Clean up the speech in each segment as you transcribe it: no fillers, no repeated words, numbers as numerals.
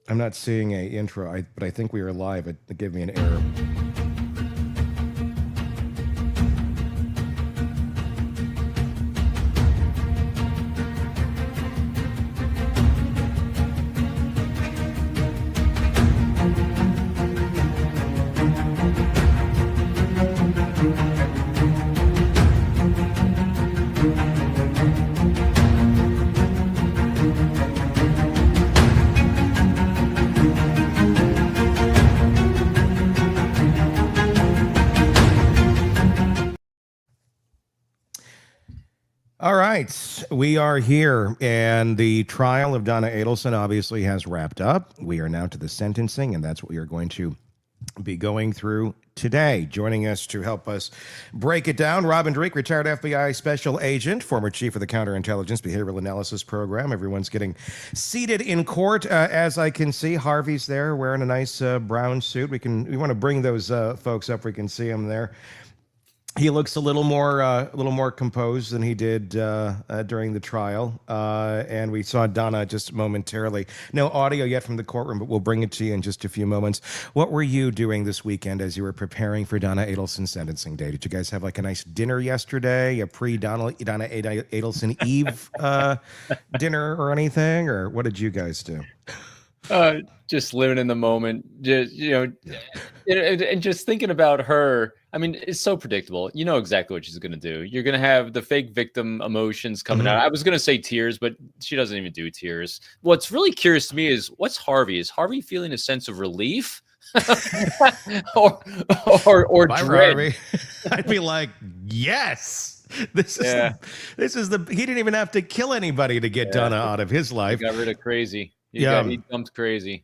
I'm not seeing a intro, but I think we are live. It gave me an error. All right, we are here, and the trial of Donna Adelson obviously has wrapped up. We are now to the sentencing, and that's what we are going to be going through today. Joining us to help us break it down, Robin Dreeke, retired FBI special agent, former chief of the Counterintelligence Behavioral Analysis Program. Everyone's getting seated in court, as I can see. Harvey's there wearing a nice brown suit. We want to bring those folks up. We can see them there. He looks a little more composed than he did during the trial, and we saw Donna just momentarily. No audio yet from the courtroom, but we'll bring it to you in just a few moments. What were you doing this weekend as you were preparing for Donna Adelson's sentencing day? Did you guys have like a nice dinner yesterday, a pre-Donna Adelson Eve dinner or anything, or what did you guys do? Just living in the moment, just and just thinking about her. I mean, it's so predictable. You know exactly what she's going to do. You're going to have the fake victim emotions coming out. I was going to say tears, but she doesn't even do tears. What's really curious to me is what's Harvey? Is Harvey feeling a sense of relief, or Bye, dread? Harvey. I'd be like, yes. This is the. He didn't even have to kill anybody to get Donna out of his life. He got rid of crazy. He dumped crazy.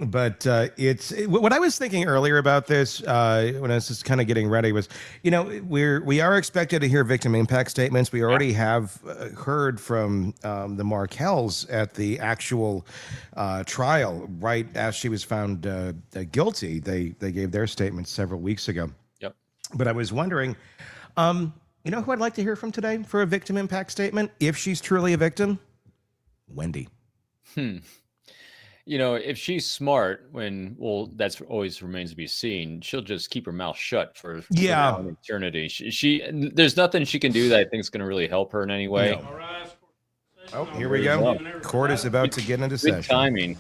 But it's what I was thinking earlier about this when I was just kind of getting ready was, we are expected to hear victim impact statements. We already have heard from the Markels at the actual trial right as she was found guilty. They gave their statements several weeks ago. Yep. But I was wondering, who I'd like to hear from today for a victim impact statement, if she's truly a victim? Wendi. If she's smart, that's always remains to be seen. She'll just keep her mouth shut for eternity. She there's nothing she can do that I think is going to really help her in any way. No. Oh, here we go. Court is about to get into session. Good timing.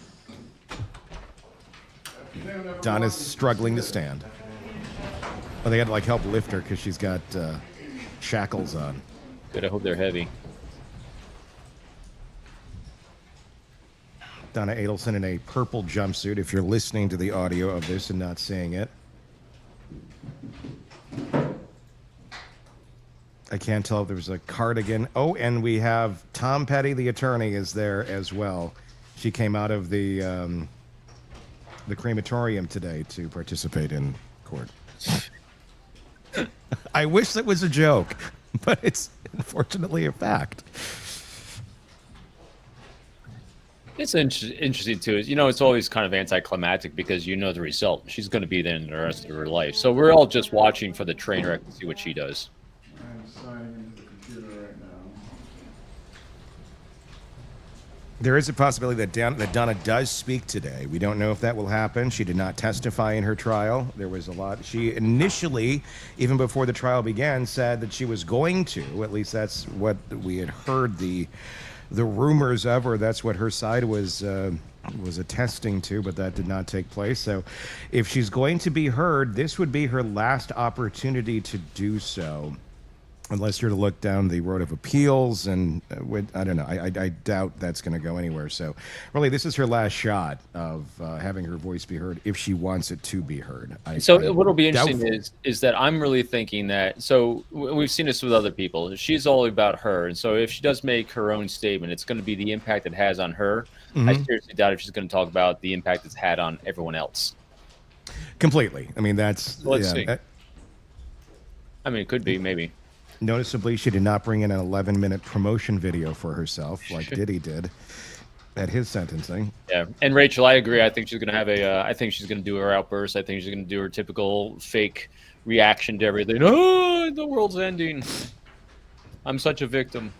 Donna's struggling to stand. Well, they had to help lift her because she's got shackles on. Good. I hope they're heavy. Donna Adelson in a purple jumpsuit, if you're listening to the audio of this and not seeing it. I can't tell if there was a cardigan. Oh, and we have Tom Petty, the attorney, is there as well. She came out of the crematorium today to participate in court. I wish that was a joke, but it's unfortunately a fact. It's interesting too. It's always kind of anticlimactic because the result. She's going to be there in the rest of her life. So we're all just watching for the train wreck to see what she does. I'm signing into the computer right now. There is a possibility that Donna does speak today. We don't know if that will happen. She did not testify in her trial. There was a lot. She initially, even before the trial began, said that she was going to. At least that's what we had heard the rumors of, or that's what her side was attesting to, but that did not take place. So if she's going to be heard, this would be her last opportunity to do so, unless you're to look down the road of appeals, and I don't know. I doubt that's going to go anywhere. So really, this is her last shot of having her voice be heard if she wants it to be heard. What'll be interesting is that I'm really thinking that, so we've seen this with other people. She's all about her. And so if she does make her own statement, it's going to be the impact it has on her. I seriously doubt if she's going to talk about the impact it's had on everyone else. Completely. I mean, that's... Let's see. It could be, maybe. Noticeably, she did not bring in an 11-minute promotion video for herself like Diddy did at his sentencing. Yeah, and Rachel, I agree. I think she's going to have I think she's going to do her outburst. I think she's going to do her typical fake reaction to everything. Oh, the world's ending. I'm such a victim.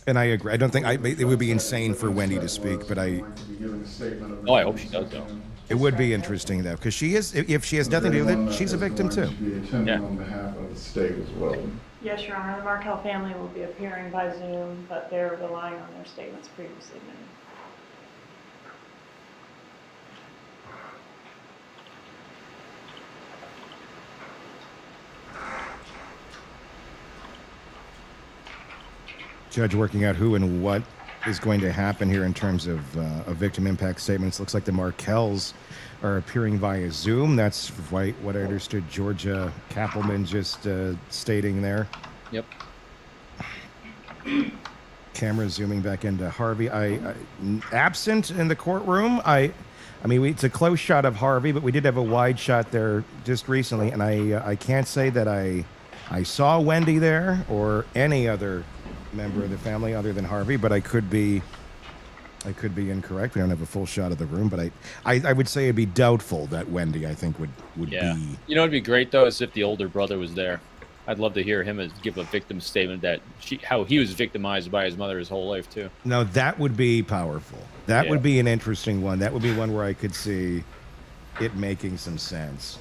And I agree. I don't think it would be insane for Wendi to speak, but Oh, I hope she does, though. it would be interesting though, because she is. If she has nothing to do with it, she's a victim too. Yeah. On behalf of the state as well. Yes, Your Honor, the Markel family will be appearing by Zoom, but they're relying on their statements previously made. Judge working out who and what is going to happen here in terms of victim impact statements. Looks like the Markels are appearing via Zoom. That's what I understood Georgia Kappelman just stating there. Yep. Camera zooming back into Harvey. Absent in the courtroom. I mean, it's a close shot of Harvey, but we did have a wide shot there just recently, and I can't say that I saw Wendi there or any other member of the family other than Harvey, but I could be incorrect. We don't have a full shot of the room, but I would say it'd be doubtful that Wendi, I think, would Yeah. be. You know, it'd be great though, is if the older brother was there. I'd love to hear him give a victim statement that how he was victimized by his mother his whole life too. No, that would be powerful. That Yeah. would be an interesting one. That would be one where I could see it making some sense.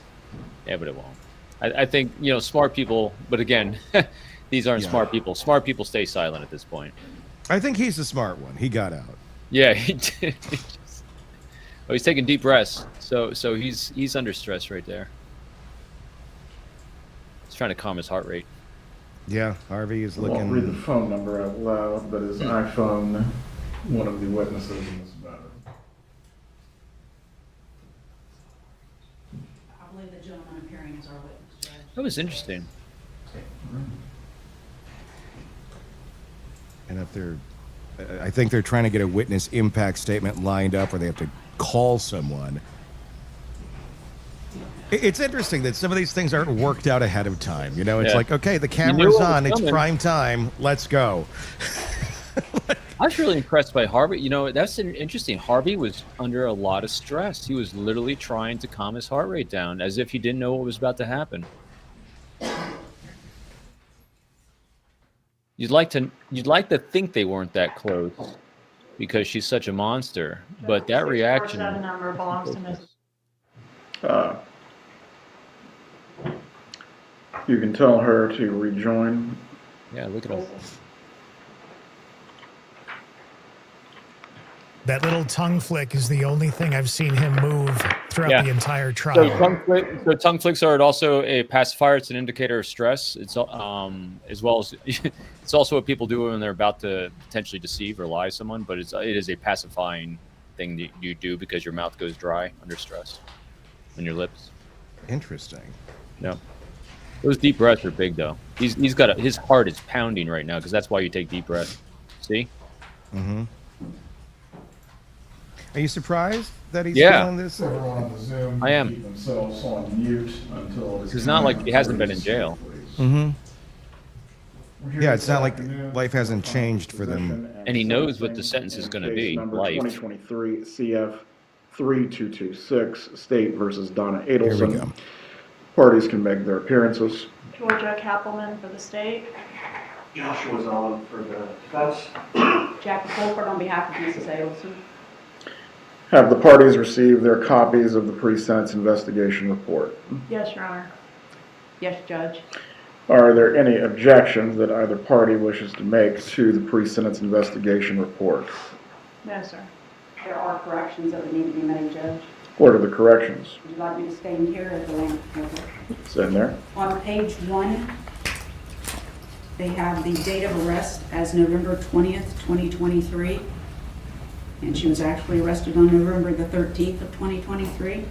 Yeah, but it won't. I think, you know, smart people, but again, these aren't Yeah. smart people. Smart people stay silent at this point. I think he's the smart one. He got out. Yeah, he did. Oh, he's taking deep breaths. So he's under stress right there. He's trying to calm his heart rate. Yeah, Harvey is I won't read the looking. phone number out loud, but his iPhone, one of the witnesses in this matter. I believe the gentleman appearing as our witness, Judge. That was interesting. And if they're, I think they're trying to get a witness impact statement lined up, or they have to call someone. It's interesting that some of these things aren't worked out ahead of time. You know, it's Yeah. like, okay, the knew camera's what was on, it's coming. prime time, let's go. I was really impressed by Harvey. You know, that's interesting. Harvey was under a lot of stress. He was literally trying to calm his heart rate down as if he didn't know what was about to happen. You'd like to think they weren't that close because she's such a monster, but that reaction. 647 number belongs to Ms. You can tell her to rejoin. Yeah, look at him. That little tongue flick is the only thing I've seen him move throughout Yeah. the entire So trial. tongue flicks are also a pacifier. It's an indicator of stress. It's as well as it's also what people do when they're about to potentially deceive or lie to someone. But it is a pacifying thing that you do because your mouth goes dry under stress and your lips. Interesting. Yeah, those deep breaths are big though. He's got his heart is pounding right now because that's why you take deep breaths. See? Mm-hmm. Are you surprised that he's Yeah. doing this? Everyone on the Zoom I am. keep themselves on mute until It's not like he hasn't been in jail. Mm-hmm. We're here Yeah, this it's not like afternoon life hasn't for changed for them. possession And he knows what the sentencing sentence is in gonna case be, number life. 2023 CF 3226, State versus Donna Here we Adelson. go. Parties can make their appearances. Georgia Kappelman for the state. Joshua's on for the defense. Jackie Fulford on behalf of Mrs. Adelson. Have the parties receive their copies of the pre-sentence investigation report. Yes, Your Honor. Yes, Judge. Are there any objections that either party wishes to make to the pre-sentence investigation report? No, sir. There are corrections that would need to be made, Judge. What are the corrections? Would you like me to stand here at the lamp? It's in there. On page 1, they have the date of arrest as November 20th, 2023. And she was actually arrested on November the 13th of 2023.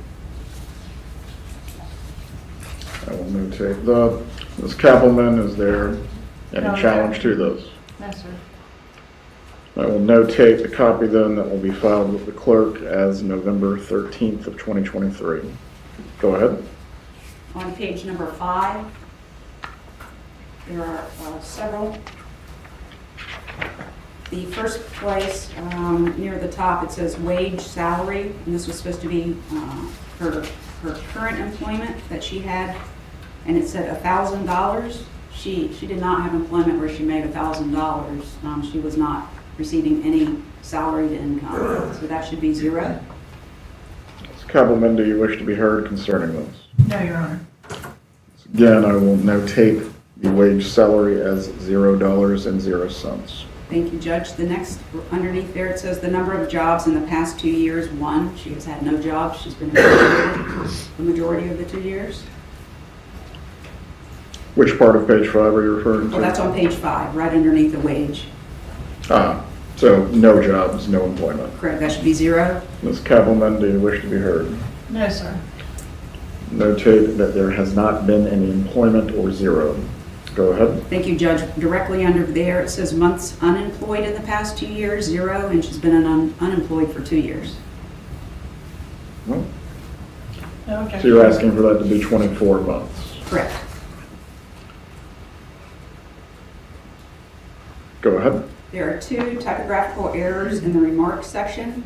I will notate Ms. Kappelman, is there any No, challenge to those? No, sir. I will notate the copy then that will be filed with the clerk as November 13th of 2023. Go ahead. On page number 5, there are several. The first place, near the top, it says wage, salary, and this was supposed to be her current employment that she had, and it said $1,000. She did not have employment where she made $1,000. She was not receiving any salaried income, so that should be 0. Ms. Kappelman, do you wish to be heard concerning this? No, Your Honor. Again, I will notate the wage salary as $0.00. Thank you, Judge. The next, underneath there, it says the number of jobs in the past 2 years, 1. She has had no jobs. She's been employed the majority of the 2 years. Which part of page 5 are you referring to? Well, that's on page 5, right underneath the wage. So no jobs, no employment. Correct, that should be 0. Ms. Kappelman, do you wish to be heard? No, sir. Notate that there has not been any employment or 0. Go ahead. Thank you, Judge. Directly under there, it says months unemployed in the past 2 years, 0, and she's been unemployed for 2 years. Well, No so objection. you're asking for that to be 24 months. Correct. Go ahead. There are 2 typographical errors in the remarks section.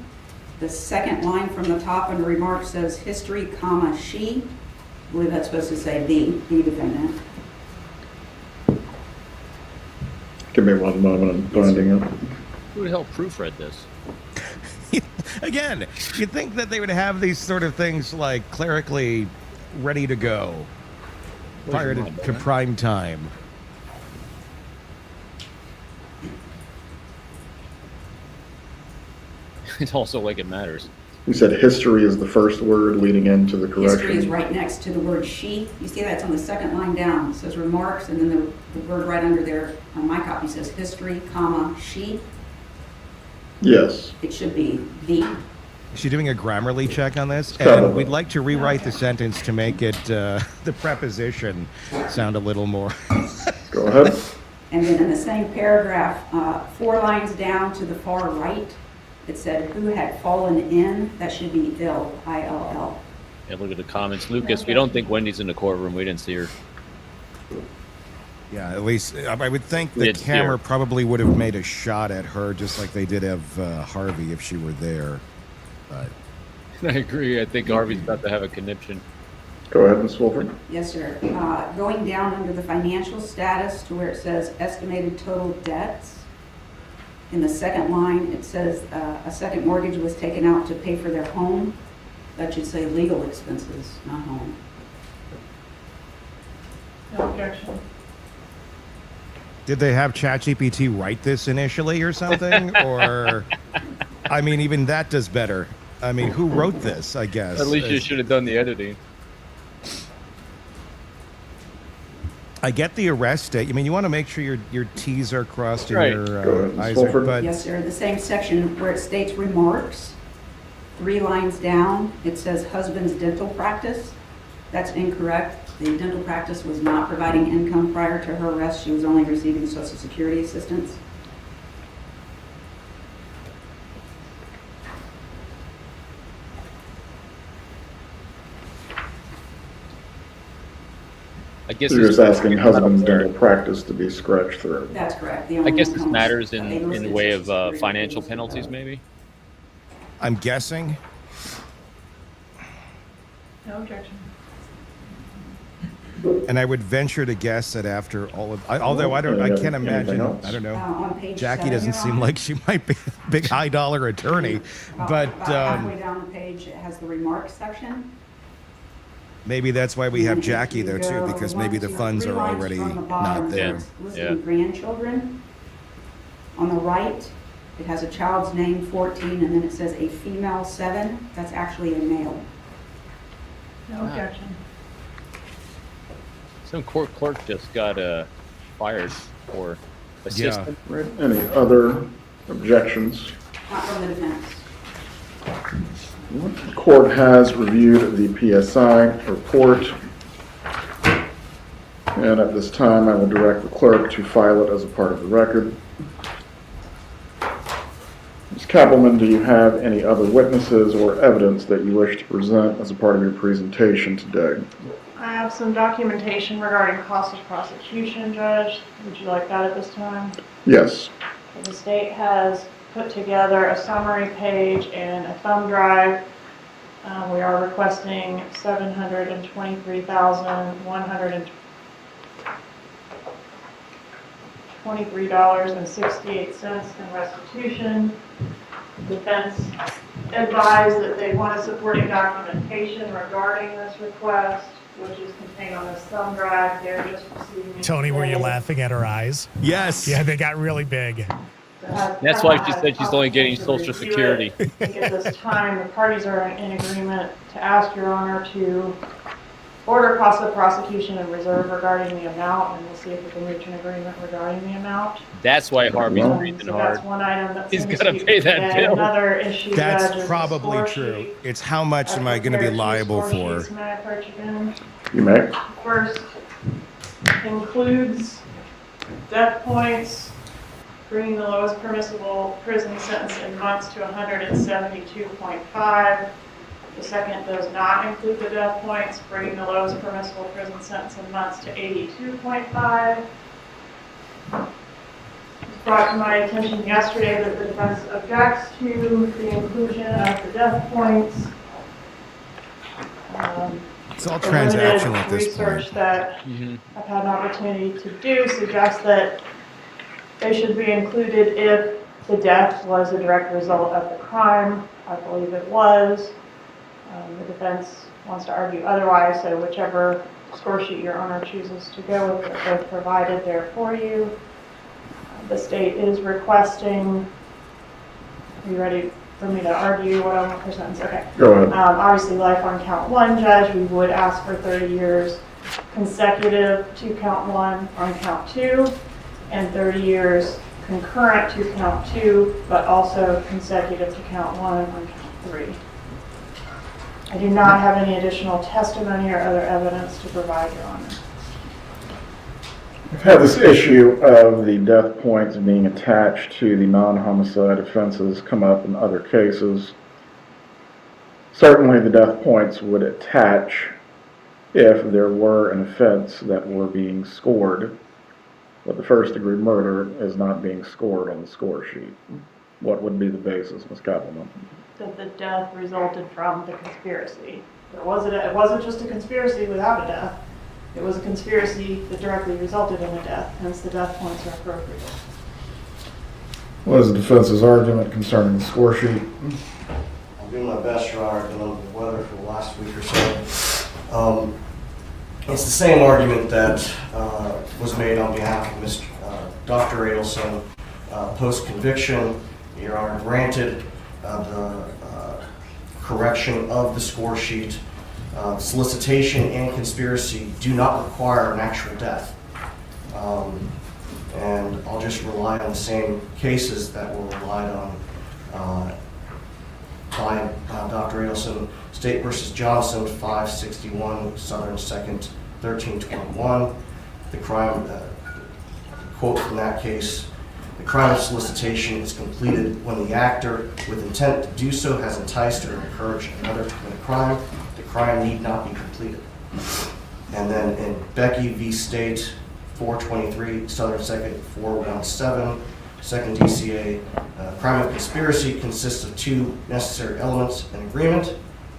The second line from the top under remarks says history, comma, she. I believe that's supposed to say the defendant. Give me one moment, I'm finding it. Who the hell proofread this? Again, you'd think that they would have these sort of things like clerically ready to go prior to prime time. It's also like it matters. You said history is the first word leading into the correction. History is right next to the word she. You see that's on the second line down. It says remarks, and then the word right under there on my copy says history, comma, she. Yes. It should be the. Is she doing a Grammarly check on this? Probably. And we'd like to rewrite the sentence to make it the preposition sound a little more. Go ahead. And then in the same paragraph, 4 lines down to the far right, it said who had fallen in. That should be ill, I-L-L. Yeah, look at the comments. Lucas, we don't think Wendy's in the courtroom. We didn't see her. Yeah, at least I would think We the did camera steer. probably would have made a shot at her just like they did of Harvey if she were there. But I agree. I think Harvey's about to have a conniption. Go ahead, Ms. Wolford. Yes, sir. Going down under the financial status to where it says estimated total debts. In the second line, it says a second mortgage was taken out to pay for their home. That should say legal expenses, not home. No objection. did they have ChatGPT write this initially or something? Or, I mean, even that does better. I mean, who wrote this, I guess? At least you should have done the editing. I get the arrest date. I mean, you want to make sure your T's are crossed and Right. your Go ahead, Ms. I's are, Wolford. but Yes, sir. The same section where it states remarks, 3 lines down, it says husband's dental practice. That's incorrect. The dental practice was not providing income prior to her arrest. She was only receiving Social Security assistance. I guess You're just it's- asking husband's dental practice to be scratched through. That's correct. The I only guess one this comes- matters they in listed the way Social of Security financial assistance. penalties, maybe. I'm guessing. No objection. And I would venture to guess that after all of, although I can't Anything imagine, else? I don't know. On page Jackie 7, doesn't Your seem Honor, like she might be a big high dollar attorney, but about halfway down the page, it has the remarks section. maybe that's why we And have if Jackie you there too, go because 1, maybe the 2, funds 3 are lines already from the bottom, not there. it's listed Yeah. grandchildren. On the right, it has a child's name, 14, and then it says a female, 7. That's actually a male. No objection. Some court clerk just got fired for assistant. Right. Any other objections? Not from the defense. The court has reviewed the PSI report. And at this time, I will direct the clerk to file it as a part of the record. Ms. Kappelman, do you have any other witnesses or evidence that you wish to present as a part of your presentation today? I have some documentation regarding cost of prosecution, Judge. Would you like that at this time? Yes. The state has put together a summary page and a thumb drive. We are requesting $723,100. $23.68 in restitution. Defense advised that they wanted supporting documentation regarding this request, which is contained on this thumb drive. They're just receiving it Tony, were you today. laughing at her eyes? Yes. Yeah, they got really big. That's why she said she's only getting Social Security. I think at this time, the parties are in agreement to ask Your Honor to order cost of prosecution and reserve regarding the amount, and we'll see if we can reach an agreement regarding the amount. That's why Harvey's breathing So hard. that's one item that's He's in gotta dispute pay that today. bill. Another issue, Judge, That's is the probably score true. sheet. It's how much am I going to be I've prepared two liable score for? sheets. May I approach again? You may. First includes death points, bringing the lowest permissible prison sentence in months to 172.5. The second does not include the death points, bringing the lowest permissible prison sentence in months to 82.5. It was brought to my attention yesterday that the defense objects to the inclusion of the death points. It's all The transactional at limited this point. research that I've had an opportunity to do suggests that they should be included if the death was a direct result of the crime. I believe it was. The defense wants to argue otherwise, so whichever score sheet Your Honor chooses to go with, they're both provided there for you. The state is requesting, are you ready for me to argue what I want for sentence? Okay. Go ahead. Obviously, life on count one, Judge, we would ask for 30 years consecutive to count one on count two, and 30 years concurrent to count two, but also consecutive to count one on count three. I do not have any additional testimony or other evidence to provide, Your Honor. We've had this issue of the death points being attached to the non-homicide offenses come up in other cases. Certainly the death points would attach if there were an offense that were being scored, but the first-degree murder is not being scored on the score sheet. What would be the basis, Ms. Kappelman? That the death resulted from the conspiracy. It wasn't just a conspiracy without a death. It was a conspiracy that directly resulted in a death, hence the death points are appropriate. What is the defense's argument concerning the score sheet? I'll do my best, Your Honor. I've been under the weather for the last week or so. It's the same argument that was made on behalf of Dr. Adelson post-conviction. Your Honor granted the correction of the score sheet. Solicitation and conspiracy do not require an actual death. And I'll just rely on the same cases that were relied on by Dr. Adelson. State versus Johnson, 561 Southern 2nd, 1321. The crime, quote from that case, the crime of solicitation is completed when the actor, with intent to do so, has enticed or encouraged another to commit a crime. The crime need not be completed. And then in Becky v. State, 423 Southern 2nd, 417, second DCA, crime of conspiracy consists of two necessary elements: an agreement,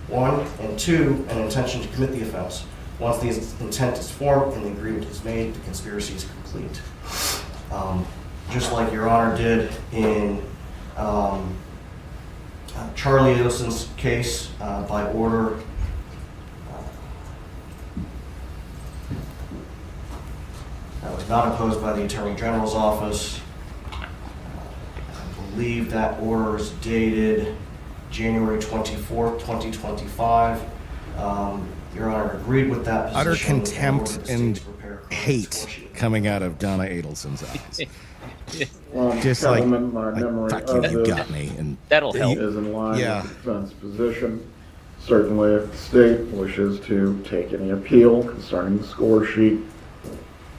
one, and two, an intention to commit the offense. Once the intent is formed and the agreement is made, the conspiracy is complete. Just like Your Honor did in Charlie Adelson's case, by order that was not opposed by the Attorney General's office. I believe that order is dated January 24th, 2025. Your Honor agreed with that position. Utter contempt ordered the and states prepare a correct hate score sheet. coming out of Donna Adelson's eyes. Just Just like, my like, memory fuck of you, you this got me. And That'll help. is in line Yeah. with the defense position. Certainly, if the state wishes to take any appeal concerning the score sheet,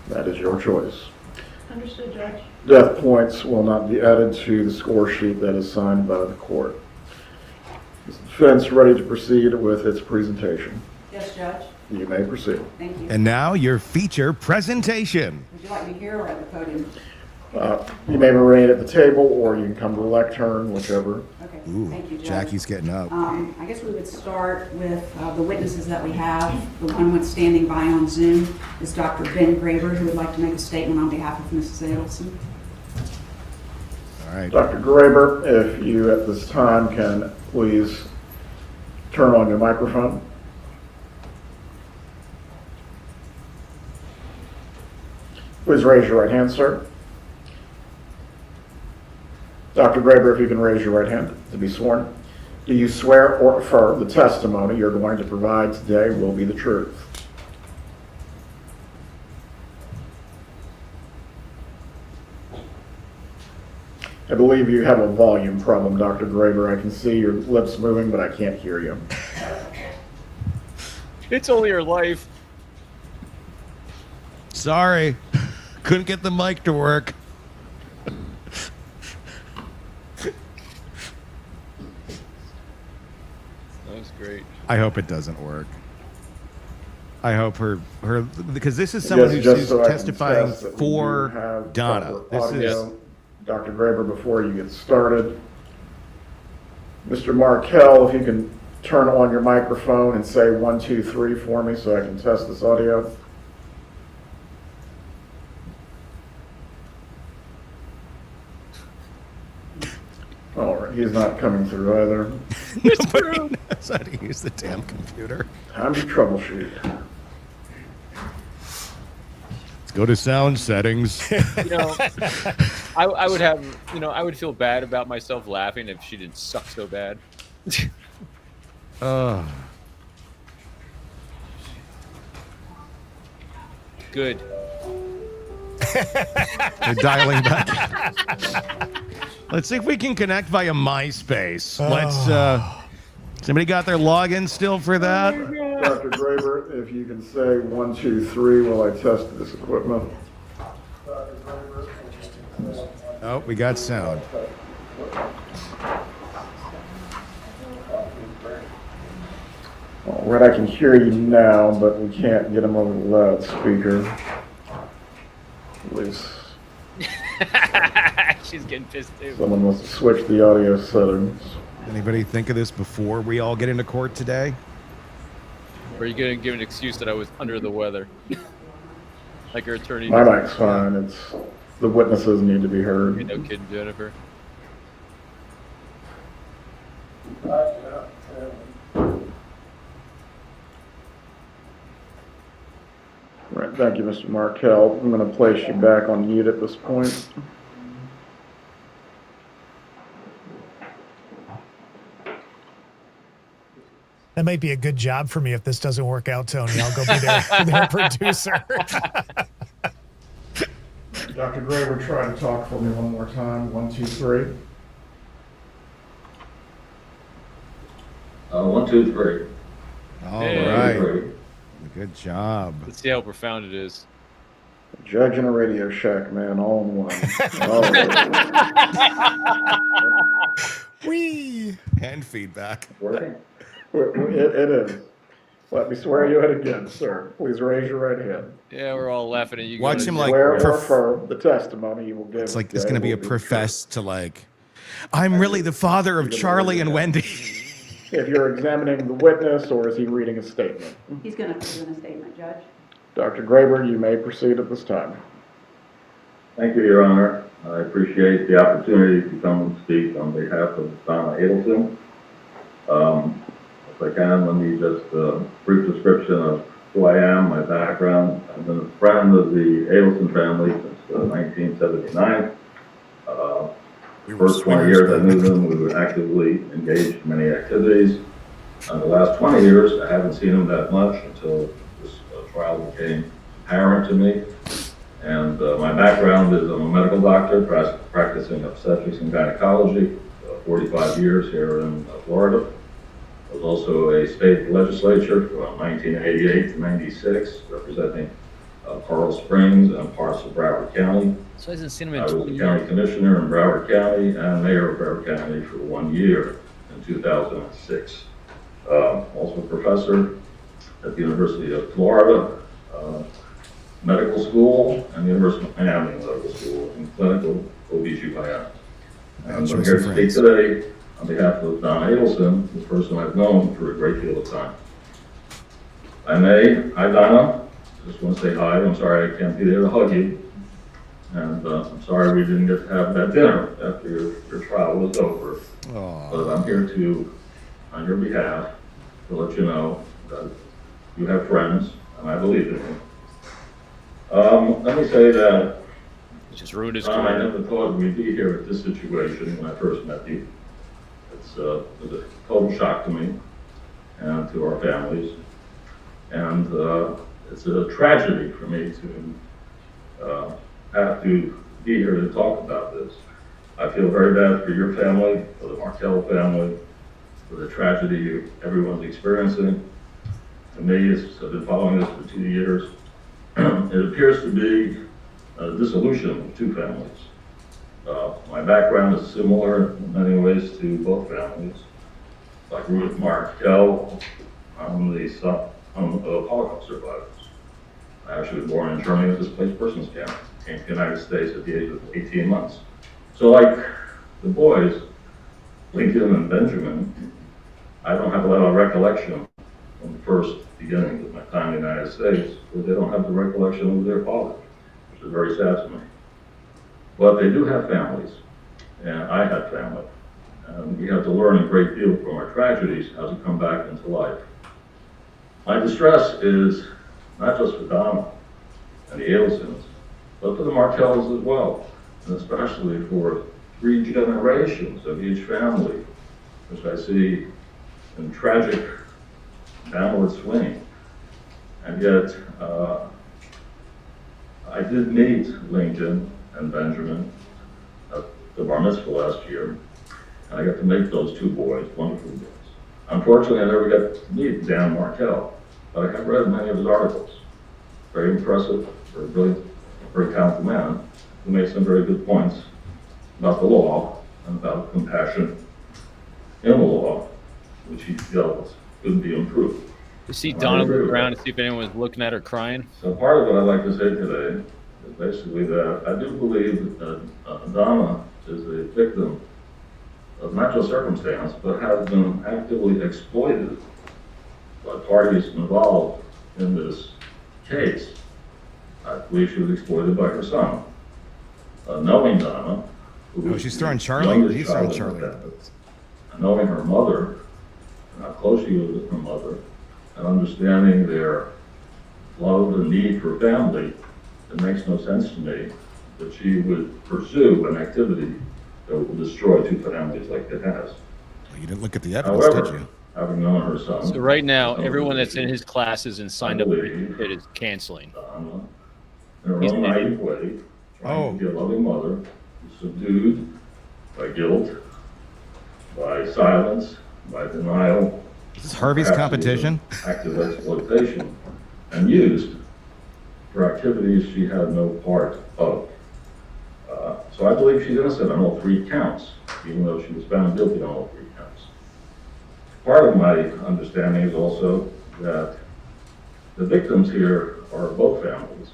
that is your choice. Understood, Judge. Death points will not be added to the score sheet that is signed by the court. Is the defense ready to proceed with its presentation? Yes, Judge. You may proceed. Thank you. And now your feature presentation. Would you like me here or at the podium? You may remain at the table, or you can come to the lectern, whichever. Okay. Ooh, Thank you, Judge. Jackie's getting up. I guess we would start with the witnesses that we have. The one that's standing by on Zoom is Dr. Ben Graber, who would like to make a statement on behalf of Mrs. Adelson. All right. Dr. Graber, if you at this time can please turn on your microphone. Please raise your right hand, sir. Dr. Graber, if you can raise your right hand to be sworn. Do you swear or affirm the testimony you're going to provide today will be the truth? I believe you have a volume problem, Dr. Graber. I can see your lips moving, but I can't hear you. It's only your life. Sorry. Couldn't get the mic to work. That was great. I hope it doesn't work. I hope her because this is someone Yes, who's just so I can testifying test that we do for have Donna. proper This audio. is Dr. Graber, before you get started, Mr. Markel, if you can turn on your microphone and say 1, 2, 3 for me so I can test this audio. All right, he's not coming through either. nobody knows how to use the damn computer. Time to troubleshoot. Let's go to sound settings. You know, I would have, I would feel bad about myself laughing if she didn't suck so bad. Good. They're dialing back. Let's see if we can connect via MySpace. Somebody got their login still for that? Dr. Graber, if you can say 1, 2, 3 while I test this equipment. Oh, we got sound. All right, I can hear you now, but we can't get him over the loudspeaker. At least She's getting pissed too. someone must have switched the audio settings. Anybody think of this before we all get into court today? Or are you going to give an excuse that I was under the weather? Like your attorney. My mic's fine. It's the witnesses need to be heard. No kidding, Jennifer. All right, thank you, Mr. Markel. I'm going to place you back on mute at this point. That might be a good job for me if this doesn't work out, Tony. I'll go be their producer. Dr. Graber, try to talk for me one more time. 1, 2, 3. 1, 2, 3. All Hey. right. Good job. Let's see how profound it is. Judge and a Radio Shack, man, all in one. All in one. Whee! And feedback. Working? It is. Let me swear you in again, sir. Please raise your right hand. Yeah, we're all laughing at you. Watch guys. him like Swear or prof- affirm the testimony you will give. It's like today it's going to be a will profess to like, I'm really the father of Charlie and Wendy. If you're examining the witness, or is he reading a statement? He's going to present a statement, Judge. Dr. Graber, you may proceed at this time. Thank you, Your Honor. I appreciate the opportunity to come and speak on behalf of Donna Adelson. If I can, let me just brief description of who I am, my background. I've been a friend of the Adelson family since 1979. First 20 years I knew them, we were actively engaged in many activities. The last 20 years, I haven't seen them that much until this trial became apparent to me. And my background is I'm a medical doctor practicing obstetrics and gynecology, 45 years here in Florida. I was also a state legislature from 1988 to 96, representing Coral Springs and parts of Broward County. So I hasn't seen him in I was 20 the years. county commissioner in Broward County and mayor of Broward County for 1 year in 2006. Also a professor at the University of Florida Medical School and the University of Miami Medical School in clinical OB/GYN. And I'm Choice here of to speak friends. today on behalf of Donna Adelson, the person I've known for a great deal of time. Hi Donna, just want to say hi. I'm sorry I can't be there to hug you. And I'm sorry we didn't get to have that dinner after your trial was over. Aw. But I'm here to, on your behalf, to let you know that you have friends, and I believe in you. Let me say that He just ruined his Tom, I career. never thought we'd be here at this situation when I first met you. It was a total shock to me and to our families. And it's a tragedy for me to have to be here to talk about this. I feel very bad for your family, for the Markel family, for the tragedy everyone's experiencing. To me, I've been following this for 2 years. It appears to be a dissolution of two families. My background is similar in many ways to both families. Like Ruth Markel, I'm the son of Holocaust survivors. I actually was born in Germany as a displaced persons camp, came to the United States at the age of 18 months. So like the boys, Lincoln and Benjamin, I don't have a lot of recollection from the first beginning of my time in the United States, but they don't have the recollection of their father, which is very sad to me. But they do have families, and I had family. And we have to learn a great deal from our tragedies how to come back into life. My distress is not just for Donna and the Adelsons, but for the Markels as well, and especially for 3 generations of each family, which I see in tragic downward swing. And yet, I did meet Lincoln and Benjamin at the bar mitzvah last year, and I got to meet those 2 boys, wonderful boys. Unfortunately, I never got to meet Dan Markel, but I have read many of his articles. Very impressive, very brilliant, very talented man who made some very good points about the law and about compassion in the law, which he felt could be improved. You see I Donna agree look with around that. to see if anyone was looking at her crying. So part of what I'd like to say today is basically that I do believe that Donna is a victim of not just circumstance, but has been actively exploited by parties involved in this case. I believe she was exploited by her son. Knowing Donna, who Oh, was she's the throwing Charlie? youngest He's throwing child in Charlie. the family, and knowing her mother, and how close she was with her mother, and understanding their love and need for family, it makes no sense to me that she would pursue an activity that will destroy 2 families like it has. You didn't look at the evidence, did However, you? having known her son. So right now, some everyone of that's in the his classes and signed up for it is canceling. Donna, in her He's own an naive way, trying Oh. to be a loving mother, who's subdued by guilt, by silence, by denial. Is this Harvey's perhaps competition? even active exploitation, and used for activities she had no part of. So I believe she's innocent on all 3 counts, even though she was found guilty on all 3 counts. Part of my understanding is also that the victims here are both families,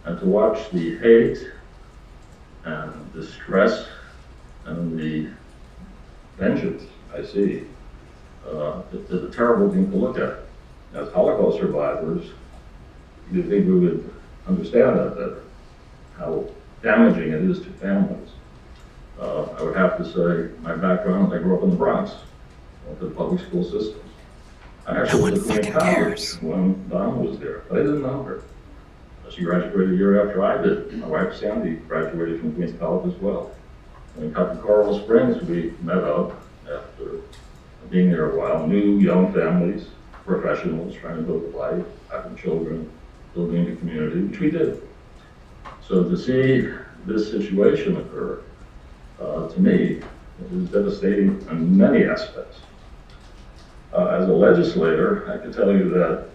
and to watch the hate and distress and the vengeance I see is a terrible thing to look at. As Holocaust survivors, you'd think we would understand that better, how damaging it is to families. I would have to say, my background, I grew up in the Bronx, went to the public school system. I actually went to Queens College when Donna was there, but I didn't know her. She graduated a year after I did. My wife Sandy graduated from Queens College as well. When we got to Coral Springs, we met up after being there a while, new young families, professionals trying to build a life, having children, building the community, which we did. So to see this situation occur, to me, is devastating in many aspects. As a legislator, I can tell you that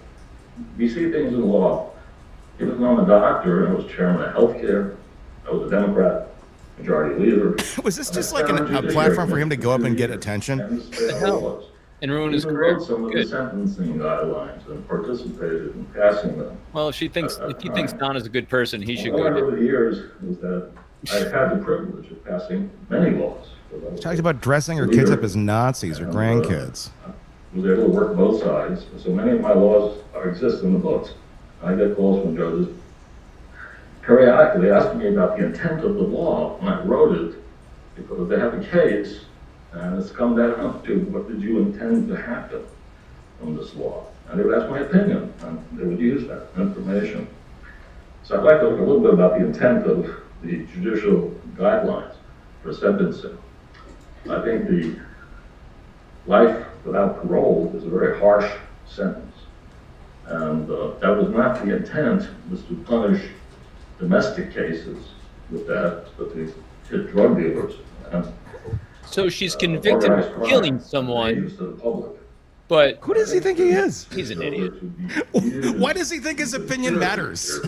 we see things in law. Even though I'm a doctor and I was chairman of healthcare, I was a Democrat, majority leader. Was this just like a platform for him to go up and get attention? The hell? And ruin his Even career? wrote some of the Good. sentencing guidelines and participated in passing them. Well, if he thinks Donna's a good person, he should What I go. learned over the years is that I've had the privilege of passing many laws. Talks about dressing her kids up as Nazis or grandkids. I was able to work both sides, so many of my laws exist in the books. I get calls from judges periodically asking me about the intent of the law when I wrote it, because they have a case, and it's come down to what did you intend to happen from this law? And they would ask my opinion, and they would use that information. So I'd like to look a little bit about the intent of the judicial guidelines for sentencing. I think the life without parole is a very harsh sentence. And that was not the intent, was to punish domestic cases with that, but to hit drug dealers. And, So she's convicted of killing someone, but Who does he think he is? he's an idiot. Why does he think his opinion matters?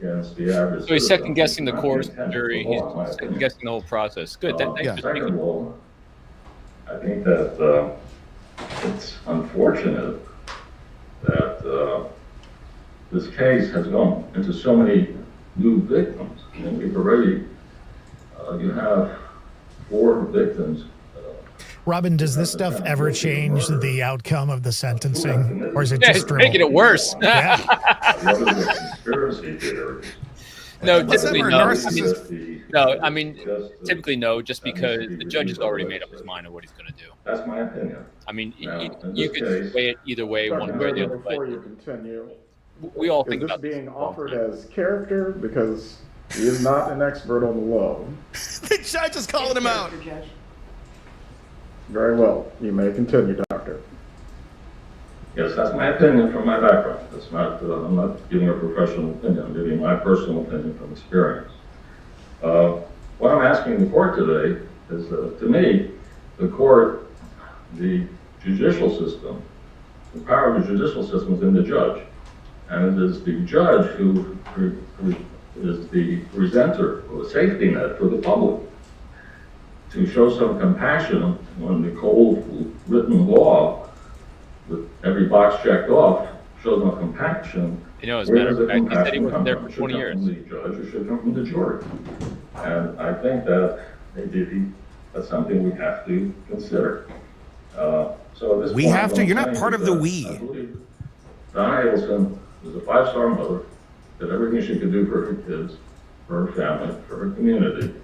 So he's second guessing the court, the jury. He's second guessing the whole process. Good. Thanks for Second speaking. of all, I think that it's unfortunate that this case has gone into so many new victims. And we've already, you have 4 victims. Robin, does this stuff ever change the outcome of the sentencing, or is it Yeah, just it's making it worse. Yeah. What are the conspiracy theories? No, Let's have typically our no. narcissist- No, I mean, typically no, just because the judge has already made up his mind on what he's going to do. That's my opinion. I mean, Now, in you this could case- weigh it either way, one way or the other, but Before you continue, we all is think this about being this all offered the time. as character? Because he is not an expert on the law. The judge is calling him out. Judge. Very well, you may continue, Doctor. Yes, that's my opinion from my background. It's not, I'm not giving a professional opinion. I'm giving my personal opinion from experience. What I'm asking the court today is, to me, the court, the judicial system, the power of the judicial system is in the judge. And it is the judge who is the presenter of a safety net for the public. To show some compassion when the cold written law, with every box checked off, shows no compassion. You know, as a Where matter does of the fact, he said he compassion wasn't there come for from? 20 It years. should come from the judge, it should come from the jury. And I think that maybe that's something we have to consider. So at this We point, have what to? I'm You're not saying part is of the that we. I believe Donna Adelson is a 5-star mother, did everything she could do for her kids, for her family, for her community.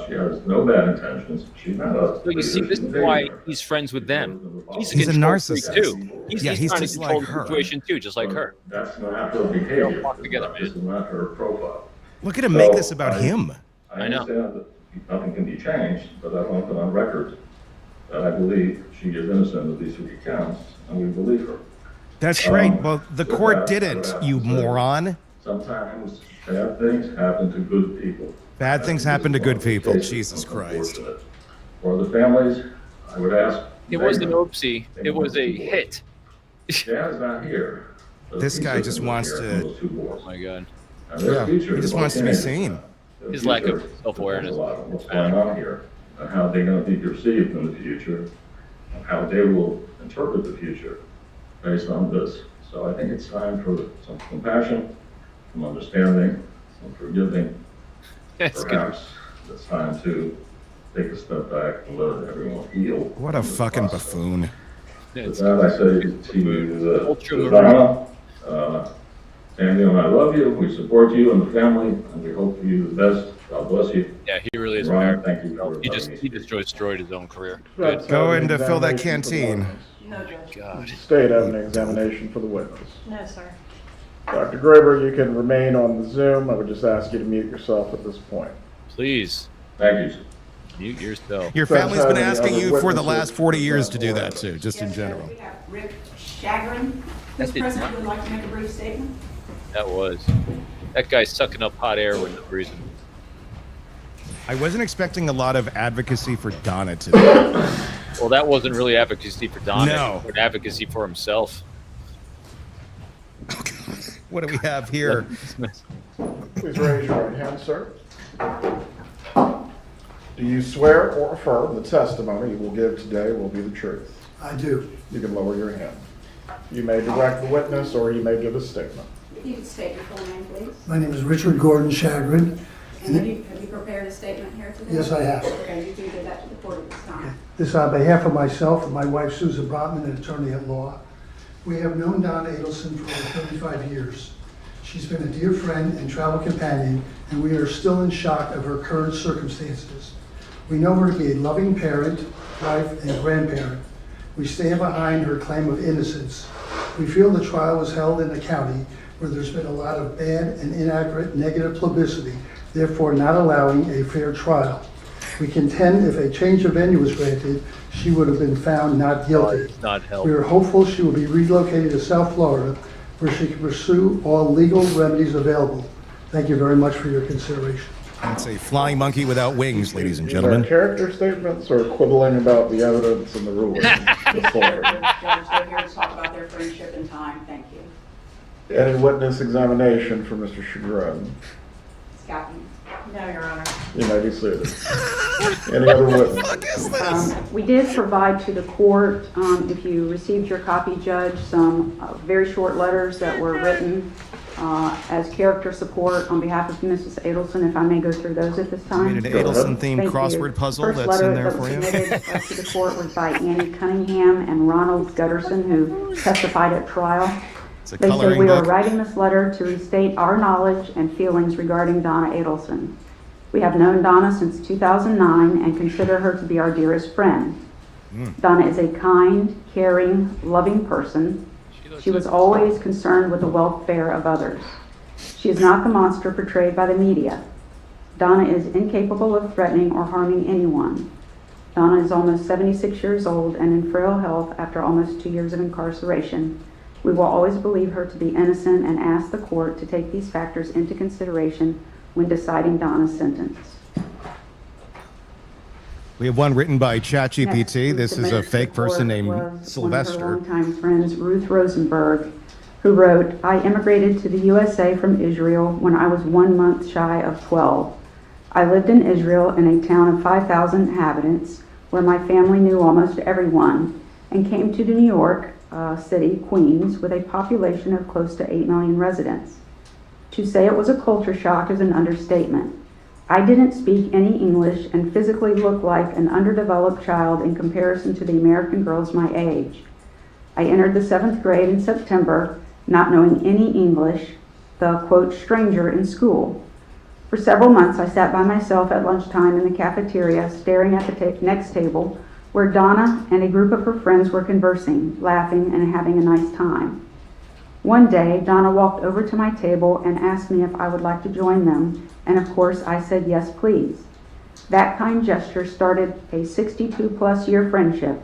She has no bad intentions. She's not a. So you see, this is why he's friends with them. He's He's a control freak, narcissist. too. He's He's trying to just control like the her. situation too, just like her. That's not her behavior. walk together, This is not her profile. Look at him make this about him. I know. understand that nothing can be changed, but I want to put on record that I believe she is innocent of these 3 counts, and we believe her. That's right. Well, the court didn't, you moron. Sometimes bad things happen to good people. Bad things happen to good people. Cases, Jesus Christ. unfortunate. For the families, I would ask. It wasn't an oopsie. It was a hit. Dan's not here. This guy just wants to- Oh my God. Yeah, he just wants to be seen. His lack of self-awareness. What's going on here, and how they're going to be perceived in the future, and how they will interpret the future based on this. So I think it's time for some compassion, some understanding, some forgiving. That's good. Perhaps it's time to take a step back and let everyone heal. What a from this fucking process. buffoon. With It's that, I say to you, Ultra Donna, Samuel and I love you, we support you and the family, and we hope for you the best. God bless you. Yeah, he really is. Ron, American. thank you for He letting me just speak. destroyed his own career. Let's Good. Go have in an to fill that examination for the canteen. witness. No, Judge. God. State have an examination for the witness. No, sir. Dr. Graber, you can remain on the Zoom. I would just ask you to mute yourself at this point. Please Thank you. mute yourself. Your Does family's been have any asking other you for the witnesses last 40 years to present do or- that too, just in Yes, general. Judge, we have Rick Chagrin, That's who's it. present, would like to make a brief statement. That was. That guy's sucking up hot air with no reason. I wasn't expecting a lot of advocacy for Donna today. Well, that wasn't really advocacy for Donna. No. But advocacy for himself. What do we have here? Please raise your right hand, sir. Do you swear or affirm the testimony you will give today will be the truth? I do. You can lower your hand. You may direct the witness or you may give a statement. If you could state your full name, please. My name is Richard Gordon Chagrin, And have you prepared a statement here today? Yes, I have. Okay, you can give that to the court at this time. This is on behalf of myself and my wife Susan Brotman, an attorney at law. We have known Donna Adelson for over 35 years. She's been a dear friend and travel companion, and we are still in shock of her current circumstances. We know her to be a loving parent, wife, and grandparent. We stand behind her claim of innocence. We feel the trial was held in a county where there's been a lot of bad and inaccurate negative publicity, therefore not allowing a fair trial. We contend if a change of venue was granted, she would have been found not guilty. Not held. We are hopeful she will be relocated to South Florida, where she can pursue all legal remedies available. Thank you very much for your consideration. It's a flying monkey without wings, ladies and These are gentlemen. character statements or quibbling about the evidence and the ruling before? Judge, they're here to talk about their friendship and time. Thank you. Any witness examination for Mr. Chagrin? Scott. No, Your Honor. You may be seated. Any other witness? We did provide to the court, if you received your copy, Judge, some very short letters that were written as character support on behalf of Mrs. Adelson, if I may go through those at this I time. made an Adelson-themed Thank you. crossword puzzle First that's in letter there that for was you. submitted to the court was by Annie Cunningham and Ronald Gutterson, who testified at trial. It's a They say coloring we are book. writing this letter to restate our knowledge and feelings regarding Donna Adelson. We have known Donna since 2009 and consider her to be our dearest friend. Donna is a kind, caring, loving person. She was always concerned with the welfare of others. She is not the monster portrayed by the media. Donna is incapable of threatening or harming anyone. Donna is almost 76 years old and in frail health after almost 2 years of incarceration. We will always believe her to be innocent and ask the court to take these factors into consideration when deciding Donna's sentence. We have one written by ChatGPT. Next, This is a submitted fake report person named was Sylvester. One of her longtime friends, Ruth Rosenberg, who wrote, I immigrated to the USA from Israel when I was 1 month shy of 12. I lived in Israel in a town of 5,000 inhabitants where my family knew almost everyone, and came to New York City, Queens, with a population of close to 8 million residents. To say it was a culture shock is an understatement. I didn't speak any English and physically looked like an underdeveloped child in comparison to the American girls my age. I entered the 7th grade in September, not knowing any English, the quote stranger in school. For several months I sat by myself at lunchtime in the cafeteria, staring at the next table, where Donna and a group of her friends were conversing, laughing, and having a nice time. One day, Donna walked over to my table and asked me if I would like to join them, and of course I said yes, please. That kind gesture started a 62-plus year friendship.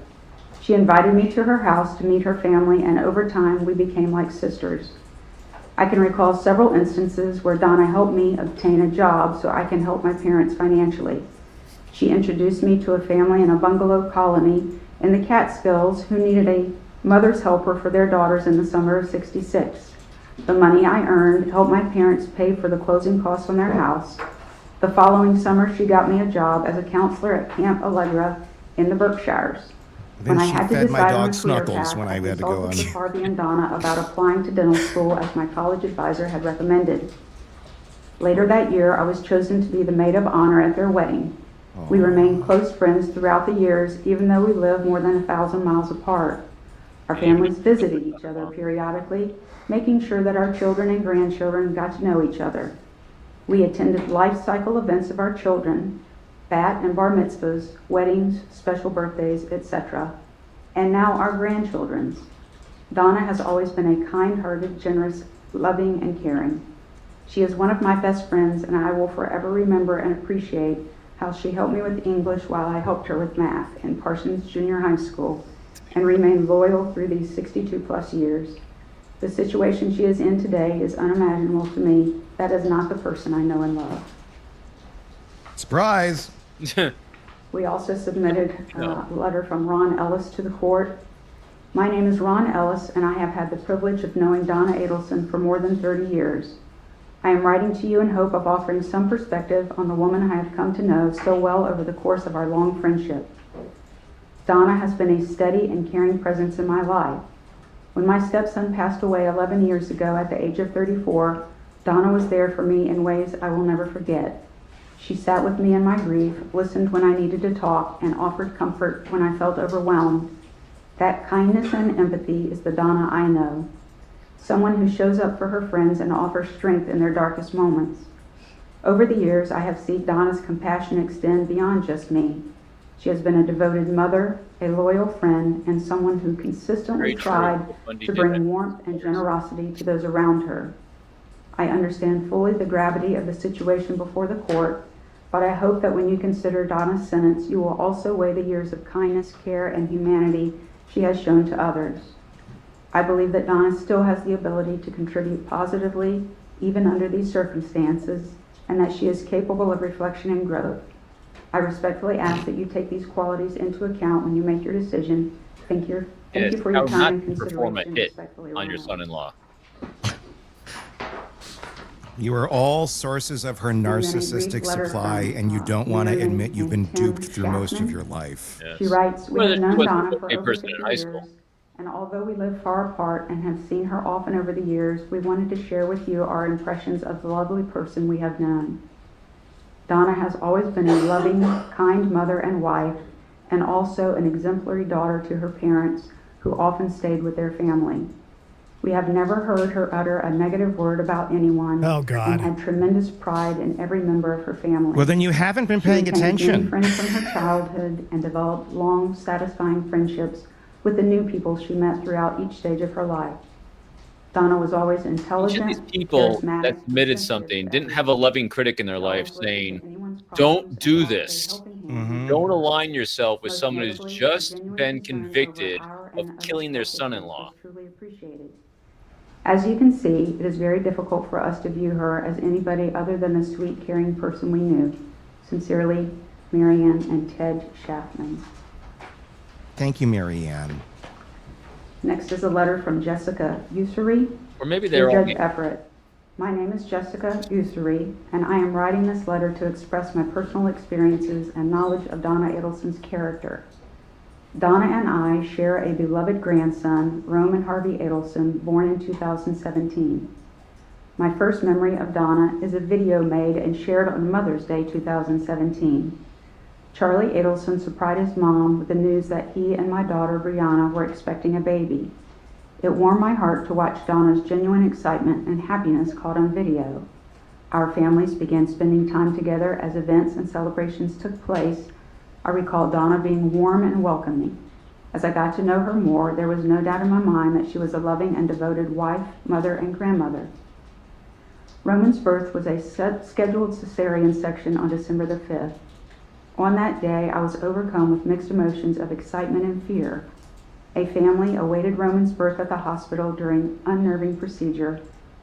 She invited me to her house to meet her family, and over time we became like sisters. I can recall several instances where Donna helped me obtain a job so I can help my parents financially. She introduced me to a family in a bungalow colony in the Catskills who needed a mother's helper for their daughters in the summer of '66. The money I earned helped my parents pay for the closing costs on their house. The following summer, she got me a job as a counselor at Camp Allegra in the Berkshires. Then When I she had to fed my decide dog on a career Snuggles path, when I had to go consulted on. with Harvey and Donna about applying to dental school as my college advisor had recommended. Later that year, I was chosen to be the maid of honor at their wedding. We remained close friends throughout the years, even though we lived more than 1,000 miles apart. Our families visited each other periodically, making sure that our children and grandchildren got to know each other. We attended life cycle events of our children, bat and bar mitzvahs, weddings, special birthdays, etc., and now our grandchildren's. Donna has always been a kind-hearted, generous, loving, and caring. She is one of my best friends, and I will forever remember and appreciate how she helped me with English while I helped her with math in Parsons Junior High School, and remained loyal through these 62-plus years. The situation she is in today is unimaginable to me. That is not the person I know and love. Surprise! We also submitted a letter from Ron Ellis to the court. My name is Ron Ellis, and I have had the privilege of knowing Donna Adelson for more than 30 years. I am writing to you in hope of offering some perspective on the woman I have come to know so well over the course of our long friendship. Donna has been a steady and caring presence in my life. When my stepson passed away 11 years ago at the age of 34, Donna was there for me in ways I will never forget. She sat with me in my grief, listened when I needed to talk, and offered comfort when I felt overwhelmed. That kindness and empathy is the Donna I know. Someone who shows up for her friends and offers strength in their darkest moments. Over the years, I have seen Donna's compassion extend beyond just me. She has been a devoted mother, a loyal friend, and someone who consistently tried to bring warmth and generosity to those around her. I understand fully the gravity of the situation before the court, but I hope that when you consider Donna's sentence, you will also weigh the years of kindness, care, and humanity she has shown to others. I believe that Donna still has the ability to contribute positively, even under these circumstances, and that she is capable of reflection and growth. I respectfully ask that you take these qualities into account when you make your decision. Thank you for your time and Perform a consideration. hit Respectfully, on your Ronald. son-in-law. You are all sources of her narcissistic supply, and you don't want to admit you've been duped through most of your life. Yes. She writes, we Well, have she known was an Donna for okay over person 50 in high school. years, and although we live far apart and have seen her often over the years, we wanted to share with you our impressions of the lovely person we have known. Donna has always been a loving, kind mother and wife, and also an exemplary daughter to her parents, who often stayed with their family. We have never heard her utter a negative word about anyone. Oh, God. And had tremendous pride in every member of her family. Well, then you haven't been She paying retained many attention. friends from her childhood and developed long, satisfying friendships with the new people she met throughout each stage of her life. Donna was always Each of intelligent, these people charismatic, that committed sensitive something to didn't have a everyone. loving critic in their She life always listened to saying, anyone's problems don't and do offered a this. helping hand. Mhm. Don't align yourself with Most someone who's notably, her just genuine been concern over convicted our of and others' killing their self-defense son-in-law. was truly appreciated. As you can see, it is very difficult for us to view her as anybody other than the sweet, caring person we knew. Sincerely, Marianne and Ted Schaffman. Thank you, Marianne. Next is a letter from Jessica Ussery. Or maybe Dear they're all Judge Everett, my name is Jessica Ussery, and I am writing this letter to express my personal experiences and knowledge of Donna Adelson's character. Donna and I share a beloved grandson, Roman Harvey Adelson, born in 2017. My first memory of Donna is a video made and shared on Mother's Day 2017. Charlie Adelson surprised his mom with the news that he and my daughter Brianna were expecting a baby. It warmed my heart to watch Donna's genuine excitement and happiness caught on video. Our families began spending time together as events and celebrations took place. I recall Donna being warm and welcoming. As I got to know her more, there was no doubt in my mind that she was a loving and devoted wife, mother, and grandmother. Roman's birth was a scheduled cesarean section on December the 5th. On that day, I was overcome with mixed emotions of excitement and fear. A family awaited Roman's birth at the hospital during unnerving procedure.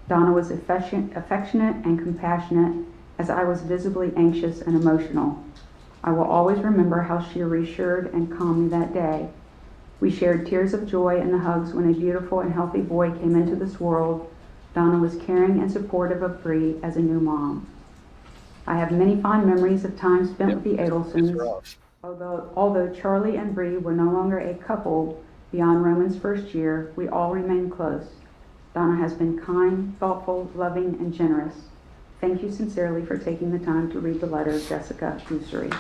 Donna was affectionate and compassionate, as I was visibly anxious and emotional. I will always remember how she reassured and calmed me that day. We shared tears of joy and the hugs when a beautiful and healthy boy came into this world. Donna was caring and supportive of Bree as a new mom. I have many fond memories of time spent with the Adelsons. Although Charlie and Bree were no longer a couple beyond Roman's first year, we all remained close. Donna has been kind, thoughtful, loving, and generous. Thank you sincerely for taking the time to read the letter, Jessica Ussery.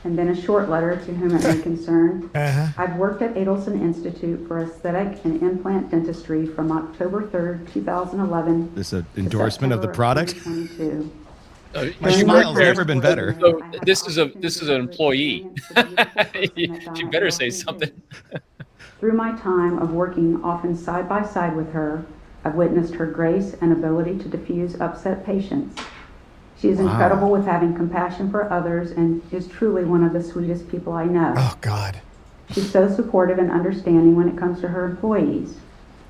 And then a short letter to whom it may concern. I've worked at Adelson Institute for Aesthetic and Implant Dentistry from October 3rd, 2011. This is an endorsement of the product. 2022. My smile's never been better. So this is an employee. She better say something. Through my time of working often side by side with her, I've witnessed her grace and ability to diffuse upset patients. She is incredible with having compassion for others and is truly one of the sweetest people I know. Oh, God. She's so supportive and understanding when it comes to her employees.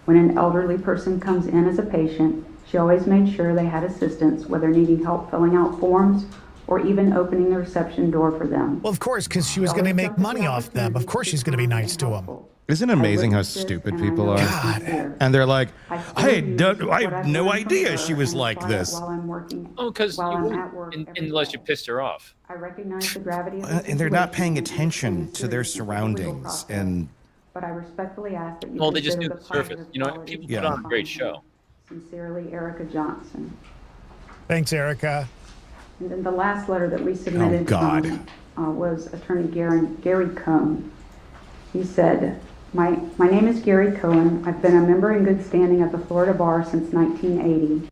When an elderly person comes in as a patient, she always made sure they had assistance, whether needing help filling out forms or even opening the reception door for them. Well, of course, because she was going to make money off them. Of course she's going to be nice to them. Isn't it amazing how stupid people are? God. And they're like, I had no idea she was like this. Oh, because you wouldn't, unless you pissed her off. I recognize the gravity of And they're not paying attention to their surroundings. And but I respectfully ask that you Well, they just consider do the the surface. positive You know, qualities people Yeah. put on a great show. Sincerely, Erica Johnson. Thanks, Erica. And then the last letter that we submitted Oh, God. Was Attorney Gary Cohn. He said, my name is Gary Cohen. I've been a member in good standing at the Florida Bar since 1980.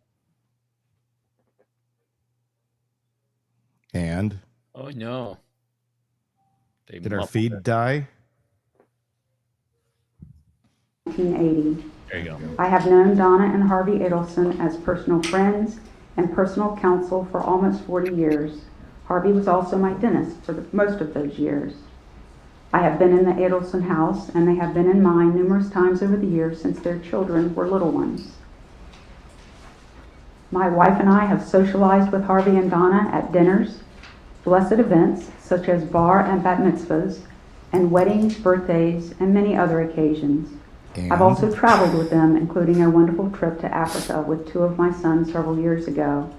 And Oh no. They did our muffled feed it. die? 1980. There you go. I have known Donna and Harvey Adelson as personal friends and personal counsel for almost 40 years. Harvey was also my dentist for most of those years. I have been in the Adelson house, and they have been in mine numerous times over the years since their children were little ones. My wife and I have socialized with Harvey and Donna at dinners, blessed events such as bar and bat mitzvahs, and weddings, birthdays, and many other occasions. And I've also traveled with them, including a wonderful trip to Africa with 2 of my sons several years ago.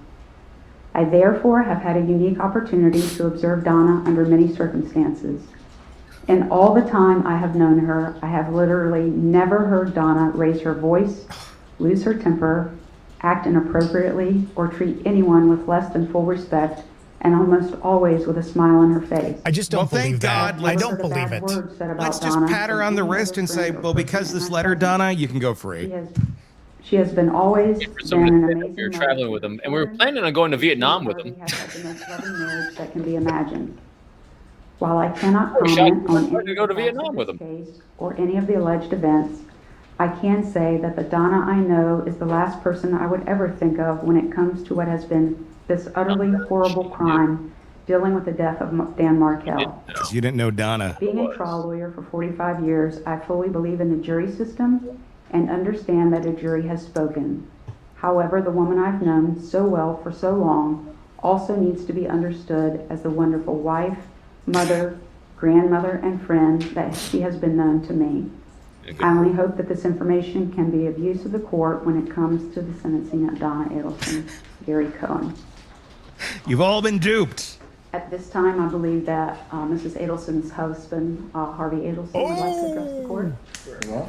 I therefore have had a unique opportunity to observe Donna under many circumstances. In all the time I have known her, I have literally never heard Donna raise her voice, lose her temper, act inappropriately, or treat anyone with less than full respect, and almost always with a smile on her face. I just don't Well, thank believe that. God. I Never don't heard a believe bad it. word said about Let's just Donna pat her from on the any wrist other and say, friend or well, because person this in letter, my Donna, you can go She free. has been always For been someone an to say amazing we were mother traveling to with her them, and we were children. planning on going to She and Vietnam with Harvey them. have had the most loving marriage that can be imagined. While I cannot Oh, shall comment we on try any to go to of the facts Vietnam of with this them? case or any of the alleged events, I can say that the Donna I know is the last person I would ever think of when it comes to what has been this utterly horrible crime dealing with the death of Dan Markel. Because you didn't know Donna. Being a trial lawyer for 45 years, I fully believe in the jury system and understand that a jury has spoken. However, the woman I've known so well for so long also needs to be understood as the wonderful wife, mother, grandmother, and friend that she has been known to me. I only hope that this information can be of use to the court when it comes to the sentencing of Donna Adelson. Gary Cohen. You've all been duped. At this time, I believe that Mrs. Adelson's husband, Harvey Adelson, would like to address the court. Very well.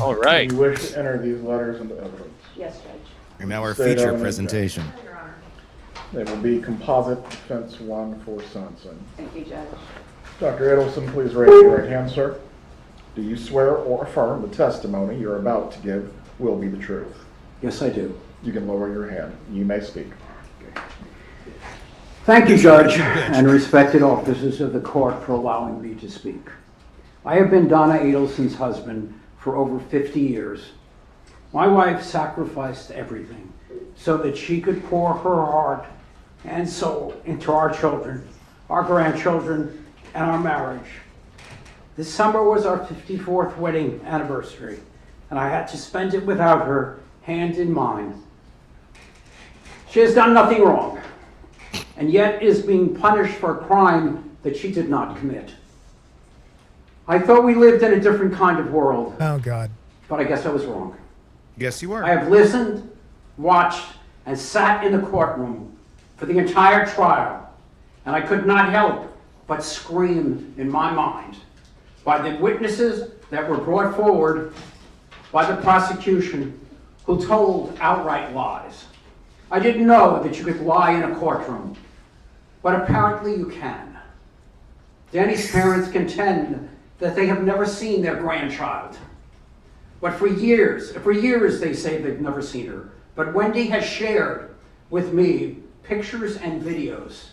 All right. Do you wish to enter these letters into evidence? Yes, Judge. And now our State feature evidence. presentation. They will be composite defense 1 for sentencing. Thank you, Judge. Dr. Adelson, please raise your right hand, sir. Do you swear or affirm the testimony you're about to give will be the truth? Yes, I do. You can lower your hand. You may speak. Thank you, Judge, and respected officers of the court for allowing me to speak. I have been Donna Adelson's husband for over 50 years. My wife sacrificed everything so that she could pour her heart and soul into our children, our grandchildren, and our marriage. This summer was our 54th wedding anniversary, and I had to spend it without her, hand in mind. She has done nothing wrong, and yet is being punished for a crime that she did not commit. I thought we lived in a different kind of world, Oh, God. but I guess I was wrong. Yes, you were. I have listened, watched, and sat in the courtroom for the entire trial, and I could not help but scream in my mind by the witnesses that were brought forward by the prosecution who told outright lies. I didn't know that you could lie in a courtroom, but apparently you can. Danny's parents contend that they have never seen their grandchild. But for years they say they've never seen her. But Wendi has shared with me pictures and videos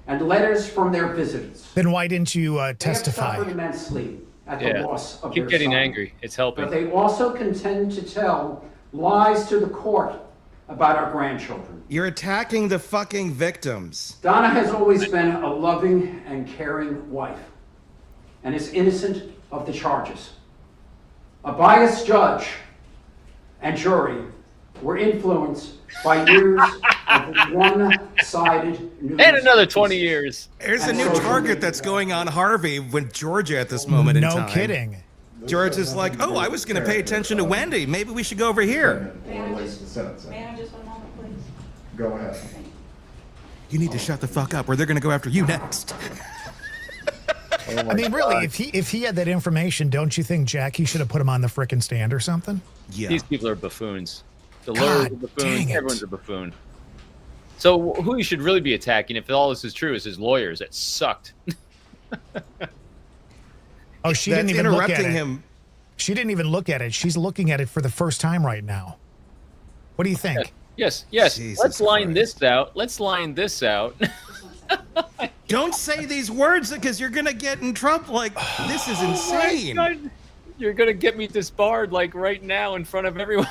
and letters from their visits. Then why didn't you They have testify? suffered immensely at the Yeah. loss of Keep their getting son. angry. It's helping. But they also contend to tell lies to the court about our grandchildren. You're attacking the fucking victims. Donna has always been a loving and caring wife and is innocent of the charges. A biased judge and jury were influenced by years of one-sided news. And another 20 years. There's a And new social target media. that's going on Harvey with Georgia at this moment in No time. kidding. George is like, oh, I was going to pay attention to Wendi. Maybe we should go over here. Relates to sentencing. May I just one moment, please? Go ahead. You need to shut the fuck up or they're going to go after you next. I mean, really, if he had that information, don't you think Jackie should have put him on the frickin' stand or something? Yeah. These people are buffoons. The God lawyers are dang buffoons. it. Everyone's a buffoon. So who you should really be attacking, if all this is true, is his lawyers. That sucked. Oh, she That's didn't even look at interrupting it. him. She didn't even look at it. She's looking at it for the first time right now. What do you think? Yes. Jesus Let's line Christ. this out. Let's line this out. Don't say these words because you're gonna get in trouble. Like, this is insane. Oh my God. You're gonna get me disbarred like right now in front of everyone.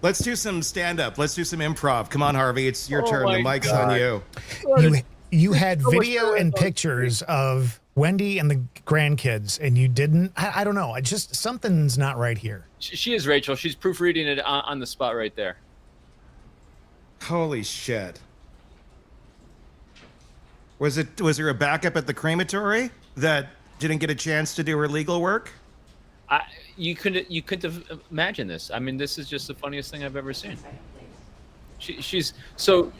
Let's do some stand-up. Let's do some improv. Come on, Harvey. It's your Oh turn. The my mic's God. on you. You had So much video better and than- pictures of Wendi and the grandkids, and you didn't. I don't know. I just something's not right here. She is Rachel. She's proofreading it on the spot right there. Holy shit. Was there a backup at the crematory that didn't get a chance to do her legal work? You couldn't have imagined this. I mean, this is just the funniest thing I've ever seen. She's so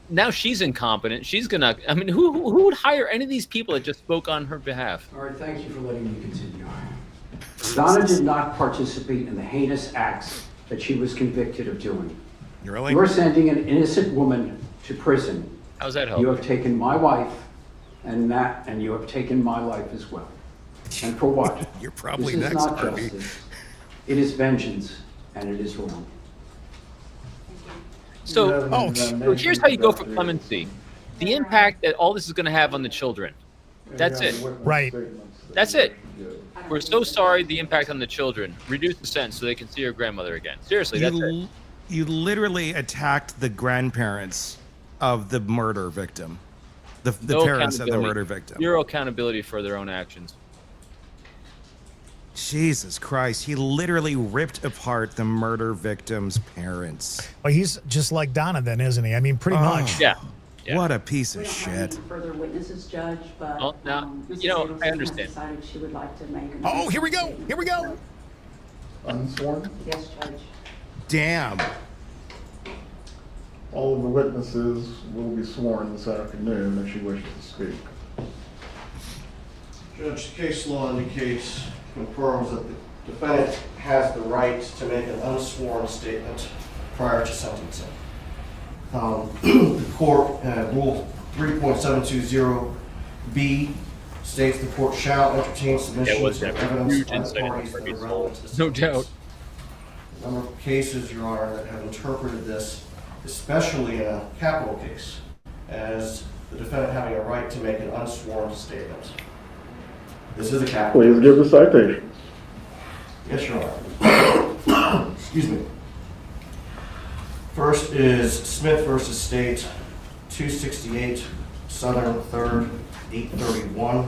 now she's incompetent. She's gonna. I mean, who would hire any of these people that just spoke on her behalf? All right, thank you for letting me continue. Donna did not participate in the heinous acts that she was convicted of doing. Really? You're sending an innocent woman to prison. How's that help? You have taken my wife and you have taken my life as well. And for what? You're probably This is next, not Harvey. justice. It is vengeance, and it is wrong. So here's how you go for clemency. The impact that all this is going to have on the children. That's it. Right. That's it. We're so sorry. The impact on the children. Reduce the sentence so they can see your grandmother again. Seriously, that's it. You literally attacked the grandparents of the murder victim. The No parents of the accountability. murder victim. Zero accountability for their own actions. Jesus Christ. He literally ripped apart the murder victim's parents. Well, he's just like Donna then, isn't he? I mean, pretty much. Yeah. What a piece of We don't have any shit. further witnesses, Judge, but Well, now, Mrs. you know, Adelson I has understand. decided she would like to make a Oh, here we go. Here we go. Unsworn? Yes, Judge. Damn. All of the witnesses will be sworn this afternoon if she wishes to speak. Judge, case law indicates, confirms that the defendant has the right to make an unsworn statement prior to sentencing. The court, Rule 3.720B states the court shall entertain submissions of evidence by the parties that are relevant to the No doubt. A number of cases, Your Honor, that have interpreted this, especially in a capital case, as the defendant having a right to make an unsworn statement. This is a capital. Please give the citations. Yes, Your Honor. Excuse me. First is Smith versus State, 268 Southern 3rd, 831.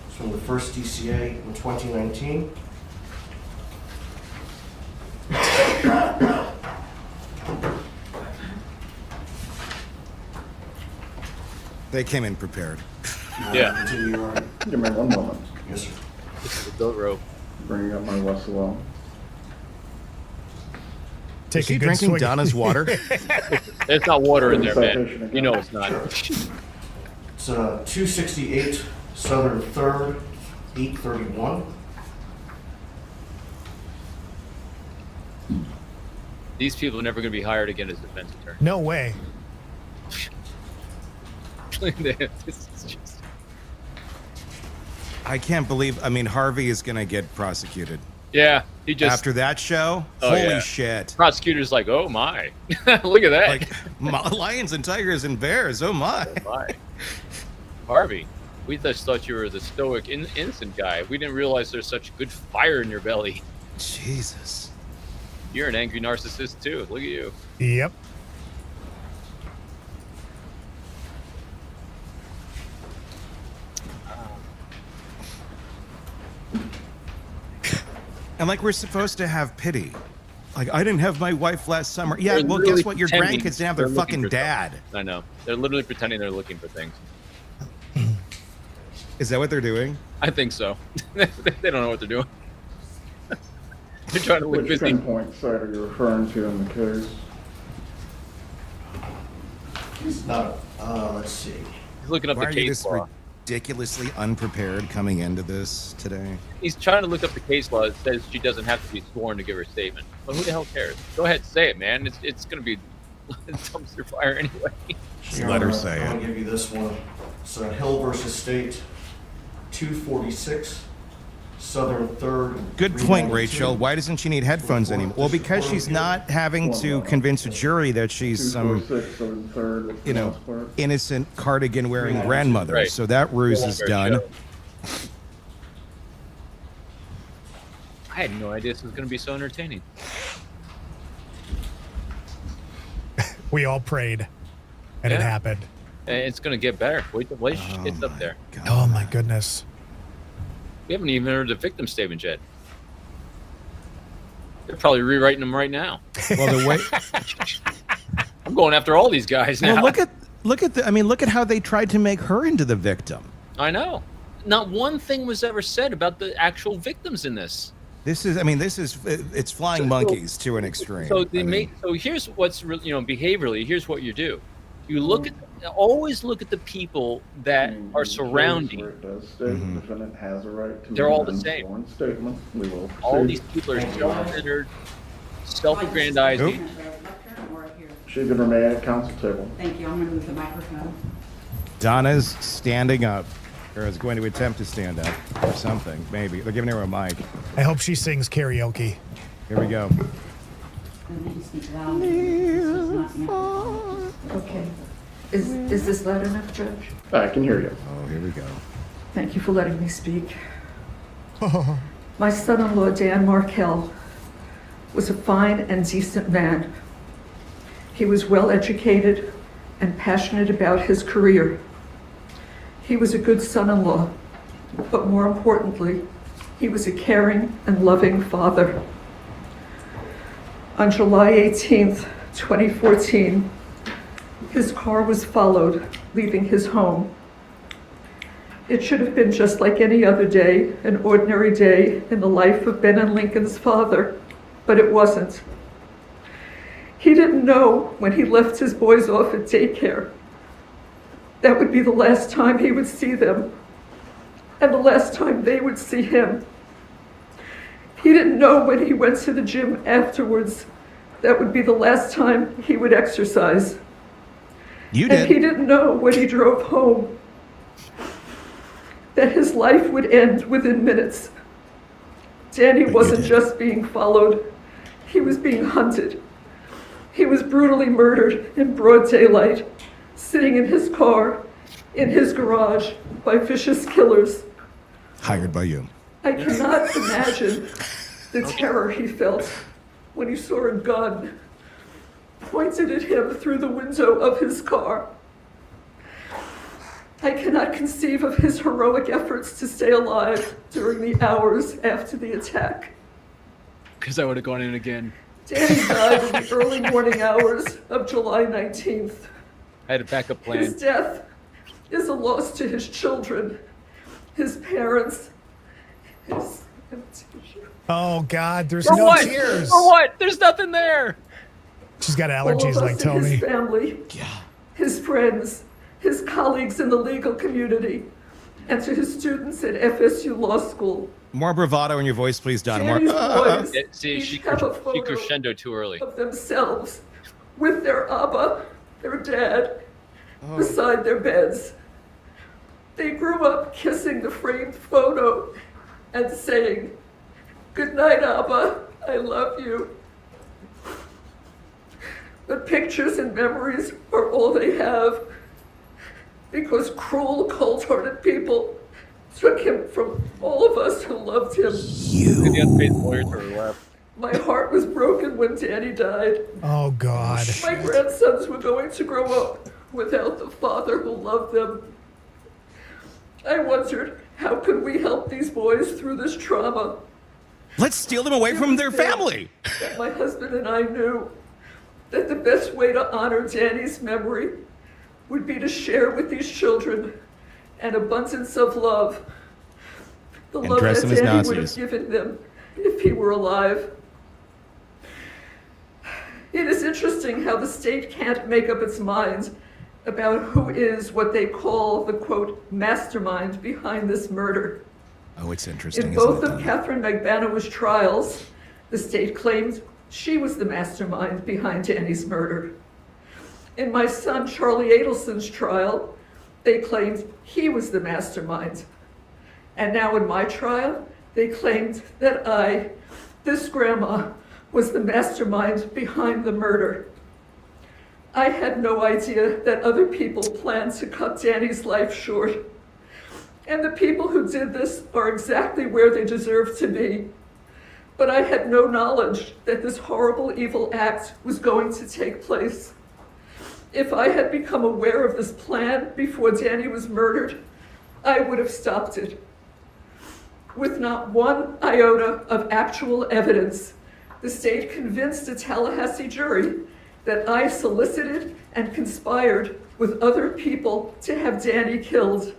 It's from the first DCA in 2019. They came in prepared. Yeah. Continue, Your Honor. Give me one moment. Yes, sir. This is a goat rope. Bringing up my Westlaw. Take Is he a good drinking swig. Donna's water? There's not water in there, Citation man. again. You know it's not. It's 268 Southern 3rd, 831. These people are never going to be hired again as defense attorneys. No way. This is just... I can't believe, I mean, Harvey is going to get prosecuted. Yeah, he just... After that show, Oh, holy yeah. shit. Prosecutors like, oh my. Look at that. Like, lions and tigers and bears, oh my. My. Harvey, we just thought you were the stoic, innocent guy. We didn't realize there's such good fire in your belly. Jesus. You're an angry narcissist too. Look at you. Yep. And like we're supposed to have pity. Like, I didn't have my wife last summer. Yeah, They're well, literally guess what? Your pretending grandkids didn't have their they're looking fucking for dad. I know. They're literally pretending they're looking for things. Is that what they're doing? I think so. They don't know what they're doing. They're trying to look Which busy. pinpoint site are you referring to in the case? It's not, let's see. He's looking up Why the are you case this law. ridiculously unprepared coming into this today? He's trying to look up the case law that says she doesn't have to be sworn to give her statement. But who the hell cares? Go ahead, say it, man. It's going to be dumpster fire anyway. Just let her say I'm it. going to give you this one. So Hill versus State, 246, Southern 3rd. Good point, 392. Rachel. Why doesn't she need headphones anymore? Well, because she's not having to convince a jury that she's some, 246, Southern Third. with the you know, mouse clerk. innocent cardigan-wearing grandmother. Right. So that ruse is done. I had no idea this was going to be so entertaining. We all prayed, and it Yeah. happened. And it's going to get better. Wait till she gets up there. Oh my goodness. We haven't even heard the victim statement yet. They're probably rewriting them right now. Well, the way. I'm going after all these guys now. Well, look at how they tried to make her into the victim. I know. Not one thing was ever said about the actual victims in this. It's flying monkeys to an extreme. So so here's what's behaviorally. Here's what you do. You always look at the people that are surrounding. Where it does state the defendant has a right to They're all the make an same. sworn statement. We will All proceed. these people are self-centered, self-aggrandizing. She can remain at council table. Thank you. I'm going to move the microphone. Donna's standing up, or is going to attempt to stand up, or something. Maybe they're giving her a mic. I hope she sings karaoke. Here we go. Okay. Is this loud enough, Judge? I can hear you. Oh, here we go. Thank you for letting me speak. My son-in-law, Dan Markel, was a fine and decent man. He was well educated and passionate about his career. He was a good son-in-law, but more importantly, he was a caring and loving father. On July 18th, 2014, his car was followed, leaving his home. It should have been just like any other day, an ordinary day in the life of Ben and Lincoln's father, but it wasn't. He didn't know when he left his boys off at daycare that would be the last time he would see them, and the last time they would see him. He didn't know when he went to the gym afterwards that would be the last time he would exercise. You And he did. didn't know when he drove home that his life would end within minutes. Danny wasn't just being followed, he was being hunted. He was brutally murdered in broad daylight, sitting in his car, in his garage, by vicious killers. Hired by you. I cannot imagine the terror he felt when he saw a gun pointed at him through the window of his car. I cannot conceive of his heroic efforts to stay alive during the hours after the attack. Because I would have gone in again. Danny died in the early morning hours of July 19th. I had a backup plan. His death is a loss to his children, his parents, his... Oh God, there's For no what? tears. For what? There's nothing there. She's got all of allergies us like and Tony. his family, his friends, his colleagues in the legal community, and to his students at FSU Law School. More bravado in your voice, please, Donna. More. Danny's boys Yeah, see, each she have a photo crescendo too early. of themselves with their Abba, their dad, beside their beds. They grew up kissing the framed photo and saying, "Good night, Abba, I love you." But pictures and memories are all they have because cruel, cold-hearted people took him from all of us who loved him. The unpaid lawyer to her left. My heart was broken when Danny died. Oh God. My grandsons were going to grow up without the father who loved them. I wondered, how could we help these boys through this trauma? Let's steal them away from their family. That my husband and I knew that the best way to honor Danny's memory would be to share with these children an abundance of love. The And love dress that them as Danny would have Nazis. given them if he were alive. It is interesting how the state can't make up its mind about who is what they call the, quote, mastermind behind this murder. Oh, it's interesting. In isn't both it, of Donna? Catherine McBana's trials, the state claimed she was the mastermind behind Danny's murder. In my son Charlie Adelson's trial, they claimed he was the mastermind. And now in my trial, they claimed that I, this grandma, was the mastermind behind the murder. I had no idea that other people planned to cut Danny's life short. And the people who did this are exactly where they deserve to be. But I had no knowledge that this horrible, evil act was going to take place. If I had become aware of this plan before Danny was murdered, I would have stopped it. With not one iota of actual evidence, the state convinced a Tallahassee jury that I solicited and conspired with other people to have Danny killed.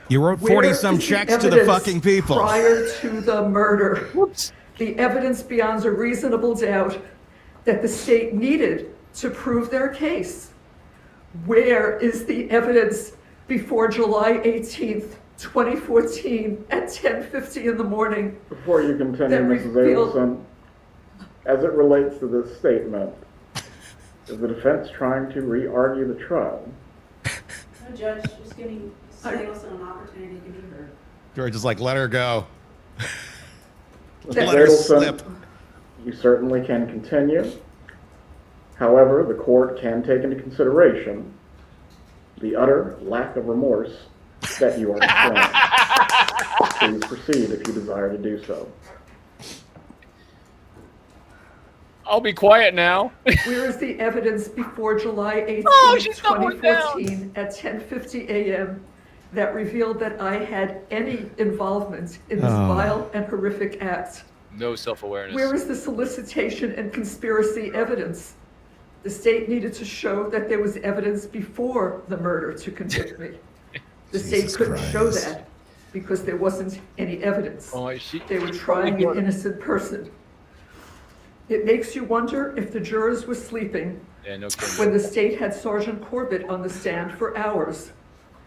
You wrote Where 40-some is the checks to the evidence fucking people. prior to the murder? Whoops. The evidence beyond a reasonable doubt that the state needed to prove their case. Where is the evidence before July 18th, 2014 at 10:50 in the morning? Before you continue, That Mrs. revealed- Adelson, as it relates to this statement, is the defense trying to re-argue the trial? No, Judge, just giving Mrs. Adelson an opportunity to be heard. George is like, let her go. Mrs. Let her Adelson, slip. you certainly can continue. However, the court can take into consideration the utter lack of remorse that you are displaying. Please proceed if you desire to do so. I'll be quiet now. Where is the evidence before July 18th, Oh, she's going 2014 at 10:50 a.m. that revealed that I had any involvement in this vile and horrific act? No self-awareness. Where is the solicitation and conspiracy evidence? The state needed to show that there was evidence before the murder to convict me. The state Jesus couldn't show Christ. that because there wasn't any evidence. Oh, They were trying an innocent person. It makes you wonder if the jurors were sleeping Yeah, no kidding. when the state had Sergeant Corbett on the stand for hours.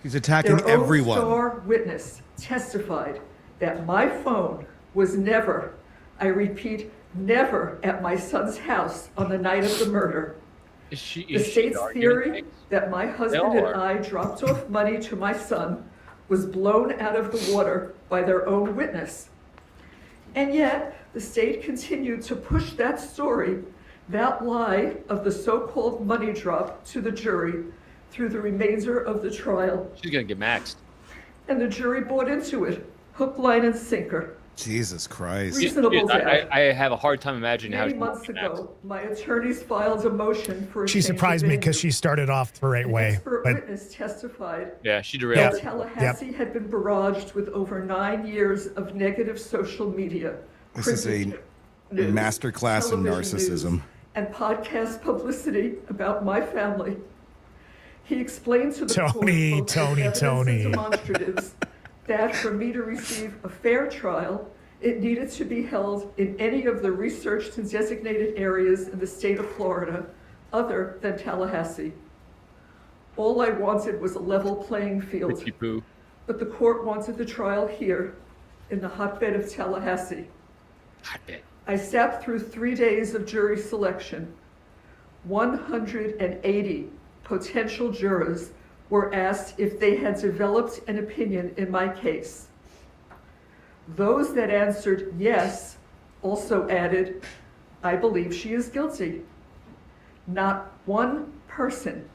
He's attacking Their everyone. own star witness testified that my phone was never, I repeat, never at my son's house on the night of the murder. Is she, The is she state's arguing theory things? that my husband and are. I dropped off money to my son was blown out of the water by their own witness. And yet, the state continued to push that story, that lie of the so-called money drop to the jury through the remainder of the trial. She's gonna get maxed. And the jury bought into it, hook, line, and sinker. Jesus Christ. Reasonable doubt. I have a hard time imagining how Many she months won't get maxed. ago, my attorneys filed a motion for a She change of surprised me venue. because she started off the right An way. expert But witness testified Yeah, she that derailed. Tallahassee had been barraged with over 9 years of negative social media. This is a printed news, masterclass in television narcissism. news, and podcast publicity about my family. He explained to the Tony, court both the Tony, evidence Tony. and demonstratives that for me to receive a fair trial, it needed to be held in any of the researched and designated areas in the state of Florida other than Tallahassee. All I wanted was a level playing field, Ricky Poo. but the court wanted the trial here in the hotbed of Tallahassee. I sat through 3 days of jury selection. 180 potential jurors were asked if they had developed an opinion in my case. Those that answered yes also added, I believe she is guilty. Not one person,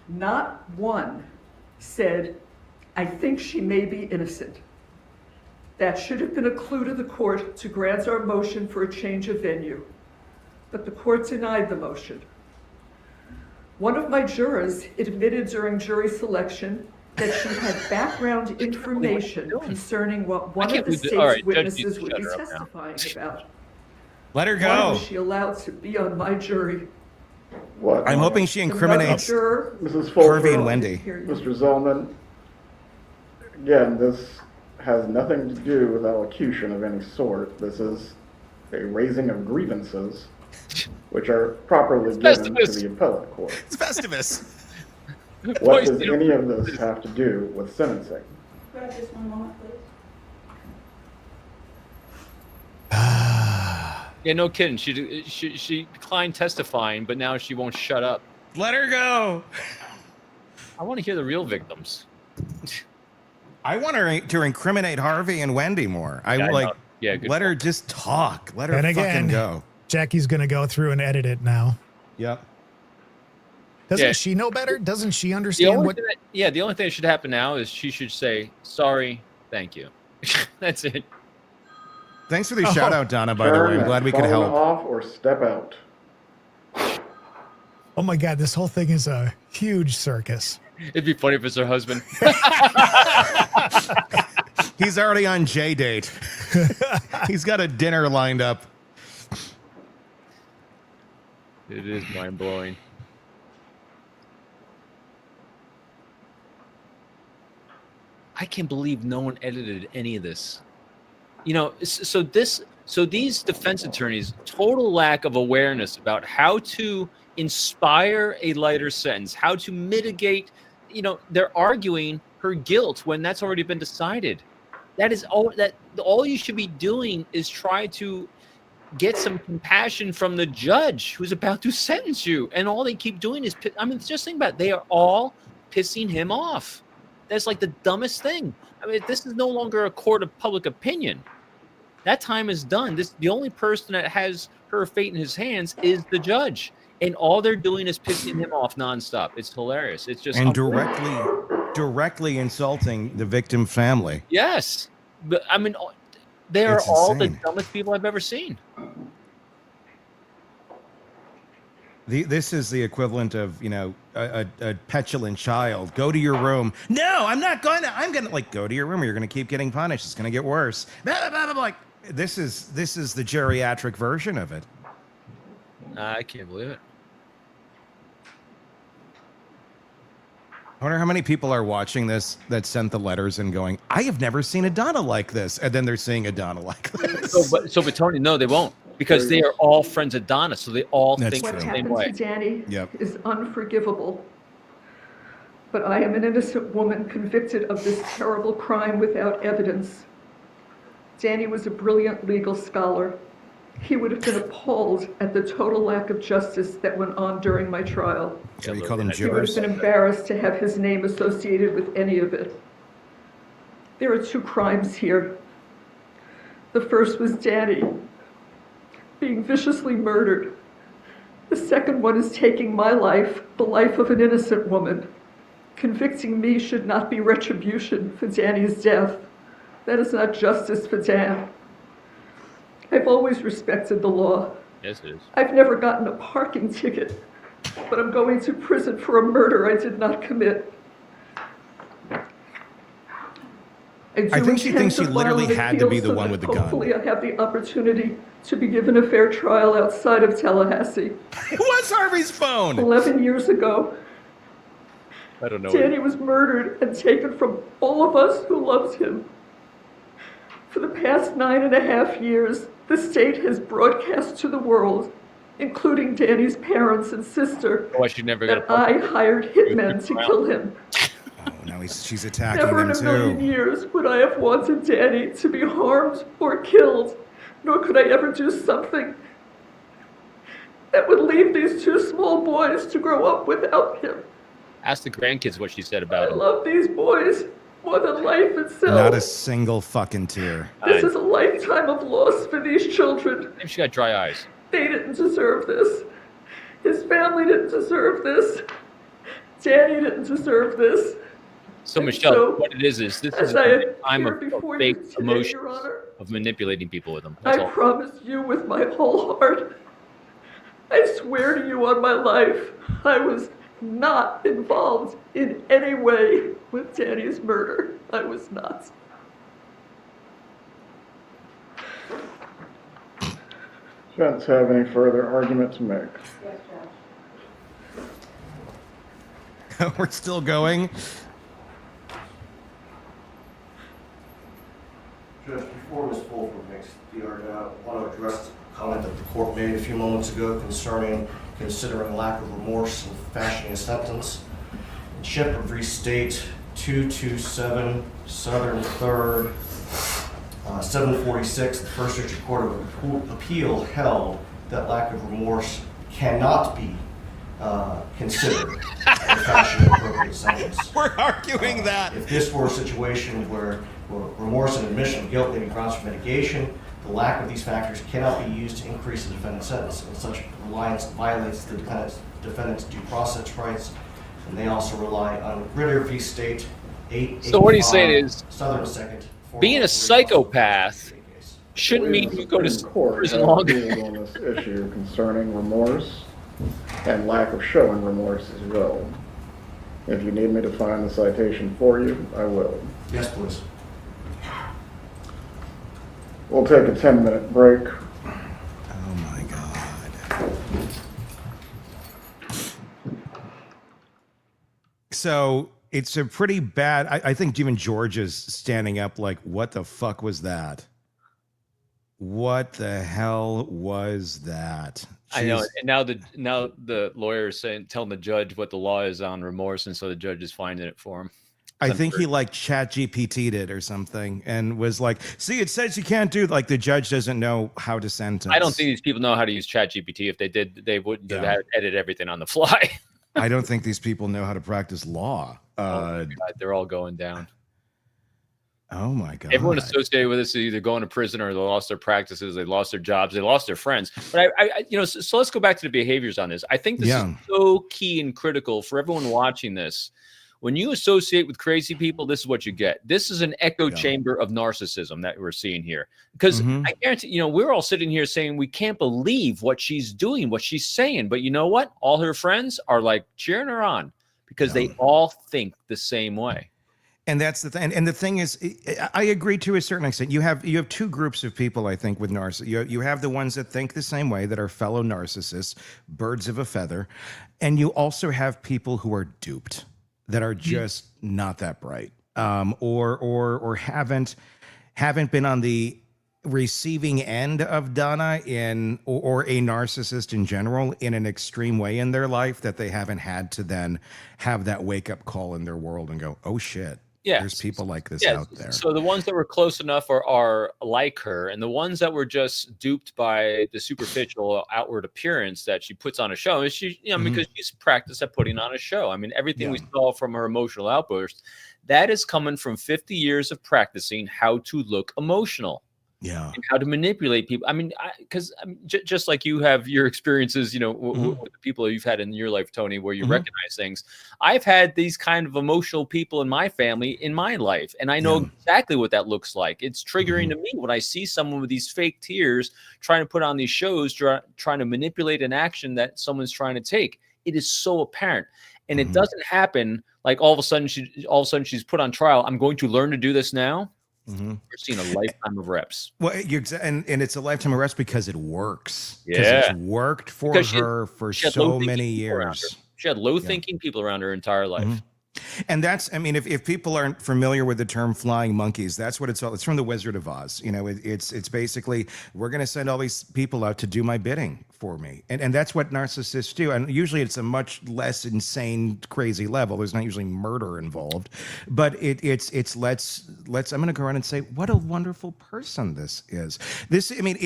not one, said, I think she may be innocent. That should have been a clue to the court to grant our motion for a change of venue. But the court denied the motion. One of my jurors admitted during jury selection that she had background information concerning what one of the state's All right, Judge, witnesses you would be shut her up now. testifying about. Let her Why go. was she allowed to be on my jury? What? I'm hoping she Another incriminates juror, Mrs. Harvey and Fulfer, Wendy. Hear you. Mr. Zellman, again, this has nothing to do with elocution of any sort. This is a raising of grievances, which are properly given to Festivus. the appellate court. It's Festivus. What does any of this have to do with sentencing? Could I have just one moment, please? Yeah, no kidding. She declined testifying, but now she won't shut up. Let her go. I want to hear the real victims. I want her to incriminate Harvey and Wendi more. I Yeah, like. know. Yeah, good Let her just talk. Let her And fucking again, go. Jackie's going to go through and edit it now. Yep. Doesn't Yeah. she know better? Doesn't she The understand only what? thing the only thing that should happen now is she should say sorry, thank you. That's it. Thanks for the shout out, Donna, by the way. I'm glad we could Turn help. off or step out. Oh my God, this whole thing is a huge circus. It'd be funny if it's her husband. He's already on J date. He's got a dinner lined up. It is mind blowing. I can't believe no one edited any of this. You know, so these defense attorneys, total lack of awareness about how to inspire a lighter sentence, how to mitigate, you know, they're arguing her guilt when that's already been decided. That is all you should be doing is try to get some compassion from the judge who's about to sentence you. And all they keep doing is, just think about it. They are all pissing him off. That's like the dumbest thing. I mean, this is no longer a court of public opinion. That time is done. The only person that has her fate in his hands is the judge. And all they're doing is pissing him off nonstop. It's hilarious. It's just And directly insulting the victim family. Yes. But I mean, they are It's all the insane. dumbest people I've ever seen. This is the equivalent of, you know, a petulant child. Go to your room. No, I'm not going to. I'm going to, like, go to your room or you're going to keep getting punished. It's going to get worse. Like, this is the geriatric version of it. I can't believe it. I wonder how many people are watching this that sent the letters and going, I have never seen a Donna like this. And then they're seeing a Donna like this. But Tony, no, they won't. Because they are all friends of Donna, so they all That's think true. the What same happened way. to Danny Yep. is unforgivable. But I am an innocent woman convicted of this terrible crime without evidence. Danny was a brilliant legal scholar. He would have been appalled at the total lack of justice that went on during my trial. So you call them He would have gibbers? been embarrassed to have his name associated with any of it. There are two crimes here. The first was Danny being viciously murdered. The second one is taking my life, the life of an innocent woman. Convicting me should not be retribution for Danny's death. That is not justice for Dan. I've always respected the law. Yes, it is. I've never gotten a parking ticket, but I'm going to prison for a murder I did not commit. I think she thinks she literally had to be the one with the gun. Hopefully I have the opportunity to be given a fair trial outside of Tallahassee. What's Harvey's phone? 11 years ago, I don't know. Danny was murdered and taken from all of us who loves him. For the past 9.5 years, the state has broadcast to the world, including Danny's parents and sister, Oh, I should never get a that I hired hitmen to kill him. Oh, now she's attacking Never in them a million too. years would I have wanted Danny to be harmed or killed, nor could I ever do something that would leave these two small boys to grow up without him. Ask the grandkids what she said I about him. love these boys more than life itself. Not a single fucking tear. This is a lifetime of loss for these children. Maybe she got dry eyes. They didn't deserve this. His family didn't deserve this. Danny didn't deserve this. So, Michelle, So, what it is this as is I a time of appeared before fake you today, emotions, Your Honor, of manipulating people with them. That's I all. promise you with my whole heart, I swear to you on my life, I was not involved in any way with Danny's murder. I was not. Defense have any further argument to make? Yes, Judge. We're still going. Judge, before Ms. Fulton makes the argument, I want to address a comment that the court made a few moments ago concerning considering lack of remorse in fashioning a sentence. Shepherd v. State, 227 Southern 3rd, 746, the First District Court of Appeal held that lack of remorse cannot be considered a fashion of appropriate sentence. We're arguing that. If this were a situation where remorse and admission of guilt may be grounds for mitigation, the lack of these factors cannot be used to increase the defendant's sentence, and such reliance violates the defendant's due process rights. And they also rely on Ritter v. State, 885 So what he's saying is, Southern 2nd. being a psychopath shouldn't mean you go to prison longer. On this issue concerning remorse and lack of showing remorse as well. If you need me to find the citation for you, I will. Yes, please. We'll take a 10-minute break. Oh my God. So it's a pretty bad, I think even George is standing up like, what the fuck was that? What the hell was that? I know, Jeez. and now the lawyer is telling the judge what the law is on remorse, and so the judge is finding it for him. I think he like chat GPT'd it or something and was like, see, it says you can't do, like the judge doesn't know how to sentence. I don't think these people know how to use ChatGPT. If they did, they wouldn't have had to edit everything on the fly. I don't think these people know how to practice law. Oh my God, they're all going down. Oh my God. Everyone associated with this is either going to prison or they lost their practices, they lost their jobs, they lost their friends. But so let's go back to the behaviors on this. I think this is so key and critical for everyone watching this. When you associate with crazy people, this is what you get. This is an echo chamber of narcissism that we're seeing here. Because I guarantee, we're all sitting here saying we can't believe what she's doing, what she's saying. But you know what? All her friends are like cheering her on because they all think the same way. And that's the thing. And the thing is, I agree to a certain extent. You have two groups of people, I think, with narcissists. You have the ones that think the same way, that are fellow narcissists, birds of a feather. And you also have people who are duped, that are just not that bright, or haven't been on the receiving end of Donna or a narcissist in general in an extreme way in their life, that they haven't had to then have that wake up call in their world and go, oh shit. Yeah, there's people like this out there. So the ones that were close enough are like her, and the ones that were just duped by the superficial outward appearance that she puts on a show, is because she's practiced at putting on a show. I mean, everything we saw from her emotional outburst, that is coming from 50 years of practicing how to look emotional. Yeah, and how to manipulate people. I mean, because just like you have your experiences, with the people you've had in your life, Tony, where you recognize things. I've had these kind of emotional people in my family in my life, and I know exactly what that looks like. It's triggering to me when I see someone with these fake tears trying to put on these shows, trying to manipulate an action that someone's trying to take. It is so apparent, and it doesn't happen like all of a sudden she's put on trial. I'm going to learn to do this now. We're seeing a lifetime of reps. Well, and it's a lifetime of reps because it works. Yeah, it's worked for her for so many years. She had low-thinking people around her entire life. And that's, I mean, if people aren't familiar with the term flying monkeys, that's what it's all. It's from the Wizard of Oz. It's basically, we're going to send all these people out to do my bidding for me. And that's what narcissists do. And usually it's a much less insane, crazy level. There's not usually murder involved, but it's let's, I'm going to go around and say, what a wonderful person this is. This, I mean,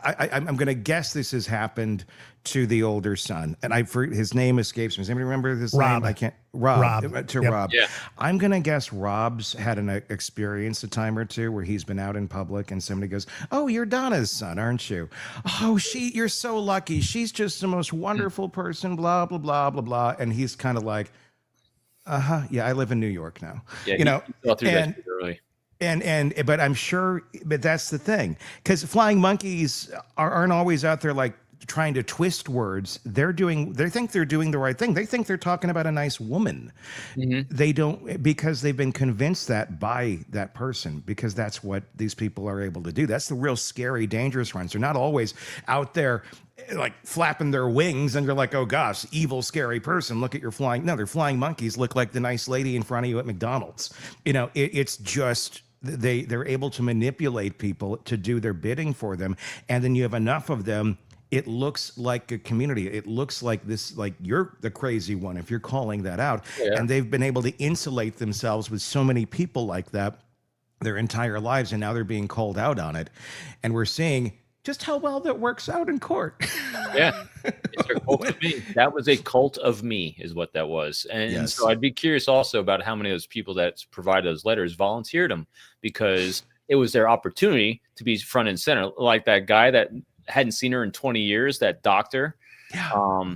I'm going to guess this has happened to the older son, and his name escapes me. Does anybody remember his name? I can't. Rob. Rob. Yeah. I'm going to guess Rob's had an experience a time or two where he's been out in public and somebody goes, "Oh, you're Donna's son, aren't you? Oh, you're so lucky. She's just the most wonderful person, blah, blah, blah, blah, blah." And he's kind of like, yeah, I live in New York now. Yeah, he fell through that early. But I'm sure, but that's the thing, because flying monkeys aren't always out there like trying to twist words. They think they're doing the right thing. They think they're talking about a nice woman. They don't, because they've been convinced that by that person, because that's what these people are able to do. That's the real scary, dangerous ones. They're not always out there like flapping their wings and you're like, oh gosh, evil, scary person, look at your flying. No, they're flying monkeys, look like the nice lady in front of you at McDonald's. It's just, they're able to manipulate people to do their bidding for them. And then you have enough of them it looks like a community. It looks like this, like you're the crazy one if you're calling that out. Yeah. And they've been able to insulate themselves with so many people like that their entire lives, and now they're being called out on it. And we're seeing just how well that works out in court. Yeah. It's a cult of me. That was a cult of me is what that was. And so I'd be curious also about how many of those people that provided those letters volunteered them, because it was their opportunity to be front and center. Like that guy that hadn't seen her in 20 years, that doctor. Yeah.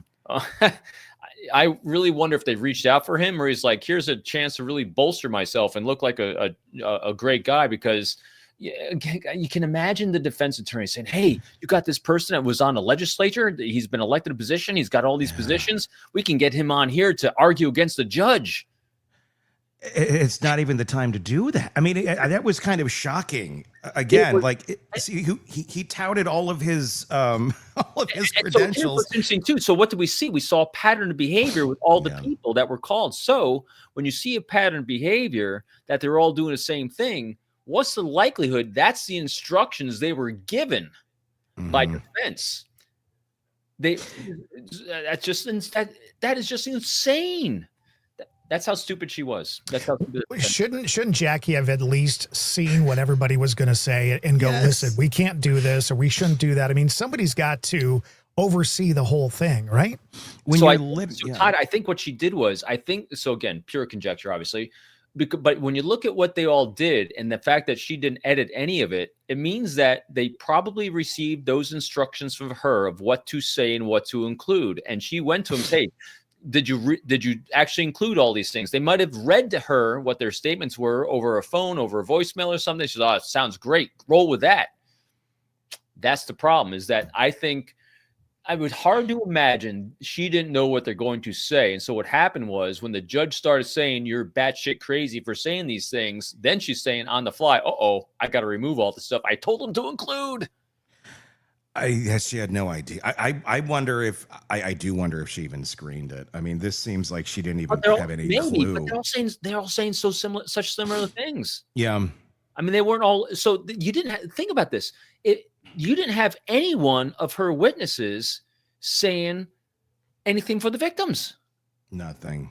I really wonder if they reached out for him, or he's like, here's a chance to really bolster myself and look like a great guy, because you can imagine the defense attorney saying, hey, you got this person that was on the legislature. He's been elected a position. He's got all these positions. We can get him on here to argue against the judge. It's not even the time to do that. I mean, that was kind of shocking. Again, he touted all of his credentials. So what's interesting too. So what did we see? We saw a pattern of behavior with all the people that were called. So when you see a pattern of behavior that they're all doing the same thing, what's the likelihood that's the instructions they were given by defense? That is just insane. That's how stupid she was. That's how shouldn't Jackie have at least seen what everybody was going to say and go, listen, we can't do this, or we shouldn't do that. I mean, somebody's got to oversee the whole thing, right? Todd, I think what she did was, so again, pure conjecture, obviously, but when you look at what they all did and the fact that she didn't edit any of it, it means that they probably received those instructions from her of what to say and what to include. And she went to him, hey, did you actually include all these things? They might have read to her what their statements were over a phone, over a voicemail or something. She said, oh, it sounds great. Roll with that. That's the problem, is that I think I would hard to imagine she didn't know what they're going to say. And so what happened was, when the judge started saying you're batshit crazy for saying these things, then she's saying on the fly, I got to remove all the stuff I told them to include. She had no idea. I wonder if I do wonder if she even screened it. I mean, this seems like she didn't even have any clue. But they're all saying such similar things. Yeah. I mean, they weren't all. So you didn't think about this. You didn't have any one of her witnesses saying anything for the victims. Nothing.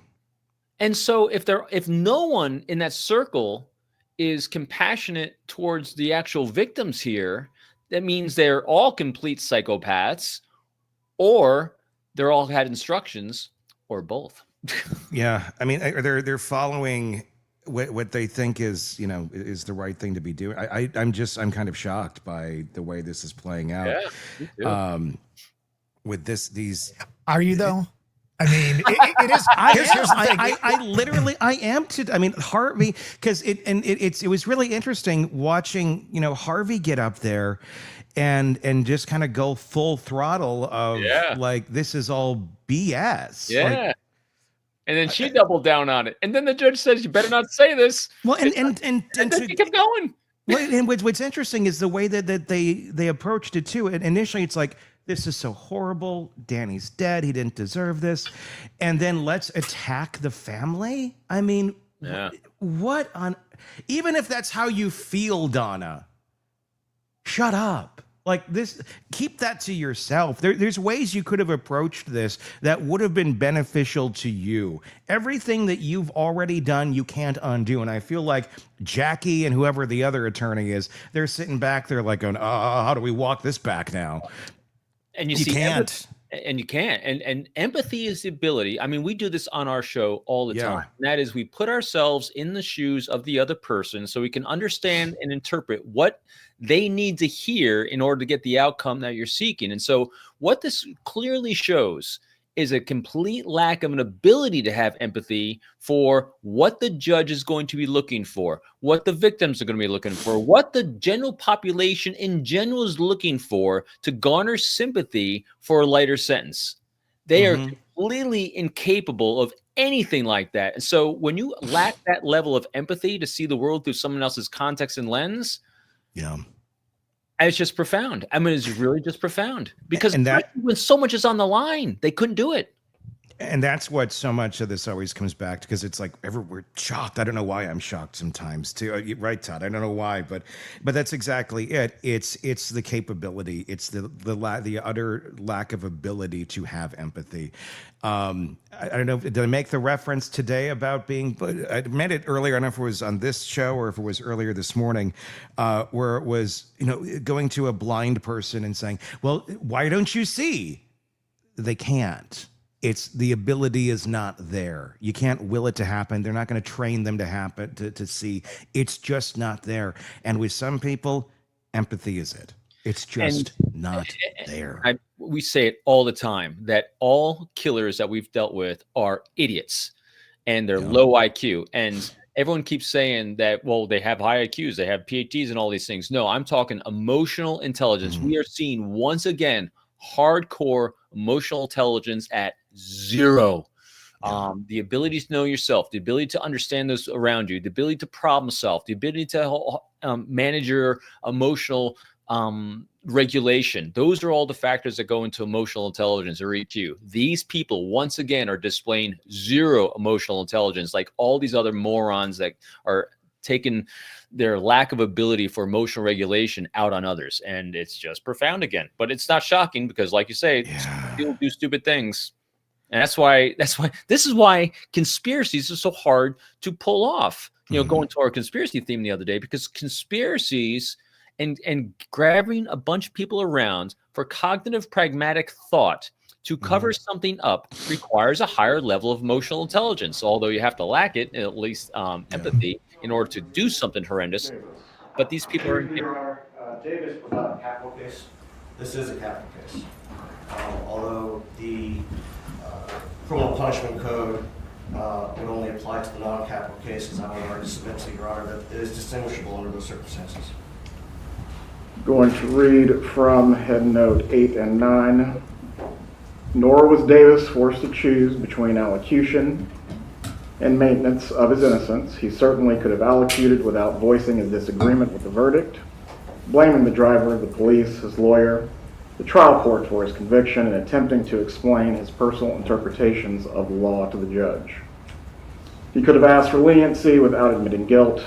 And so if no one in that circle is compassionate towards the actual victims here, that means they're all complete psychopaths, or they're all had instructions, or both. Yeah, I mean, they're following what they think is the right thing to be doing. I'm kind of shocked by the way this is playing out. Yeah, me too. With these. Are you though? I mean, it is. I am too. I mean, Harvey, because it was really interesting watching, Harvey get up there and just kind of go full throttle of like, this is all BS. Yeah. And then she doubled down on it. And then the judge says, you better not say this. Well, and she kept going. Well, and what's interesting is the way that they approached it too. And initially it's like, this is so horrible. Danny's dead. He didn't deserve this. And then let's attack the family. I mean, what on, even if that's how you feel, Donna, shut up. Like this, keep that to yourself. There's ways you could have approached this that would have been beneficial to you. Everything that you've already done, you can't undo. And I feel like Jackie and whoever the other attorney is, they're sitting back there like going, how do we walk this back now? And you can't. And you can't. And empathy is the ability. I mean, we do this on our show all the time. And that is, we put ourselves in the shoes of the other person so we can understand and interpret what they need to hear in order to get the outcome that you're seeking. And so what this clearly shows is a complete lack of an ability to have empathy for what the judge is going to be looking for, what the victims are going to be looking for, what the general population in general is looking for to garner sympathy for a lighter sentence. They are completely incapable of anything like that. And so when you lack that level of empathy to see the world through someone else's context and lens, it's just profound. I mean, it's really just profound, because when so much is on the line, they couldn't do it. And that's what so much of this always comes back to, because it's like we're shocked. I don't know why I'm shocked sometimes too. You're right, Todd. I don't know why, but that's exactly it. It's the capability. It's the utter lack of ability to have empathy. I don't know. Did I make the reference today about being? I meant it earlier. I don't know if it was on this show or if it was earlier this morning, where it was going to a blind person and saying, "Well, why don't you see?" They can't. It's the ability is not there. You can't will it to happen. They're not going to train them to happen to see. It's just not there. And with some people, empathy is it. It's just not there. We say it all the time that all killers that we've dealt with are idiots and they're low IQ. And everyone keeps saying that, well, they have high IQs, they have PhDs and all these things. No, I'm talking emotional intelligence. We are seeing once again hardcore emotional intelligence at zero. The ability to know yourself, the ability to understand those around you, the ability to problem solve, the ability to manage your emotional regulation. Those are all the factors that go into emotional intelligence or EQ. These people, once again, are displaying zero emotional intelligence, like all these other morons that are taking their lack of ability for emotional regulation out on others. And it's just profound again. But it's not shocking because, like you say, people do stupid things. And that's why this is why conspiracies are so hard to pull off. Going to our conspiracy theme the other day, because conspiracies and grabbing a bunch of people around for cognitive pragmatic thought to cover something up requires a higher level of emotional intelligence, although you have to lack it, at least empathy, in order to do something horrendous. But these people are... Davis was not a capital case. This is a capital case. Although the criminal punishment code would only apply to the non-capital cases, I would already submit to Your Honor that it is distinguishable under those circumstances. Going to read from Head Note 8 and 9. Nor was Davis forced to choose between allocution and maintenance of his innocence. He certainly could have allocuted without voicing his disagreement with the verdict, blaming the driver, the police, his lawyer, the trial court for his conviction, and attempting to explain his personal interpretations of the law to the judge. He could have asked for leniency without admitting guilt.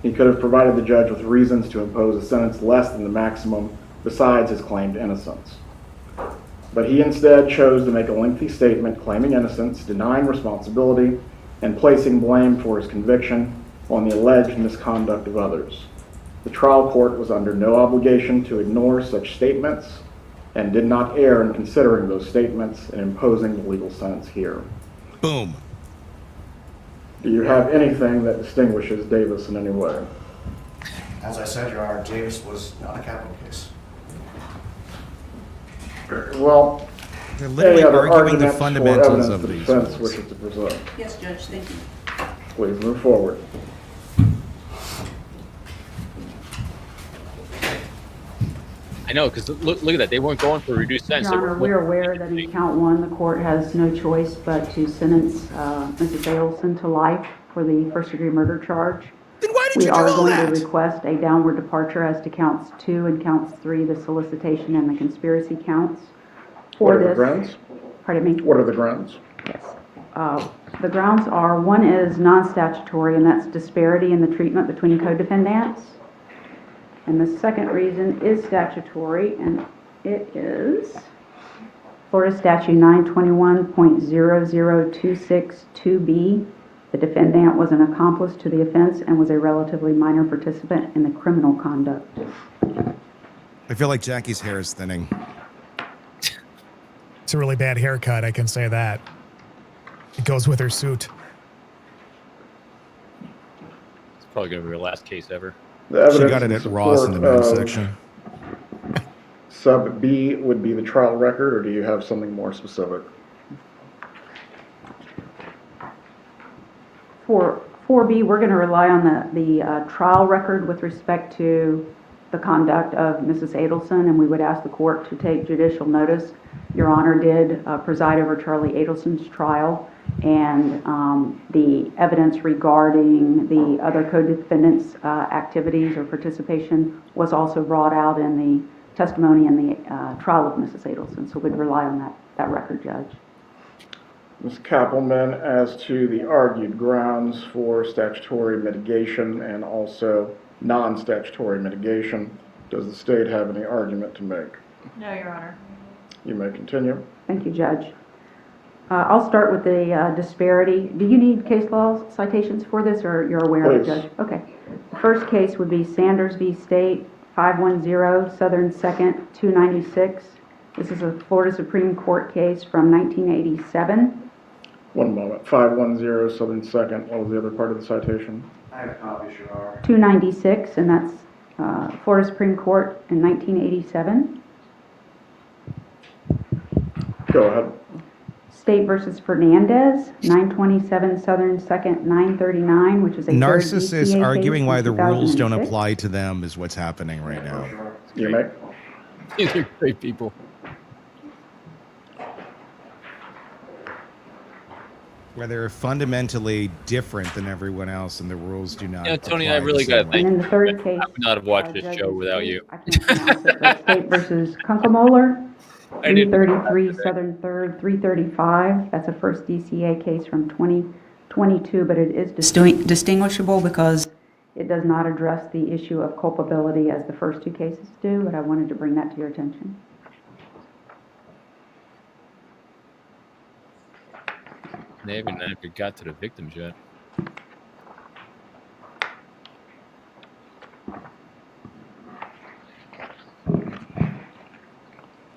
He could have provided the judge with reasons to impose a sentence less than the maximum besides his claimed innocence. But he instead chose to make a lengthy statement claiming innocence, denying responsibility, and placing blame for his conviction on the alleged misconduct of others. The trial court was under no obligation to ignore such statements and did not err in considering those statements and imposing the legal sentence here. Boom. Do you have anything that distinguishes Davis in any way? As I said, Your Honor, Davis was not a capital case. Well, they're literally arguing the fundamentals of the these defense rules. wishes to present. Yes, Judge, thank you. Please move forward. I know, because look at that. They weren't going for a reduced sentence. Your Honor, we're aware that in count one, the court has no choice but to sentence Mrs. Adelson to life for the first-degree murder charge. Then why did We you do are all going that? to request a downward departure as to counts 2 and counts 3, the solicitation and the conspiracy counts. What For are the this, grounds? pardon me? What are the grounds? Yes. The grounds are, one is non-statutory, and that's disparity in the treatment between co-defendants. And the second reason is statutory, and it is Florida Statute 921.00262B. The defendant was an accomplice to the offense and was a relatively minor participant in the criminal conduct. I feel like Jackie's hair is thinning. It's a really bad haircut, I can say that. It goes with her suit. It's probably going to be her last case ever. The evidence She got it in at Ross in the support men's of section. Sub B would be the trial record, or do you have something more specific? For 4B, we're going to rely on the trial record with respect to the conduct of Mrs. Adelson, and we would ask the court to take judicial notice. Your Honor did preside over Charlie Adelson's trial, and the evidence regarding the other co-defendants' activities or participation was also brought out in the testimony in the trial of Mrs. Adelson, so we'd rely on that record, Judge. Ms. Kappelman, as to the argued grounds for statutory mitigation and also non-statutory mitigation, does the state have any argument to make? No, Your Honor. You may continue. Thank you, Judge. I'll start with the disparity. Do you need case law citations for this, or you're aware of it, Please. Judge? Okay. The first case would be Sanders v. State, 510 Southern 2nd, 296. This is a Florida Supreme Court case from 1987. One moment. 510 Southern 2nd. What was the other part of the citation? I have copies, Your Honor. 296, and that's Florida Supreme Court in 1987. Go ahead. State versus Fernandez, 927 Southern 2nd, 939, which is a Narcissists third DCA arguing case why from the rules don't 2006. apply to them is what's happening right now. You may. These are great people. Where they're fundamentally different than everyone else, and the rules do not. Yeah, Tony, apply I really the same gotta way. And then the third case. I would not have watched this Judge show of without State, you. I can't pronounce it, but State versus Kunkemoller, I didn't- 333 Southern 3rd, 335. That's a first DCA case from 2022, but it is distinguishable because it does not address the issue of culpability as the first two cases do, but I wanted to bring that to your attention. They haven't even got to the victims yet.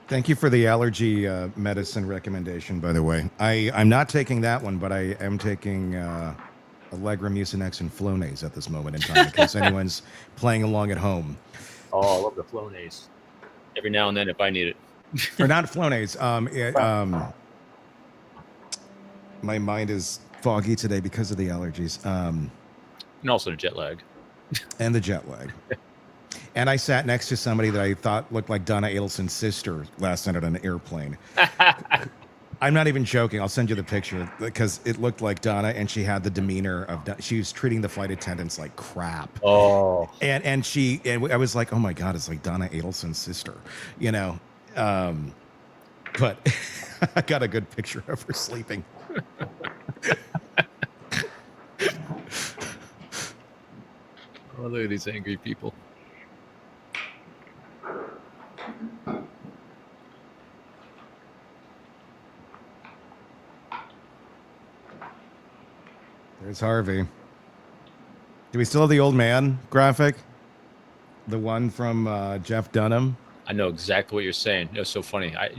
Thank you for the allergy medicine recommendation, by the way. I'm not taking that one, but I am taking Allegra, Mucinex, and Flonase at this moment in time, in case anyone's playing along at home. Oh, I love the Flonase. Every now and then, if I need it. Or not Flonase. My mind is foggy today because of the allergies And also the jet lag. and the jet lag. And I sat next to somebody that I thought looked like Donna Adelson's sister last night on an airplane. I'm not even joking. I'll send you the picture because it looked like Donna, and she had the demeanor of she was treating the flight attendants like crap. Oh. And I was like, oh my God, it's like Donna Adelson's sister, you know. But I got a good picture of her sleeping. Oh, look at these angry people. There's Harvey. Do we still have the old man graphic? The one from Jeff Dunham? I know exactly what you're saying. It was so funny. I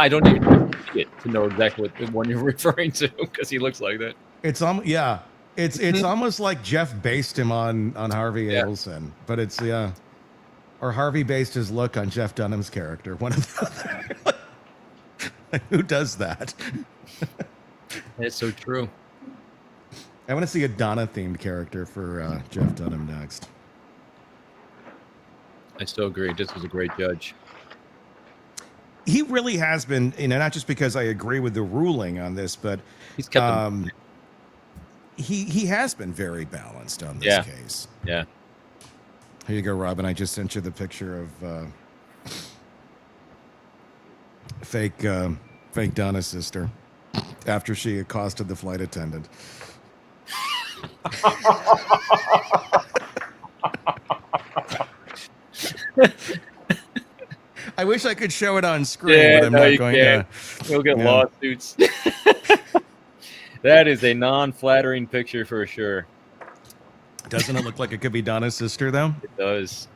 don't even see it to know exactly what the one you're referring to because he looks like that. It's almost like Jeff based him on Harvey Adelson, but it's or Harvey based his look on Jeff Dunham's character. One of the other. Like, who does that? It's so true. I want to see a Donna themed character for Jeff Dunham next. I still agree. This was a great judge. He really has been, not just because I agree with the ruling on this, but He's kept he has been very balanced on this case. Yeah. Here you go, Robin. I just sent you the picture of fake Donna's sister after she accosted the flight attendant. I wish I could show it on screen, but I'm not going to. You'll get lawsuits. That is a non-flattering picture for sure. Doesn't it look like it could be Donna's sister, though? It does.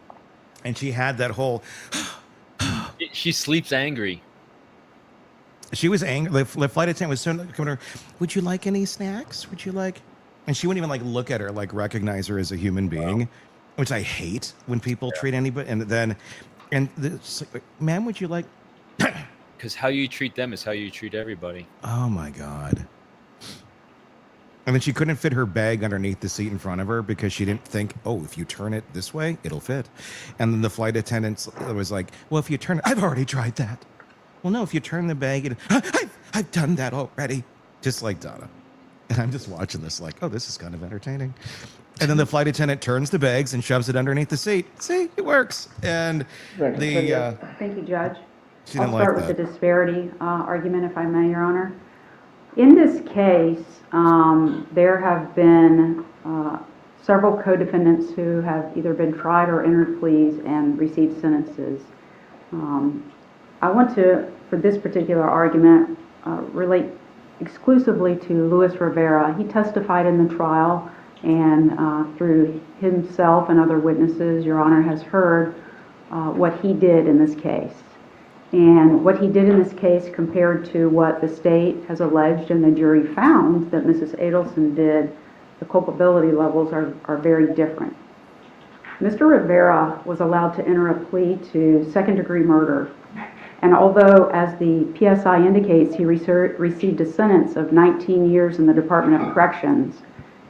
And she had that whole... She sleeps angry. She was angry. The flight attendant was coming to her, would you like any snacks? Would you like... And she wouldn't even like look at her, like recognize her as a human being, which I hate when people treat anybody. And then, ma'am, would you like... Because how you treat them is how you treat everybody. Oh, my God. And then she couldn't fit her bag underneath the seat in front of her because she didn't think, oh, if you turn it this way, it'll fit. And then the flight attendant was like, well, if you turn it, I've already tried that. Well, no, if you turn the bag, I've done that already. Just like Donna. And I'm just watching this like, oh, this is kind of entertaining. And then the flight attendant turns the bags and shoves it underneath the seat. See, it works. And Thank you, Judge. She I'll didn't like start with that. the disparity argument, if I may, Your Honor. In this case, there have been several co-defendants who have either been tried or entered pleas and received sentences. I want to, for this particular argument, relate exclusively to Luis Rivera. He testified in the trial, and through himself and other witnesses, Your Honor has heard what he did in this case. And what he did in this case compared to what the state has alleged and the jury found that Mrs. Adelson did, the culpability levels are very different. Mr. Rivera was allowed to enter a plea to second-degree murder. And although, as the PSI indicates, he received a sentence of 19 years in the Department of Corrections,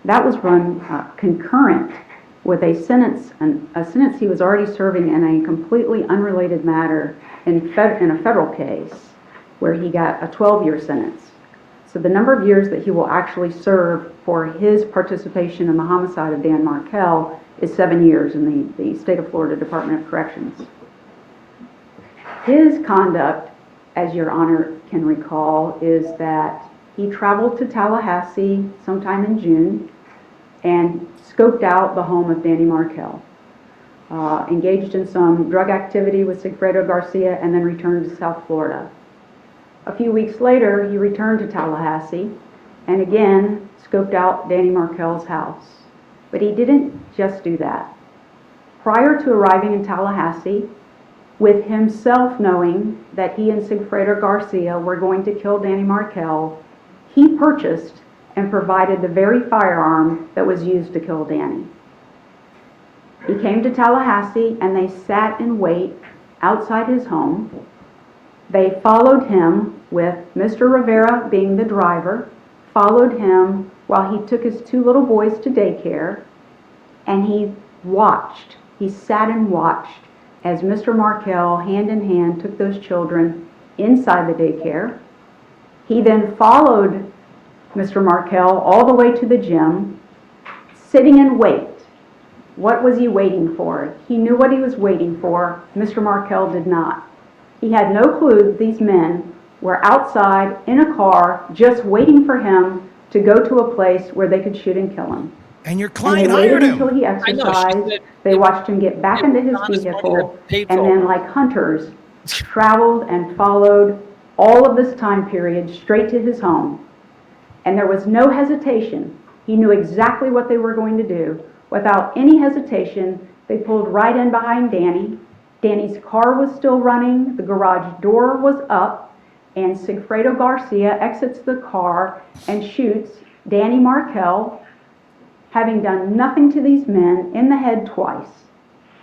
that was run concurrent with a sentence he was already serving in a completely unrelated matter in a federal case where he got a 12-year sentence. So the number of years that he will actually serve for his participation in the homicide of Dan Markel is 7 years in the state of Florida Department of Corrections. His conduct, as Your Honor can recall, is that he traveled to Tallahassee sometime in June and scoped out the home of Danny Markel, engaged in some drug activity with Sigfredo Garcia, and then returned to South Florida. A few weeks later, he returned to Tallahassee and again scoped out Danny Markel's house. But he didn't just do that. Prior to arriving in Tallahassee, with himself knowing that he and Sigfredo Garcia were going to kill Danny Markel, he purchased and provided the very firearm that was used to kill Danny. He came to Tallahassee and they sat in wait outside his home. They followed him with Mr. Rivera being the driver, followed him while he took his 2 little boys to daycare, and he sat and watched as Mr. Markel, hand in hand, took those children inside the daycare. He then followed Mr. Markel all the way to the gym, sitting in wait. What was he waiting for? He knew what he was waiting for. Mr. Markel did not. He had no clue that these men were outside in a car just waiting for him to go to a place where they could shoot and kill him. And your And client they hired waited him. until he I know, she exercised. said They watched him get back into his honest money vehicle, that paid and for then all. like hunters, traveled and followed all of this time period straight to his home. And there was no hesitation. He knew exactly what they were going to do. Without any hesitation, they pulled right in behind Danny. Danny's car was still running, the garage door was up, and Sigfredo Garcia exits the car and shoots Danny Markel, having done nothing to these men, in the head twice.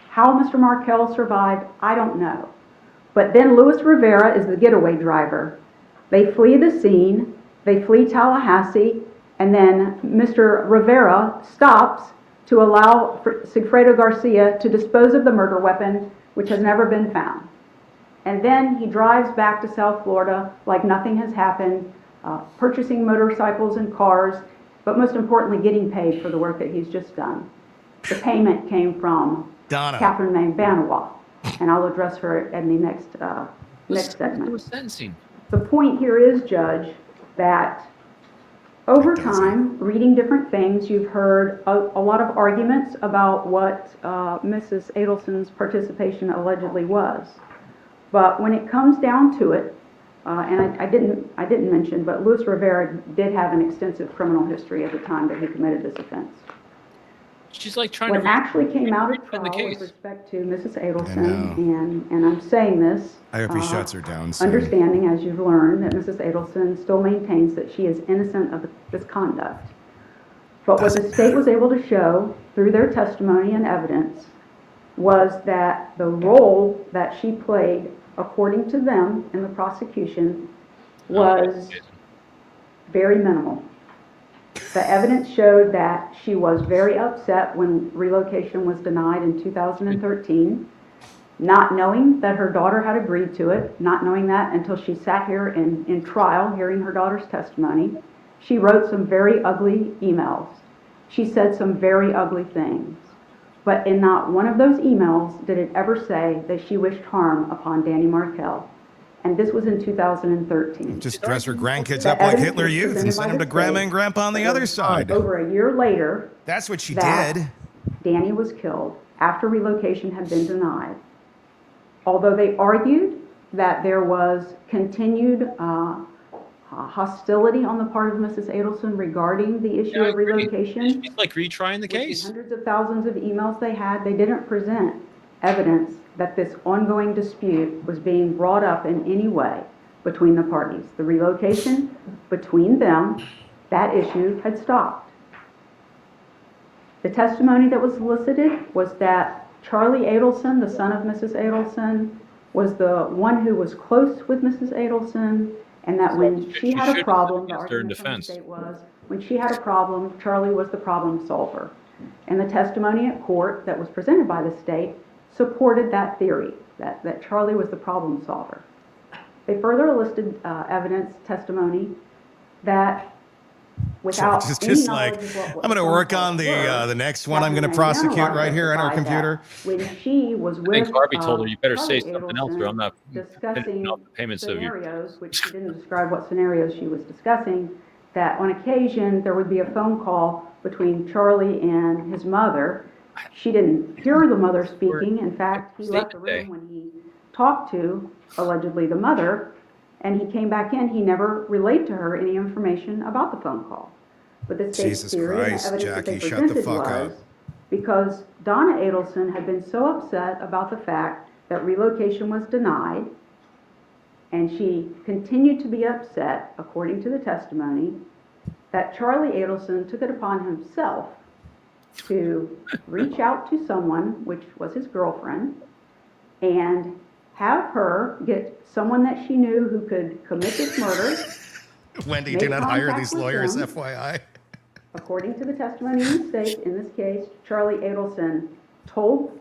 How Mr. Markel survived, I don't know. But then Luis Rivera is the getaway driver. They flee the scene, they flee Tallahassee, and then Mr. Rivera stops to allow Sigfredo Garcia to dispose of the murder weapon, which has never been found. And then he drives back to South Florida like nothing has happened, purchasing motorcycles and cars, but most importantly, getting paid for the work that he's just done. The payment came from Donna. Catherine named Banois, and I'll address her in the next It segment. was sentencing. The point here is, Judge, that over It doesn't. time, reading different things, you've heard a lot of arguments about what Mrs. Adelson's participation allegedly was. But when it comes down to it, and I didn't mention, but Luis Rivera did have an extensive criminal history at the time that he committed this offense. She's like trying What to actually came out at defend the trial with case. respect to Mrs. I Adelson, know. and I'm saying this, I hope he shuts her down soon. understanding, as you've learned, that Mrs. Adelson still maintains that she is innocent of this conduct. But what the state was able to show through their testimony and evidence was that the role that she played, according to them in the prosecution, was very minimal. The evidence showed that she was very upset when relocation was denied in 2013, not knowing that her daughter had agreed to it, not knowing that until she sat here in trial hearing her daughter's testimony. She wrote some very ugly emails. She said some very ugly things. But in not one of those emails did it ever say that she wished harm upon Danny Markel. and this was in 2013. Just dress her grandkids That up like evidence Hitler was Youth and presented send by them to the grandma state. and grandpa on the other side. Over a year later, That's what she that did. Danny was killed after relocation had been denied. Although they argued that there was continued hostility on the part of Mrs. Adelson regarding the issue of relocation. She's like retrying the With case. hundreds of thousands of emails they had, they didn't present evidence that this ongoing dispute was being brought up in any way between the parties. The relocation between them, that issue had stopped. The testimony that was elicited was that Charlie Adelson, the son of Mrs. Adelson, was the one who was close with Mrs. Adelson, and that when she had a problem, the argument from the state was, when she had a problem, Charlie was the problem solver. And the testimony at court that was presented by the state supported that theory, that Charlie was the problem solver. They further elicited evidence, testimony, that without It's any just knowledge like, of what I'm going to phone work calls on were, the next one I'm going to Catherine prosecute Magbanua right here on our testified that computer. when she was I think with Harvey told her, you better say Charlie something else or I'm not discussing finishing off the payments of your. scenarios, which she didn't describe what scenarios she was discussing, that on occasion there would be a phone call between Charlie and his mother. She didn't hear the mother speaking. In fact, he left the room when he talked to, allegedly, the mother, and he came back in. He never relayed to her any information about the phone call. But the state's Jesus theory and the Christ, evidence that they Jackie, shut the presented fuck was up. because Donna Adelson had been so upset about the fact that relocation was denied, and she continued to be upset, according to the testimony, that Charlie Adelson took it upon himself to reach out to someone, which was his girlfriend, and have her get someone that she knew who could commit this murder. Wendy, Make do not hire contact these with lawyers, them. FYI. According to the testimony in the state, in this case, Charlie Adelson told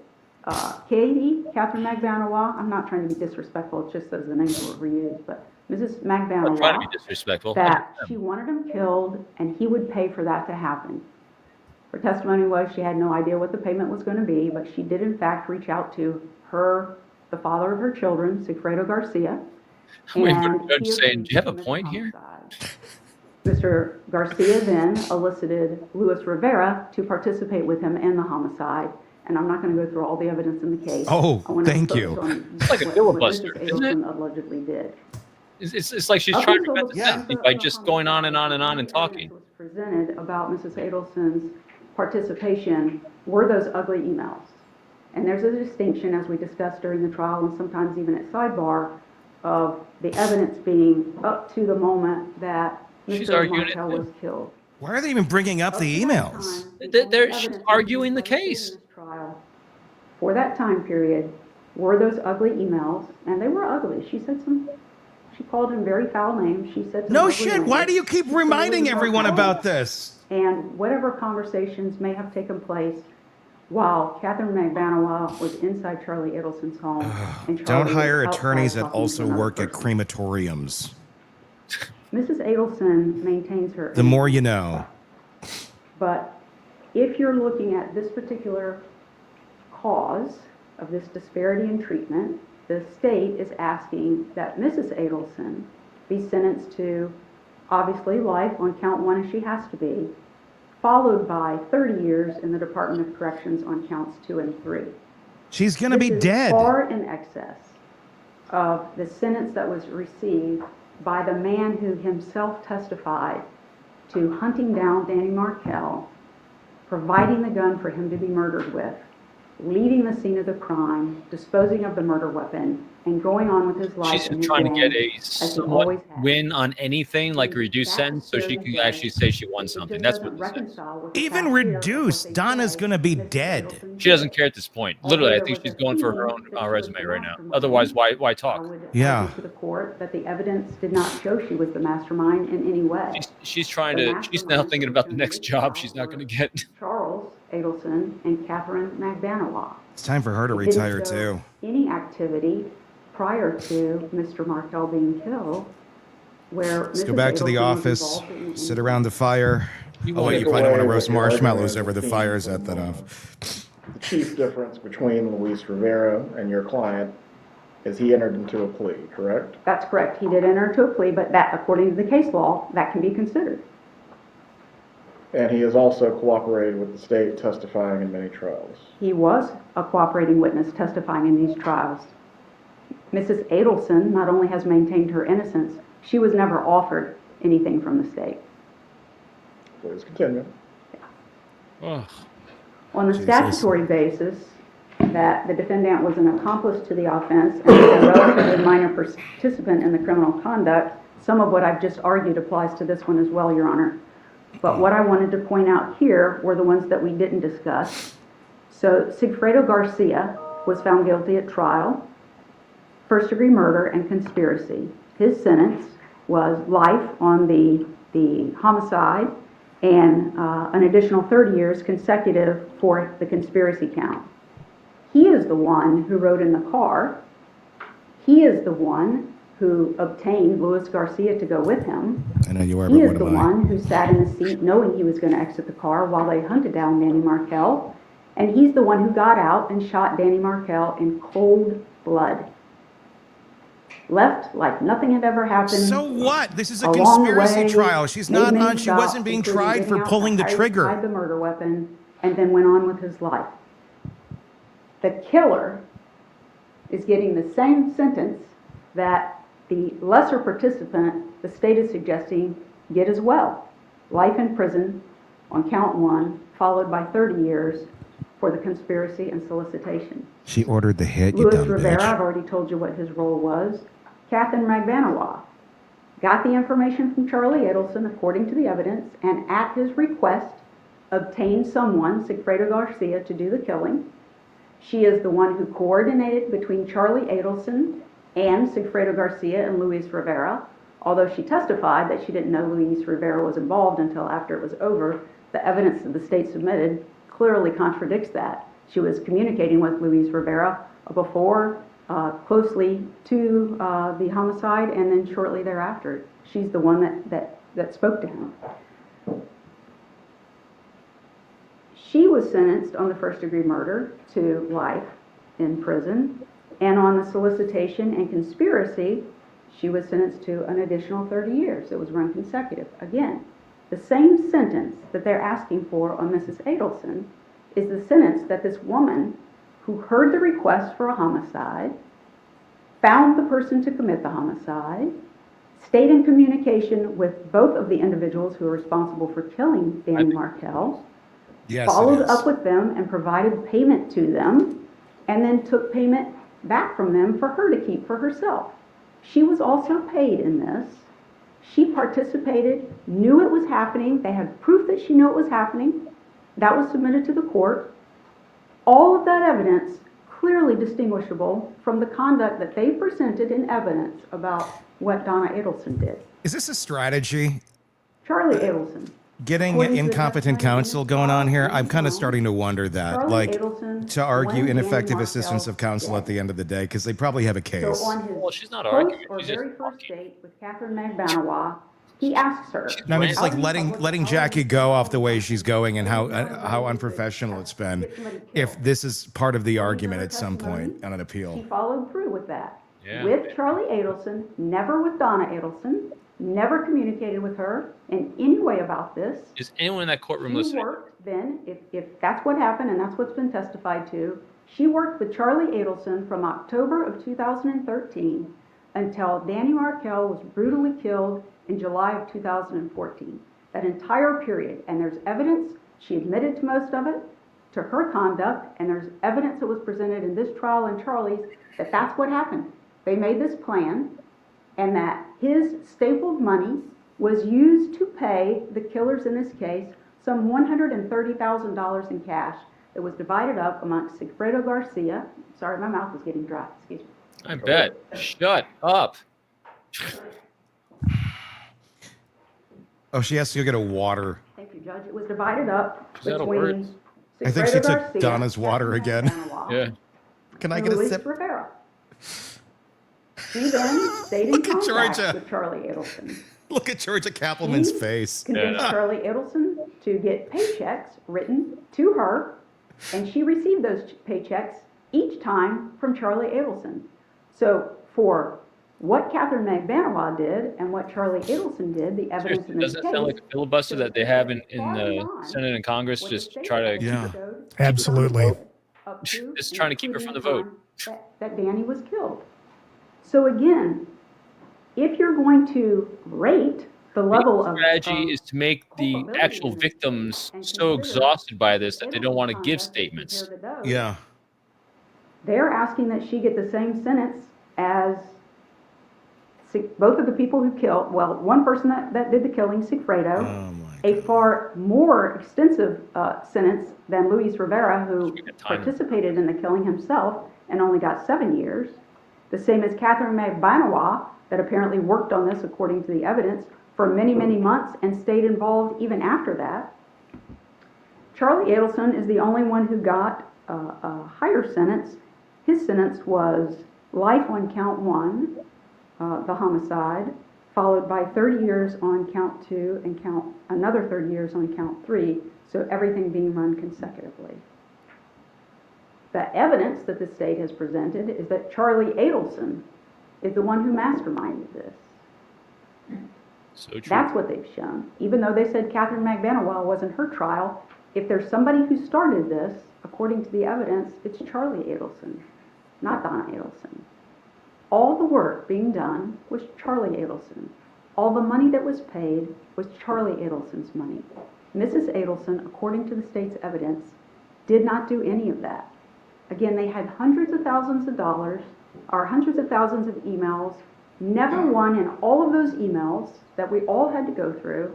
Katie, Catherine Magbanua, I'm not trying to be disrespectful, it's just those the names were reused, but Mrs. I'm trying to Magbanua, be disrespectful. that she wanted him killed and he would pay for that to happen. Her testimony was she had no idea what the payment was going to be, but she did in fact reach out to the father of her children, Sigfredo Garcia. Wait, and but Judge he saying, agreed do you have to a commit point here? homicide. Mr. Garcia then elicited Luis Rivera to participate with him in the homicide, and I'm not going to go through all the evidence in the case. Oh, I want to thank focus you. on It's like a what filibuster, Mrs. isn't it? Adelson allegedly did. It's like she's Up trying to until prevent the the point sentencing of by the just going on and on and on and homicide, talking. evidence was presented about Mrs. Adelson's participation were those ugly emails. And there's a distinction, as we discussed during the trial and sometimes even at sidebar, of the evidence being up to the moment that She's Mr. arguing it, Markel too. was killed. Why are they even bringing up the emails? She's arguing the case. For that time period, were those ugly emails, and they were ugly. She called him very foul names. She said some No ugly shit. names. Why do you keep She said reminding William everyone Markel. about this? And whatever conversations may have taken place while Catherine Magbanua was inside Charlie Adelson's home. And Don't Charlie hire was attorneys outside that talking to also another work at person. crematoriums. Mrs. Adelson maintains her. The more you know. But if you're looking at this particular cause of this disparity in treatment, the state is asking that Mrs. Adelson be sentenced to obviously life on count 1 as she has to be, followed by 30 years in the Department of Corrections on counts 2 and 3. She's going to be This is dead. far in excess of the sentence that was received by the man who himself testified to hunting down Danny Markel, providing the gun for him to be murdered with, leaving the scene of the crime, disposing of the murder weapon, and going on with his life. She's in just trying to Uganda get a as he always somewhat has. win on anything, like a reduced sentence, so she can actually say she won something. That's what this is. Even reduced, Donna's going to be dead. She doesn't care at this point. Literally, I think she's going for her own resume right now. Otherwise, why talk? Yeah. To the court that the evidence did not show she was the mastermind in any way. She's trying to. She's now thinking about the next job she's not going to get. Charles Adelson and Catherine Magbanua. It's time for her to It didn't retire show too. Any activity prior to Mr. Markel being killed where Let's go Mrs. back to the Adelson was office, involved in sit any- around the fire. Oh, wait, you probably don't want to roast marshmallows over the fire. Set that off. The chief difference between Luis Rivera and your client is he entered into a plea, correct? That's correct. He did enter into a plea, but that, according to the case law, that can be considered. And he has also cooperated with the state testifying in many trials. He was a cooperating witness testifying in these trials. Mrs. Adelson not only has maintained her innocence, she was never offered anything from the state. Please continue. Ugh. On the Jesus. statutory basis, that the defendant was an accomplice to the offense and was a relatively minor participant in the criminal conduct, some of what I've just argued applies to this one as well, Your Honor. But what I wanted to point out here were the ones that we didn't discuss. So Sigfredo Garcia was found guilty at trial, first-degree murder and conspiracy. His sentence was life on the homicide and an additional 30 years consecutive for the conspiracy count. He is the one who rode in the car. He is the one who obtained Luis Garcia to go with him. I know you are, He but is what the am I? one who sat in the seat knowing he was going to exit the car while they hunted down Danny Markel. And he's the one who got out and shot Danny Markel in cold blood. Left like nothing had ever happened. So what? This is a Along the conspiracy way, trial. She's made not many on. She stops, wasn't being including tried getting for out pulling the hide trigger. the murder weapon, and then went on with his life. The killer is getting the same sentence that the lesser participant, the state is suggesting, get as well. Life in prison on count one, followed by 30 years for the conspiracy and solicitation. She ordered the hit, you Luis dumb Rivera, I've bitch. already told you what his role was. Catherine Magbanawah got the information from Charlie Adelson according to the evidence, and at his request obtained someone, Sigfredo Garcia, to do the killing. She is the one who coordinated between Charlie Adelson and Sigfredo Garcia and Luis Rivera. Although she testified that she didn't know Luis Rivera was involved until after it was over, the evidence that the state submitted clearly contradicts that. She was communicating with Luis Rivera before, closely to the homicide, and then shortly thereafter. She's the one that spoke to him. She was sentenced on the first-degree murder to life in prison, and on the solicitation and conspiracy, she was sentenced to an additional 30 years. It was run consecutive. Again, the same sentence that they're asking for on Mrs. Adelson is the sentence that this woman who heard the request for a homicide, found the person to commit the homicide, stayed in communication with both of the individuals who are responsible for killing Danny Markel, Yes, followed it is. up with them and provided payment to them, and then took payment back from them for her to keep for herself. She was also paid in this. She participated, knew it was happening. They had proof that she knew it was happening. That was submitted to the court. All of that evidence clearly distinguishable from the conduct that they presented in evidence about what Donna Adelson did. Is this a strategy? Charlie Adelson. Getting According to the incompetent testimony in counsel this going on trial, here? I'm kind of Adelson, starting to wonder that. Charlie Like, Adelson, to argue when ineffective Danny assistance of Markel counsel at the end of the day, because they probably have a case. So on his Well, she's not first arguing, or she's just very first talking. date with Catherine Magbanawah, he asks her. No, I mean, just like "Are you letting public Jackie go off the way she's going, and how unprofessional it's been. If this is part of the argument at some point on an She appeal. followed through with that. Yeah. With Charlie Adelson, never with Donna Adelson, never communicated with her in any way about this. Is anyone in that courtroom She listening? worked then, if that's what happened and that's what's been testified to, she worked with Charlie Adelson from October of 2013 until Danny Markel was brutally killed in July of 2014. That entire period, and there's evidence, she admitted to most of it, to her conduct, and there's evidence that was presented in this trial and Charlie's that that's what happened. They made this plan, and that his stapled money was used to pay the killers in this case some $130,000 in cash that was divided up amongst Sigfredo Garcia. Sorry, my mouth is getting dry. Excuse me. I bet. Shut up. Oh, she has to go get a water. Thank you, Judge. It was divided up Is that a word? between I think she Sigfredo took Garcia, Donna's water Catherine again. Magbanawah, Yeah. Can I and get a Luis sip? Rivera. She then stayed in Look at contact Georgia. with Charlie Adelson. Look at Georgia Kappelman's He face. convinced Yeah. Charlie Adelson to get paychecks written to her, and she received those paychecks each time from Charlie Adelson. So for what Catherine Magbanawala did and what Charlie Adelson did, the evidence in this Doesn't case. it sound like a filibuster that they have in far the beyond Senate and Congress, what the just state try to evidence Yeah. showed, Absolutely. up to It's and trying to keep her including from the vote. time that Danny was killed. So again, if you're going to rate the level of strategy is to make the culpability actual in this victims case and so consider exhausted by this that they don't Adelson's want to give conduct as statements. compared to those, Yeah. they're asking that she get the same sentence as both of the people who killed, well, one person that did the killing, Sigfredo, Oh my a God. far more extensive sentence than Luis Rivera, who We got time. participated in the killing himself and only got 7 years. The same as Catherine Magbanawala, that apparently worked on this, according to the evidence, for many, many months and stayed involved even after that. Charlie Adelson is the only one who got a higher sentence. His sentence was life on count 1, the homicide, followed by 30 years on count 2 and another 30 years on count 3, so everything being run consecutively. The evidence that the state has presented is that Charlie Adelson is the one who masterminded this. So true. That's what they've shown. Even though they said Catherine Magbanawala wasn't her trial, if there's somebody who started this, according to the evidence, it's Charlie Adelson, not Donna Adelson. All the work being done was Charlie Adelson. All the money that was paid was Charlie Adelson's money. Mrs. Adelson, according to the state's evidence, did not do any of that. Again, they had hundreds of thousands of dollars, or hundreds of thousands of emails. Never one in all of those emails that we all had to go through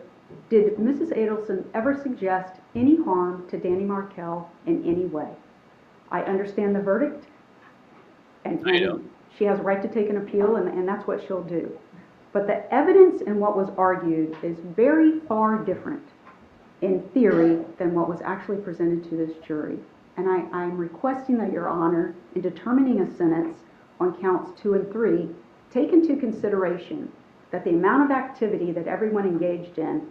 did Mrs. Adelson ever suggest any harm to Danny Markel in any way. I understand the verdict, and she has a right to take an appeal, and that's what she'll do. But the evidence in what was argued is very far different in theory than what was actually presented to this jury. And I'm requesting that Your Honor, in determining a sentence on counts 2 and 3, take into consideration that the amount of activity that everyone engaged in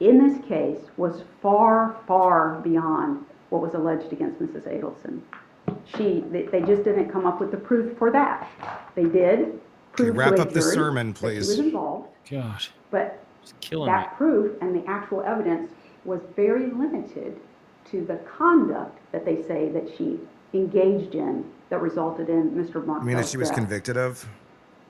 this case was far, far beyond what was alleged against Mrs. Adelson. They just didn't come up with the proof for that. They did prove to wrap a up the jury sermon, that she was please. involved, Gosh, but it's killing me. that proof and the actual evidence was very limited to the conduct that they say that she engaged in that resulted in Mr. Markel's I mean, that she was death. convicted of?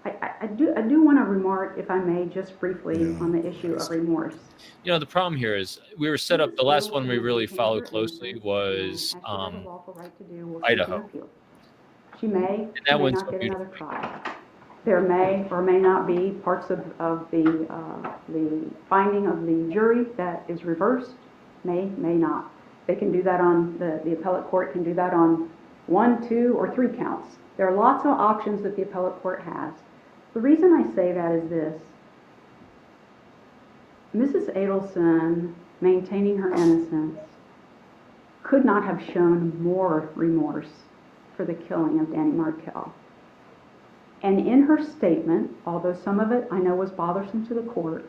I do want to remark, if I may, just briefly Yeah, on the issue of remorse. You know, the problem here is we were set up, the last one we really followed closely was Idaho. She may And that or may one's not so get beautiful. another trial. There may or may not be parts of the finding of the jury that is reversed, may not. They can do that on, the appellate court can do that on 1, 2, or 3 counts. There are lots of options that the appellate court has. The reason I say that is this. Mrs. Adelson, maintaining her innocence, could not have shown more remorse for the killing of Danny Markel. And in her statement, although some of it I know was bothersome to the court,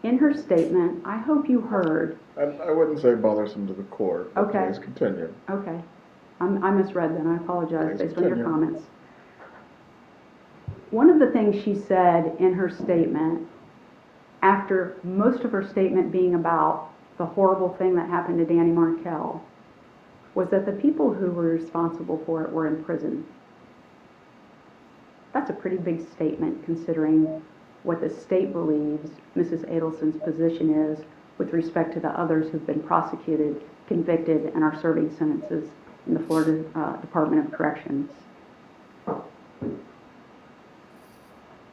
in her statement, I hope you heard. I wouldn't say bothersome to the court. But Okay. Please continue. Okay, I misread then, I apologize Please based on your continue. comments. One of the things she said in her statement, after most of her statement being about the horrible thing that happened to Danny Markel, was that the people who were responsible for it were in prison. That's a pretty big statement considering what the state believes Mrs. Adelson's position is with respect to the others who've been prosecuted, convicted, and are serving sentences in the Florida Department of Corrections.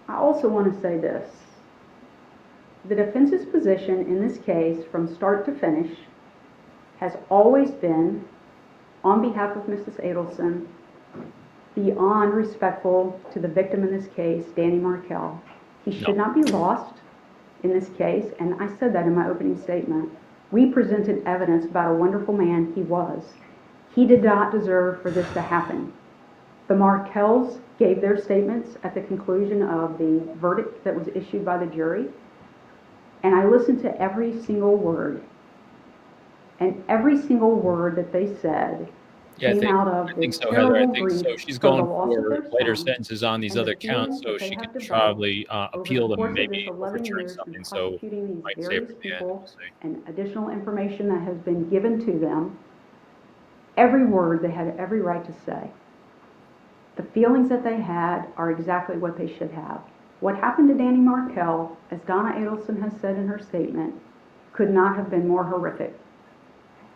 I also want to say this. The defense's position in this case, from start to finish, has always been, on behalf of Mrs. Adelson, beyond respectful to the victim in this case, Danny Markel. He should not be lost in this case, and I said that in my opening statement. We presented evidence about a wonderful man he was. He did not deserve for this to happen. The Markels gave their statements at the conclusion of the verdict that was issued by the jury, and I listened to every single word. And every single word that they said Yeah, came out of I think this so, Heather. I terrible think so. grief She's for the going loss of for their later son sentences on these and the other counts, feelings so that they she have could developed probably over appeal the them and course of this maybe 11 overturn years in something. So prosecuting these might save various her the end. We'll people see. and additional information that has been given to them. Every word they had every right to say. The feelings that they had are exactly what they should have. What happened to Danny Markel, as Donna Adelson has said in her statement, could not have been more horrific.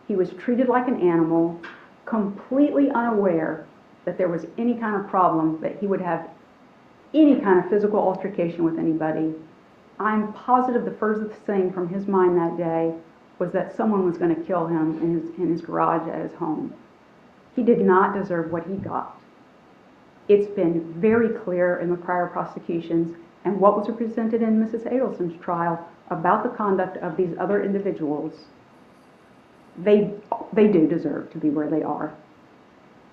He was treated like an animal, completely unaware that there was any kind of problem, that he would have any kind of physical altercation with anybody. I'm positive the furthest thing from his mind that day was that someone was going to kill him in his garage at his home. He did not deserve what he got. It's been very clear in the prior prosecutions and what was presented in Mrs. Adelson's trial about the conduct of these other individuals. They do deserve to be where they are.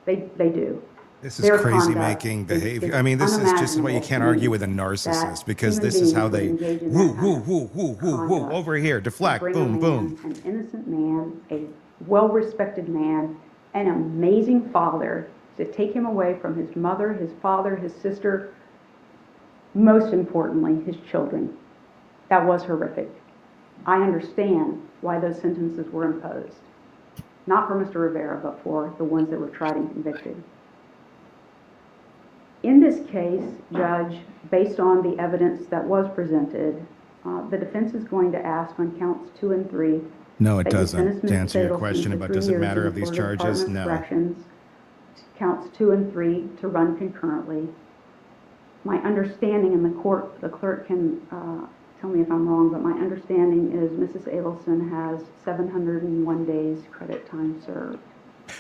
They do. This is Their crazy conduct making is behavior. I mean, this is just why you unimaginable can't to argue me with a narcissist, that because human this is beings how would they engage in woo, that woo, kind of woo, woo, woo, woo, conduct over here, to deflect, bring boom, a boom. man, an innocent man, a well-respected man, an amazing father, to take him away from his mother, his father, his sister, most importantly, his children. That was horrific. I understand why those sentences were imposed. Not for Mr. Rivera, but for the ones that were tried and convicted. In this case, Judge, based on the evidence that was presented, the defense is going to ask on counts 2 and 3. No, it that you sentence doesn't. To Mrs. answer your Adelson question to about 3 does it years matter in of the these Florida charges? Department of No. Corrections, counts 2 and 3 to run concurrently. My understanding, and the clerk can tell me if I'm wrong, but my understanding is Mrs. Adelson has 701 days credit time served.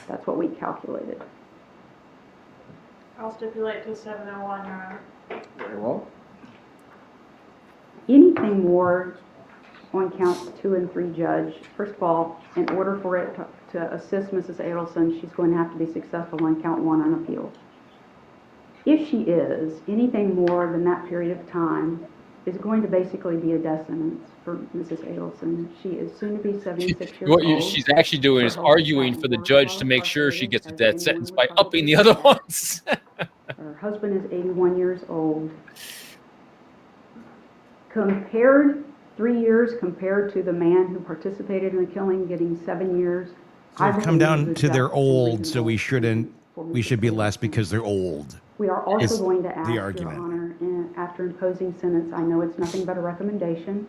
That's what we calculated. I'll stipulate to 701, Your Honor. Very well. Anything more on counts 2 and 3, Judge? First of all, in order for it to assist Mrs. Adelson, she's going to have to be successful on count 1 on appeal. If she is, anything more than that period of time is going to basically be a death sentence for Mrs. Adelson. She is soon to be 76 years old. She's actually doing is Her health has arguing gotten for the worse judge while to make sure she gets a incarcerated, death as sentence anyone by would upping probably the other guess. ones. Her husband is 81 years old. Compared, 3 years compared to the man who participated in the killing getting 7 years. So I we've come believe down is to they're justice and old, so we reasonable shouldn't, for we Mrs. should be less Adelson. because they're old. We are also is going to the ask, Your argument. Honor, after imposing sentence, I know it's nothing but a recommendation,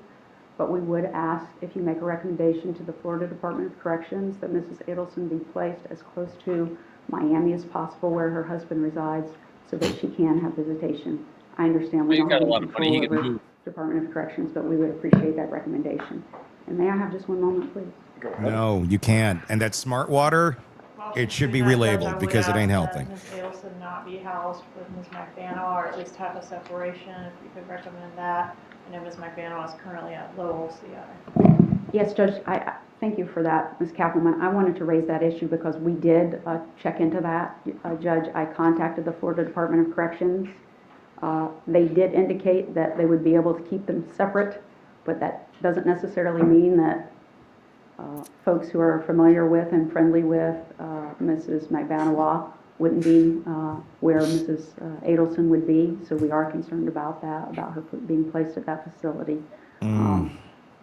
but we would ask if you make a recommendation to the Florida Department of Corrections that Mrs. Adelson be placed as close to Miami as possible, where her husband resides, so that she can have visitation. I understand we He's don't got have a any lot of money, he control can over move. Department of Corrections, but we would appreciate that recommendation. And may I have just one moment, please? Go ahead. No, you can't. And that smart water, Motion it should to be that, Judge, relabeled I would because it ain't ask helping. that Ms. Adelson not be housed with Ms. McBanow, or at least have a separation, if you could recommend that. I know Ms. McBanow is currently at Lowell CI. Yes, Judge, I thank you for that, Ms. Kappelman. I wanted to raise that issue because we did check into that. Judge, I contacted the Florida Department of Corrections. They did indicate that they would be able to keep them separate, but that doesn't necessarily mean that folks who are familiar with and friendly with Mrs. McBanow wouldn't be where Mrs. Adelson would be. So we are concerned about that, about her being placed at that facility.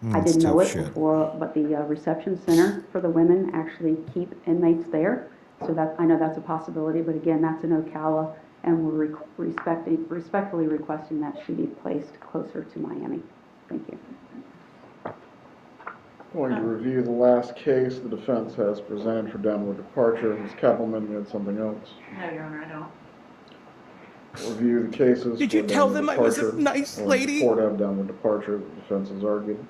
I It's didn't know tough it shit. before, but the reception center for the women actually keep inmates there. So that, I know that's a possibility, but again, that's in Ocala, and we're respectfully requesting that she be placed closer to Miami. Thank you. Going to review the last case the defense has presented for downward departure. Ms. Kappelman, you had something else? No, Your Honor, I don't. We'll review the cases. Did for you tell downward them I was a departure. nice Or in lady? support of downward departure, the defense has argued.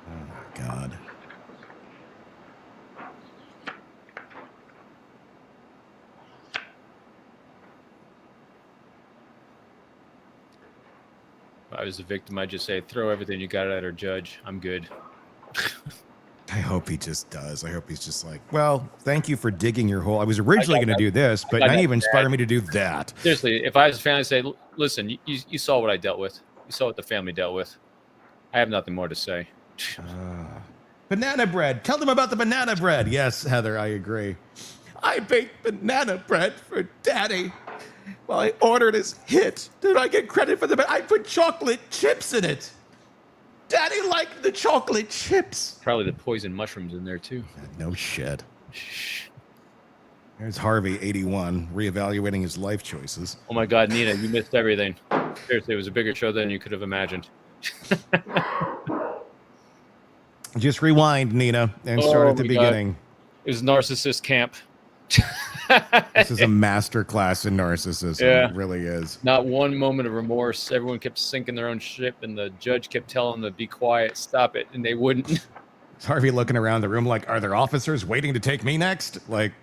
Oh my God. If I was a victim, I'd just say, throw everything you got at her, judge. I'm good. I hope he just does. I hope he's just like, well, thank you for digging your hole. I was originally going to do this, but now you've inspired me to do that. Seriously, if I was a family, I'd say, listen, you saw what I dealt with. You saw what the family dealt with. I have nothing more to say. Banana bread. Tell them about the banana bread. Yes, Heather, I agree. I baked banana bread for Daddy. Well, I ordered his hit. Did I get credit for the... I put chocolate chips in it. Daddy liked the chocolate chips. Probably the poison mushrooms in there too. No shit. There's Harvey, 81, reevaluating his life choices. Oh my God, Nina, you missed everything. Seriously, it was a bigger show than you could have imagined. Just rewind, Nina, and start at the my beginning. God. It was narcissist camp. This is a master class in narcissism. Yeah. It really is. Not one moment of remorse. Everyone kept sinking their own ship, and the judge kept telling them to be quiet, stop it, and they wouldn't. Is Harvey looking around the room like, are there officers waiting to take me next? Like...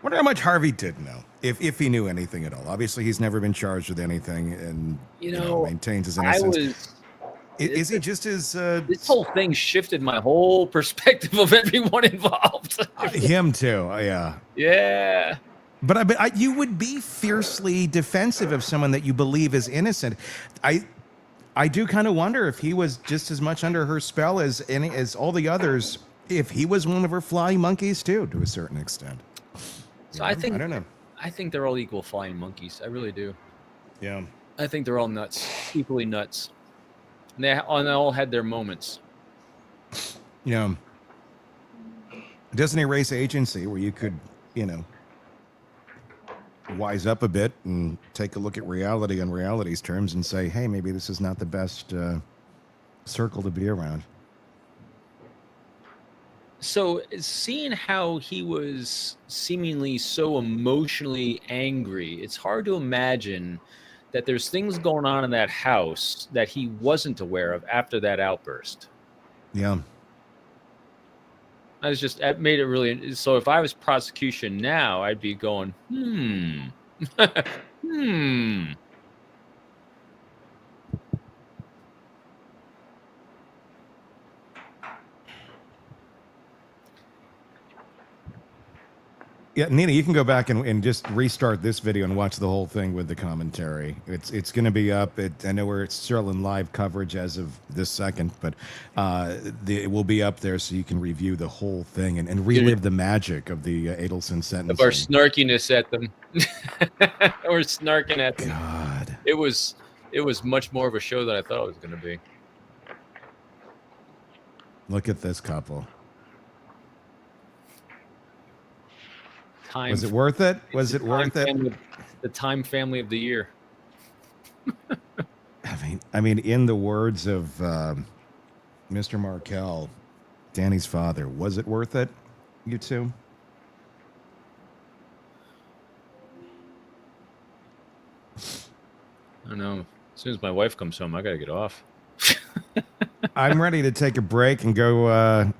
Wonder how much Harvey did know, if he knew anything at all. Obviously, he's never been charged with anything, and maintains his innocence. Is he just as this whole thing shifted my whole perspective of everyone involved? Him too, yeah. Yeah. But you would be fiercely defensive of someone that you believe is innocent. I do kind of wonder if he was just as much under her spell as all the others. If he was one of her flying monkeys too, to a certain extent. So I don't know. I think they're all equal flying monkeys. I really do. Yeah. I think they're all nuts, equally nuts. And they all had their moments. Yeah. It doesn't erase agency where you could, wise up a bit and take a look at reality on reality's terms and say, hey, maybe this is not the best circle to be around. So seeing how he was seemingly so emotionally angry, it's hard to imagine that there's things going on in that house that he wasn't aware of after that outburst. Yeah. That made it really, so if I was prosecution now, I'd be going, Yeah, Nina, you can go back and just restart this video and watch the whole thing with the commentary. It's going to be up. I know we're still in live coverage as of this second, but it will be up there so you can review the whole thing and relive the magic of the Adelson sentence. Of our snarkiness at them. Or snarking at them. God. It was much more of a show than I thought it was going to be. Look at this couple. Was it worth it? Was it worth it? The Time Family of the Year. I mean, in the words of Mr. Markel, Danny's father, was it worth it, you two? I don't know. As soon as my wife comes home, I got to get off. I'm ready to take a break and go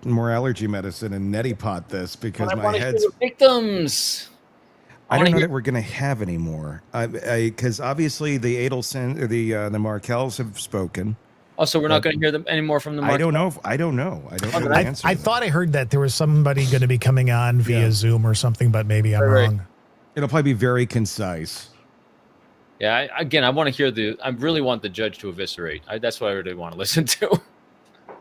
more allergy medicine and neti pot this because my head's victims. I don't know that we're going to have any more because obviously the Adelson, the Markels have spoken. Oh, so we're not going to hear them anymore from the Markel? I don't know. I don't know the answer. I thought I heard that there was somebody going to be coming on via Zoom or something, but maybe I'm wrong. It'll probably be very concise. Yeah, I want to hear I really want the judge to eviscerate. That's what I really want to listen to.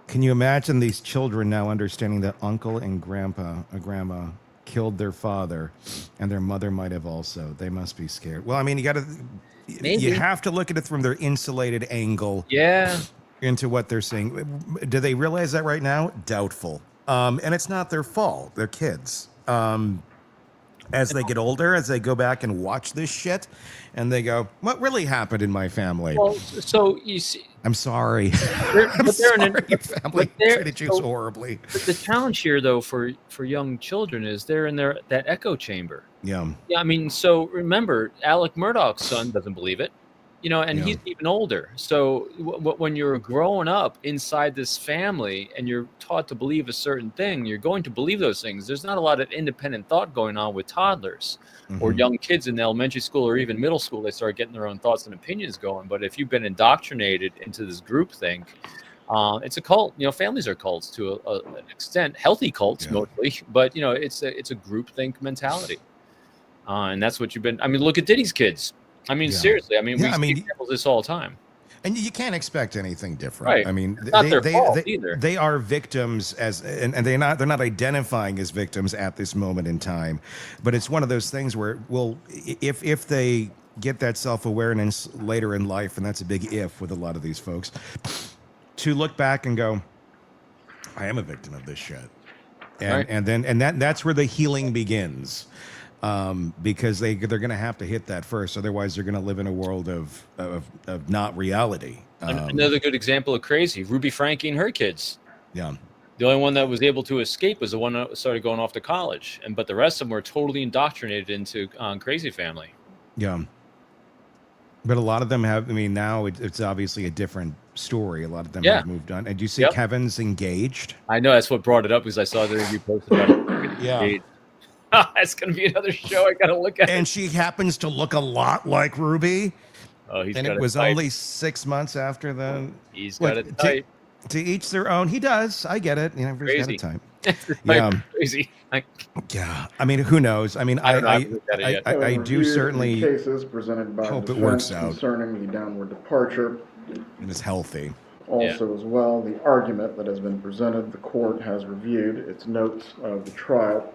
Can you imagine these children now understanding that uncle and grandma killed their father, and their mother might have also? They must be scared. Well, I mean, you have to look at it from their insulated angle. Yeah. Into what they're seeing. Do they realize that right now? Doubtful. And it's not their fault. They're kids. As they get older, as they go back and watch this shit, and they go, "What really happened in my family?" Well, so you see, I'm sorry. Your family treated you so horribly. But the challenge here, though, for young children is they're in that echo chamber. Yeah. Yeah. I mean, so remember, Alec Murdaugh's son doesn't believe it, and he's even older. So when you're growing up inside this family and you're taught to believe a certain thing, you're going to believe those things. There's not a lot of independent thought going on with toddlers or young kids in elementary school or even middle school. They start getting their own thoughts and opinions going. But if you've been indoctrinated into this groupthink, it's a cult. Families are cults to an extent, healthy cults mostly, but it's a groupthink mentality. And that's what you've been. I mean, look at Diddy's kids. I mean, Yeah. seriously. I mean, Yeah, we I see mean- examples of this all the time. And you can't expect anything different. Right. I mean, It's not their fault either. they are victims and they're not identifying as victims at this moment in time. But it's one of those things where, well, if they get that self-awareness later in life, and that's a big if with a lot of these folks, to look back and go, I am a victim of this shit. And Right. that's where the healing begins. Because they're going to have to hit that first. Otherwise, they're going to live in a world of not reality. Another good example of crazy, Ruby Frankie and her kids. Yeah. The only one that was able to escape was the one that started going off to college. But the rest of them were totally indoctrinated into Crazy Family. Yeah. But a lot of them have, I mean, now it's obviously a different story. A lot of them have moved on. And do you see Kevin's engaged? I know, that's what brought it up, because I saw that you posted about it. Yeah. That's going to be another show I got to look at. And she happens to look a lot like Ruby. Oh, he's and got it was type. only 6 months after the. He's got it tight. To each their own. He does. I get it. You know, everybody's got a time. Yeah. Crazy. Yeah. I mean, who knows? I mean, I do certainly Cases presented by hope the it works defense out. concerning the downward departure. And is healthy. Also, as well, the argument that has been presented, the court has reviewed its notes of the trial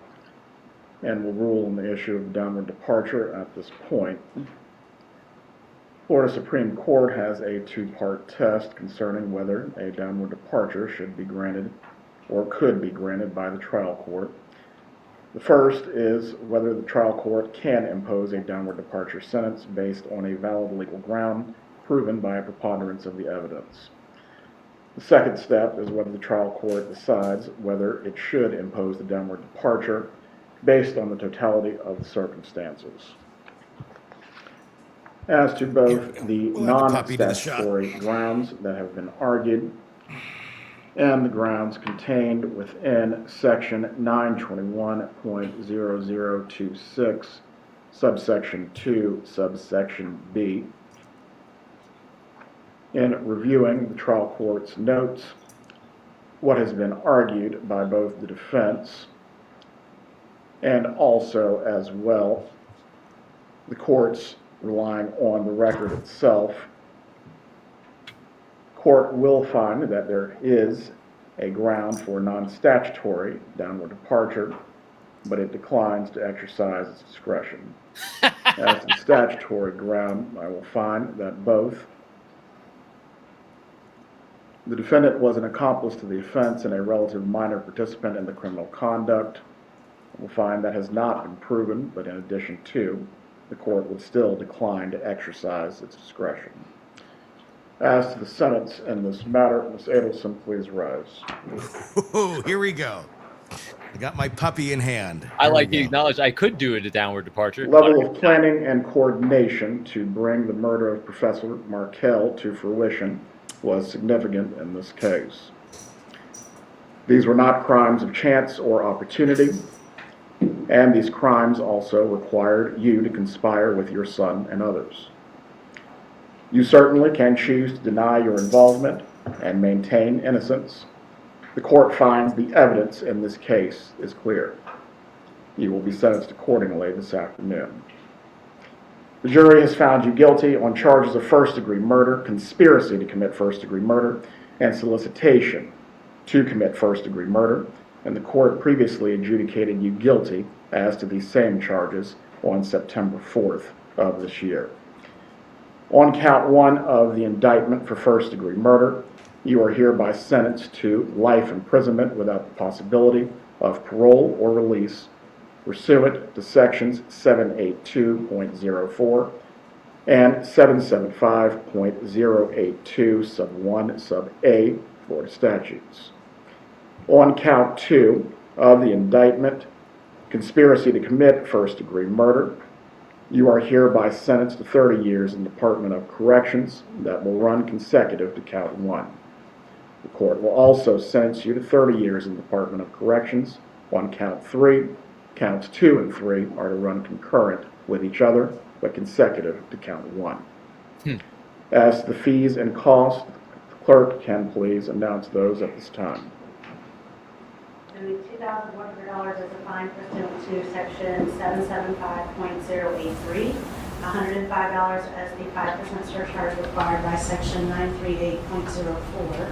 and will rule on the issue of downward departure at this point. Florida Supreme Court has a two-part test concerning whether a downward departure should be granted or could be granted by the trial court. The first is whether the trial court can impose a downward departure sentence based on a valid legal ground proven by a preponderance of the evidence. The second step is whether the trial court decides whether it should impose the downward departure based on the totality of the circumstances. As to both the non-statutory grounds that have been argued and the grounds contained within section 921.0026, subsection 2, subsection B, in reviewing the trial court's notes, what has been argued by both the defense and also, as well, the court's relying on the record itself, court will find that there is a ground for non-statutory downward departure, but it declines to exercise its discretion. As to the statutory ground, I will find that both the defendant was an accomplice to the offense and a relative minor participant in the criminal conduct. We'll find that has not been proven, but in addition to, the court would still decline to exercise its discretion. As to the sentence in this matter, Ms. Adelson, please rise. Ooh, here we go. I got my puppy in hand. I like to acknowledge I could do it a downward departure. Level of planning and coordination to bring the murder of Professor Markel to fruition was significant in this case. These were not crimes of chance or opportunity, and these crimes also required you to conspire with your son and others. You certainly can choose to deny your involvement and maintain innocence. The court finds the evidence in this case is clear. You will be sentenced accordingly this afternoon. The jury has found you guilty on charges of first-degree murder, conspiracy to commit first-degree murder, and solicitation to commit first-degree murder, and the court previously adjudicated you guilty as to these same charges on September 4th of this year. On count 1 of the indictment for first-degree murder, you are hereby sentenced to life imprisonment without the possibility of parole or release pursuant to sections 782.04 and 775.082 sub 1 sub A Florida statutes. On count 2 of the indictment, conspiracy to commit first-degree murder, you are hereby sentenced to 30 years in the Department of Corrections that will run consecutive to count 1. The court will also sentence you to 30 years in the Department of Corrections on count 3. Counts 2 and 3 are to run concurrent with each other, but consecutive to count 1. As to the fees and costs, the clerk can please announce those at this time. The $2,100 is a fine pursuant to section 775.083, $105 as the 5% surcharge required by section 938.04,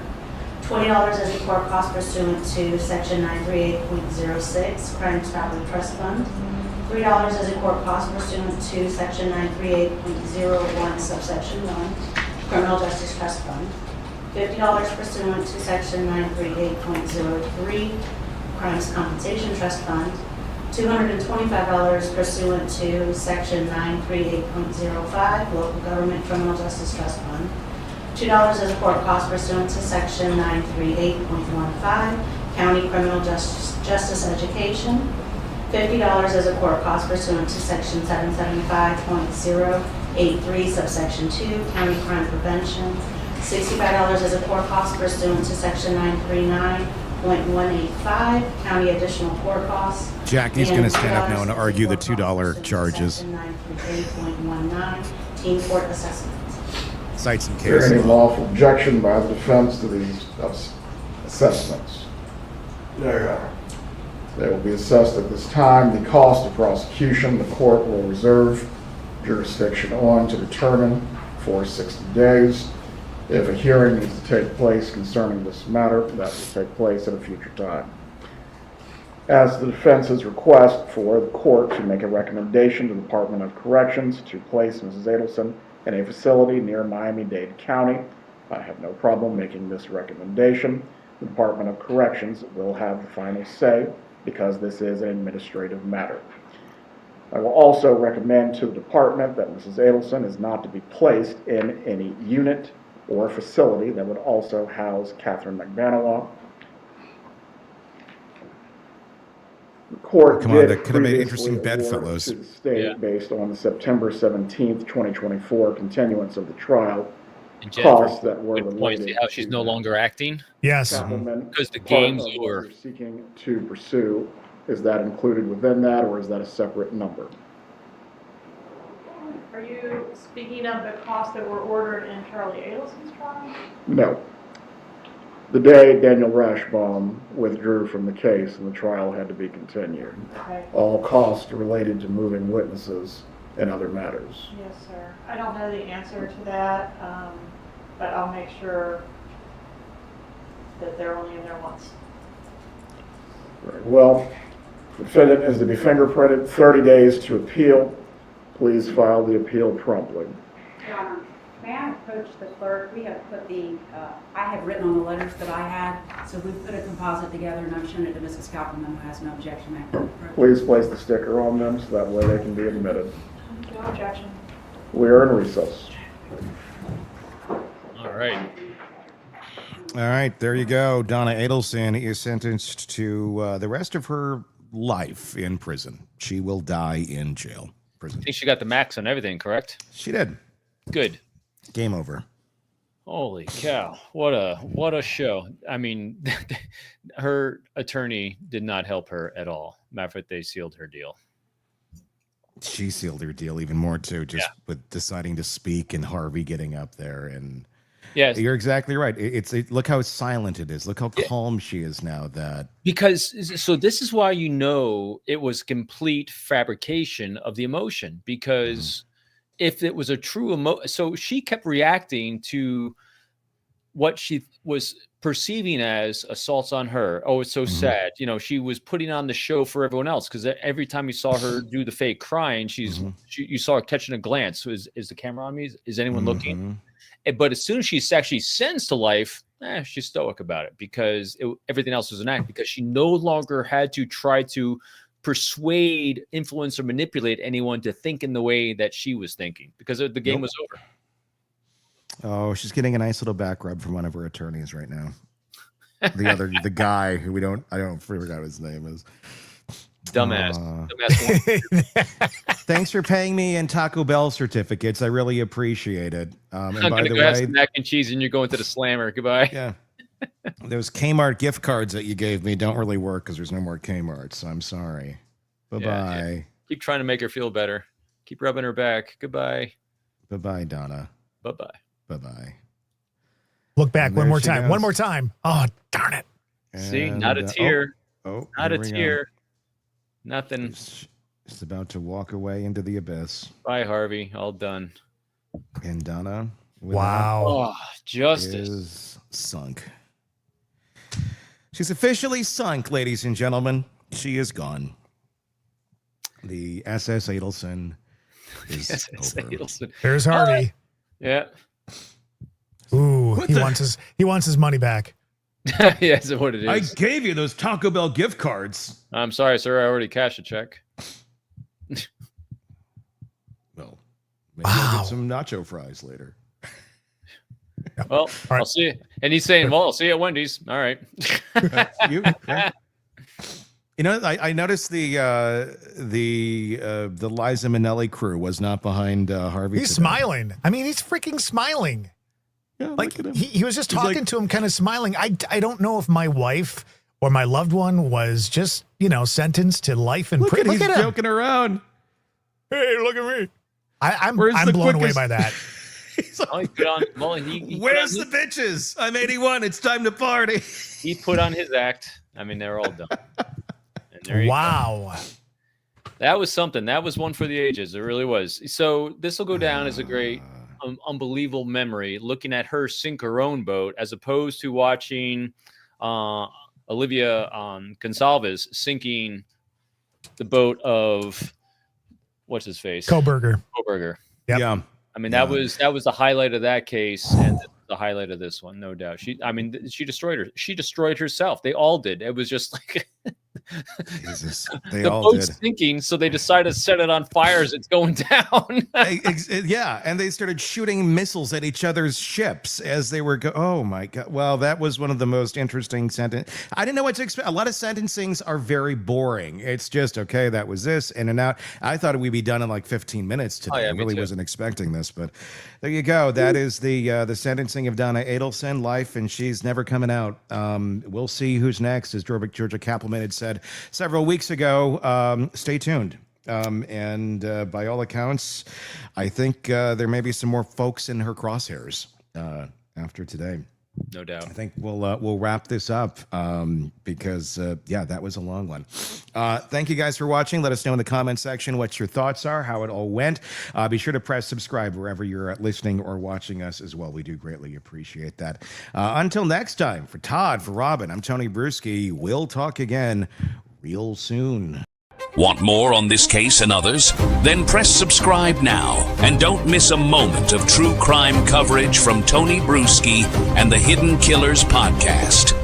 $20 as a court cost pursuant to section 938.06, crime stopping trust fund, $3 as a court cost pursuant to section 938.01, subsection 1, criminal justice trust fund, $50 pursuant to section 938.03, crimes compensation trust fund, $225 pursuant to section 938.05, local government criminal justice trust fund, $2 as a court cost pursuant to section 938.15, county criminal justice education, $50 as a court cost pursuant to section 775.083, subsection 2, county crime prevention, $65 as a court cost pursuant to section 939.185, county additional court costs. Jackie's going to stand up now and argue the $2 charges. Section 938.19, teen court assessment. Cites and Is there any cases. lawful objection by the defense to these assessments? No, They will be assessed at this time. The cost of prosecution, the court will reserve jurisdiction on to determine for 60 days. If a hearing needs to take place concerning this matter, that will take place at a future time. As the defense's request for the court to make a recommendation to the Department of Corrections to place Mrs. Adelson in a facility near Miami-Dade County, I have no problem making this recommendation. The Department of Corrections will have the final say because this is an administrative matter. I will also recommend to the department that Mrs. Adelson is not to be placed in any unit or facility that would also house Catherine McBanawa. The court Come on, did that could have made previously interesting award bedfellows. to the state based on the September 17th, 2024 continuance of the trial. And Jen, Costs that were good point. See related how she's to no longer acting? Yes. Kappelman, Because the part game's of what over. you're seeking to pursue, is that included within that, or is that a separate number? Are you speaking of the costs that were ordered in Charlie Adelson's trial? No. The day Daniel Rashbaum withdrew from the case and the trial had to be continued. Okay. All costs related to moving witnesses and other matters. Yes, sir. I don't know the answer to that, but I'll make sure that they're only in there once. Very well. The defendant is to be fingerprinted, 30 days to appeal. Please file the appeal promptly. Your Honor, may I approach the clerk? We have put I have written on the letters that I had, so we put a composite together and I've shown it to Mrs. Kappelman, who has no objection. Please place the sticker on them so that way they can be admitted. No objection. We are in recess. All right. All right, there you go. Donna Adelson is sentenced to the rest of her life in prison. She will die in jail. Prison. I think she got the max on everything, correct? She did. Good. Game over. Holy cow. What a show. I mean, her attorney did not help her at all. Matter of fact, they sealed her deal. She sealed her deal even more too, just with deciding to speak and Harvey getting up there. And yes, you're exactly right. Look how silent it is. Look how calm she is now. Because so this is why you know it was complete fabrication of the emotion. Because if it was a true emotion, so she kept reacting to what she was perceiving as assaults on her. Oh, it's so sad. You know, she was putting on the show for everyone else because every time you saw her do the fake crying, you saw her catching a glance. So is the camera on me? Is anyone looking? But as soon as she's actually sentenced to life, she's stoic about it because everything else was an act, because she no longer had to try to persuade, influence, or manipulate anyone to think in the way that she was thinking because the game was over. Oh, she's getting a nice little back rub from one of her attorneys right now. The guy who I don't forget what his name is. Dumbass. Thanks for paying me in Taco Bell certificates. I really appreciate it. And I'm by going the to go have way, some mac and cheese and you're going to the Slammer. Goodbye. Yeah. Those Kmart gift cards that you gave me don't really work because there's no more Kmarts. So I'm sorry. Bye-bye. Yeah. Keep trying to make her feel better. Keep rubbing her back. Goodbye. Bye-bye, Donna. Bye-bye. Bye-bye. Look back one more time. goes. One more time. Oh, darn it. See, not a tear. Oh, not a here we go. tear. Nothing. is about to walk away into the abyss. Bye, Harvey. All done. And Donna, with Wow. Oh, that, justice. is sunk. She's officially sunk, ladies and gentlemen. She is gone. The SS Adelson is SS over. Adelson. There's Harvey. Yeah. Ooh, he wants his money back. Yeah, that's what it I is. gave you those Taco Bell gift cards. I'm sorry, sir. I already cashed a check. Well, maybe I'll Wow. get some nacho fries later. Well, right. I'll see you. And he's saying, well, I'll see you at Wendy's. All right. You know, I noticed the Liza Minnelli crew was not behind Harvey. He's today. smiling. I mean, he's freaking smiling. Yeah, Like look at him. he was just He's talking like- to him, kind of smiling. I don't know if my wife or my loved one was just, sentenced to life in Look prison. at Look he's at him. joking around. Hey, look at me. I'm Where's the blown away quickest- by that. He's like, Well, he put on, well, he put where's on the bitches? I'm 81. It's time to party. he put on his act. I mean, they're all done. And there you go. Wow. That was something. That was one for the ages. It really was. So this will go down as a great, unbelievable memory, looking at her sink her own boat as opposed to watching Olivia Gonsalves sinking the boat of what's his face? Koberger. Koberger. Yep. Yeah. I mean, that was the highlight of that case, and the highlight of this one, no doubt. She destroyed her. She destroyed herself. They all did. It was just like Jesus. They the all boat's did. sinking, so they decided to set it on fire as it's going down. Yeah, and they started shooting missiles at each other's ships as they were oh my god. Well, that was one of the most interesting sentence. I didn't know what to expect. A lot of sentencings are very boring. It's just okay, that was this in and out. I thought we'd be done in like 15 minutes today. Oh, yeah, I me really too. wasn't expecting this, but there you go. That is the sentencing of Donna Adelson, life, and she's never coming out. We'll see who's next, as Georgia Kappelman had said several weeks ago. Stay tuned. And by all accounts, I think there may be some more folks in her crosshairs after today. No doubt. I think we'll wrap this up because that was a long one. Thank you guys for watching. Let us know in the comment section what your thoughts are, how it all went. Be sure to press subscribe wherever you're listening or watching us as well. We do greatly appreciate that. Until next time, for Todd, for Robin, I'm Tony Brueski. We'll talk again real soon. Want more on this case and others? Then press subscribe now and don't miss a moment of true crime coverage from Tony Brueski and the Hidden Killers podcast.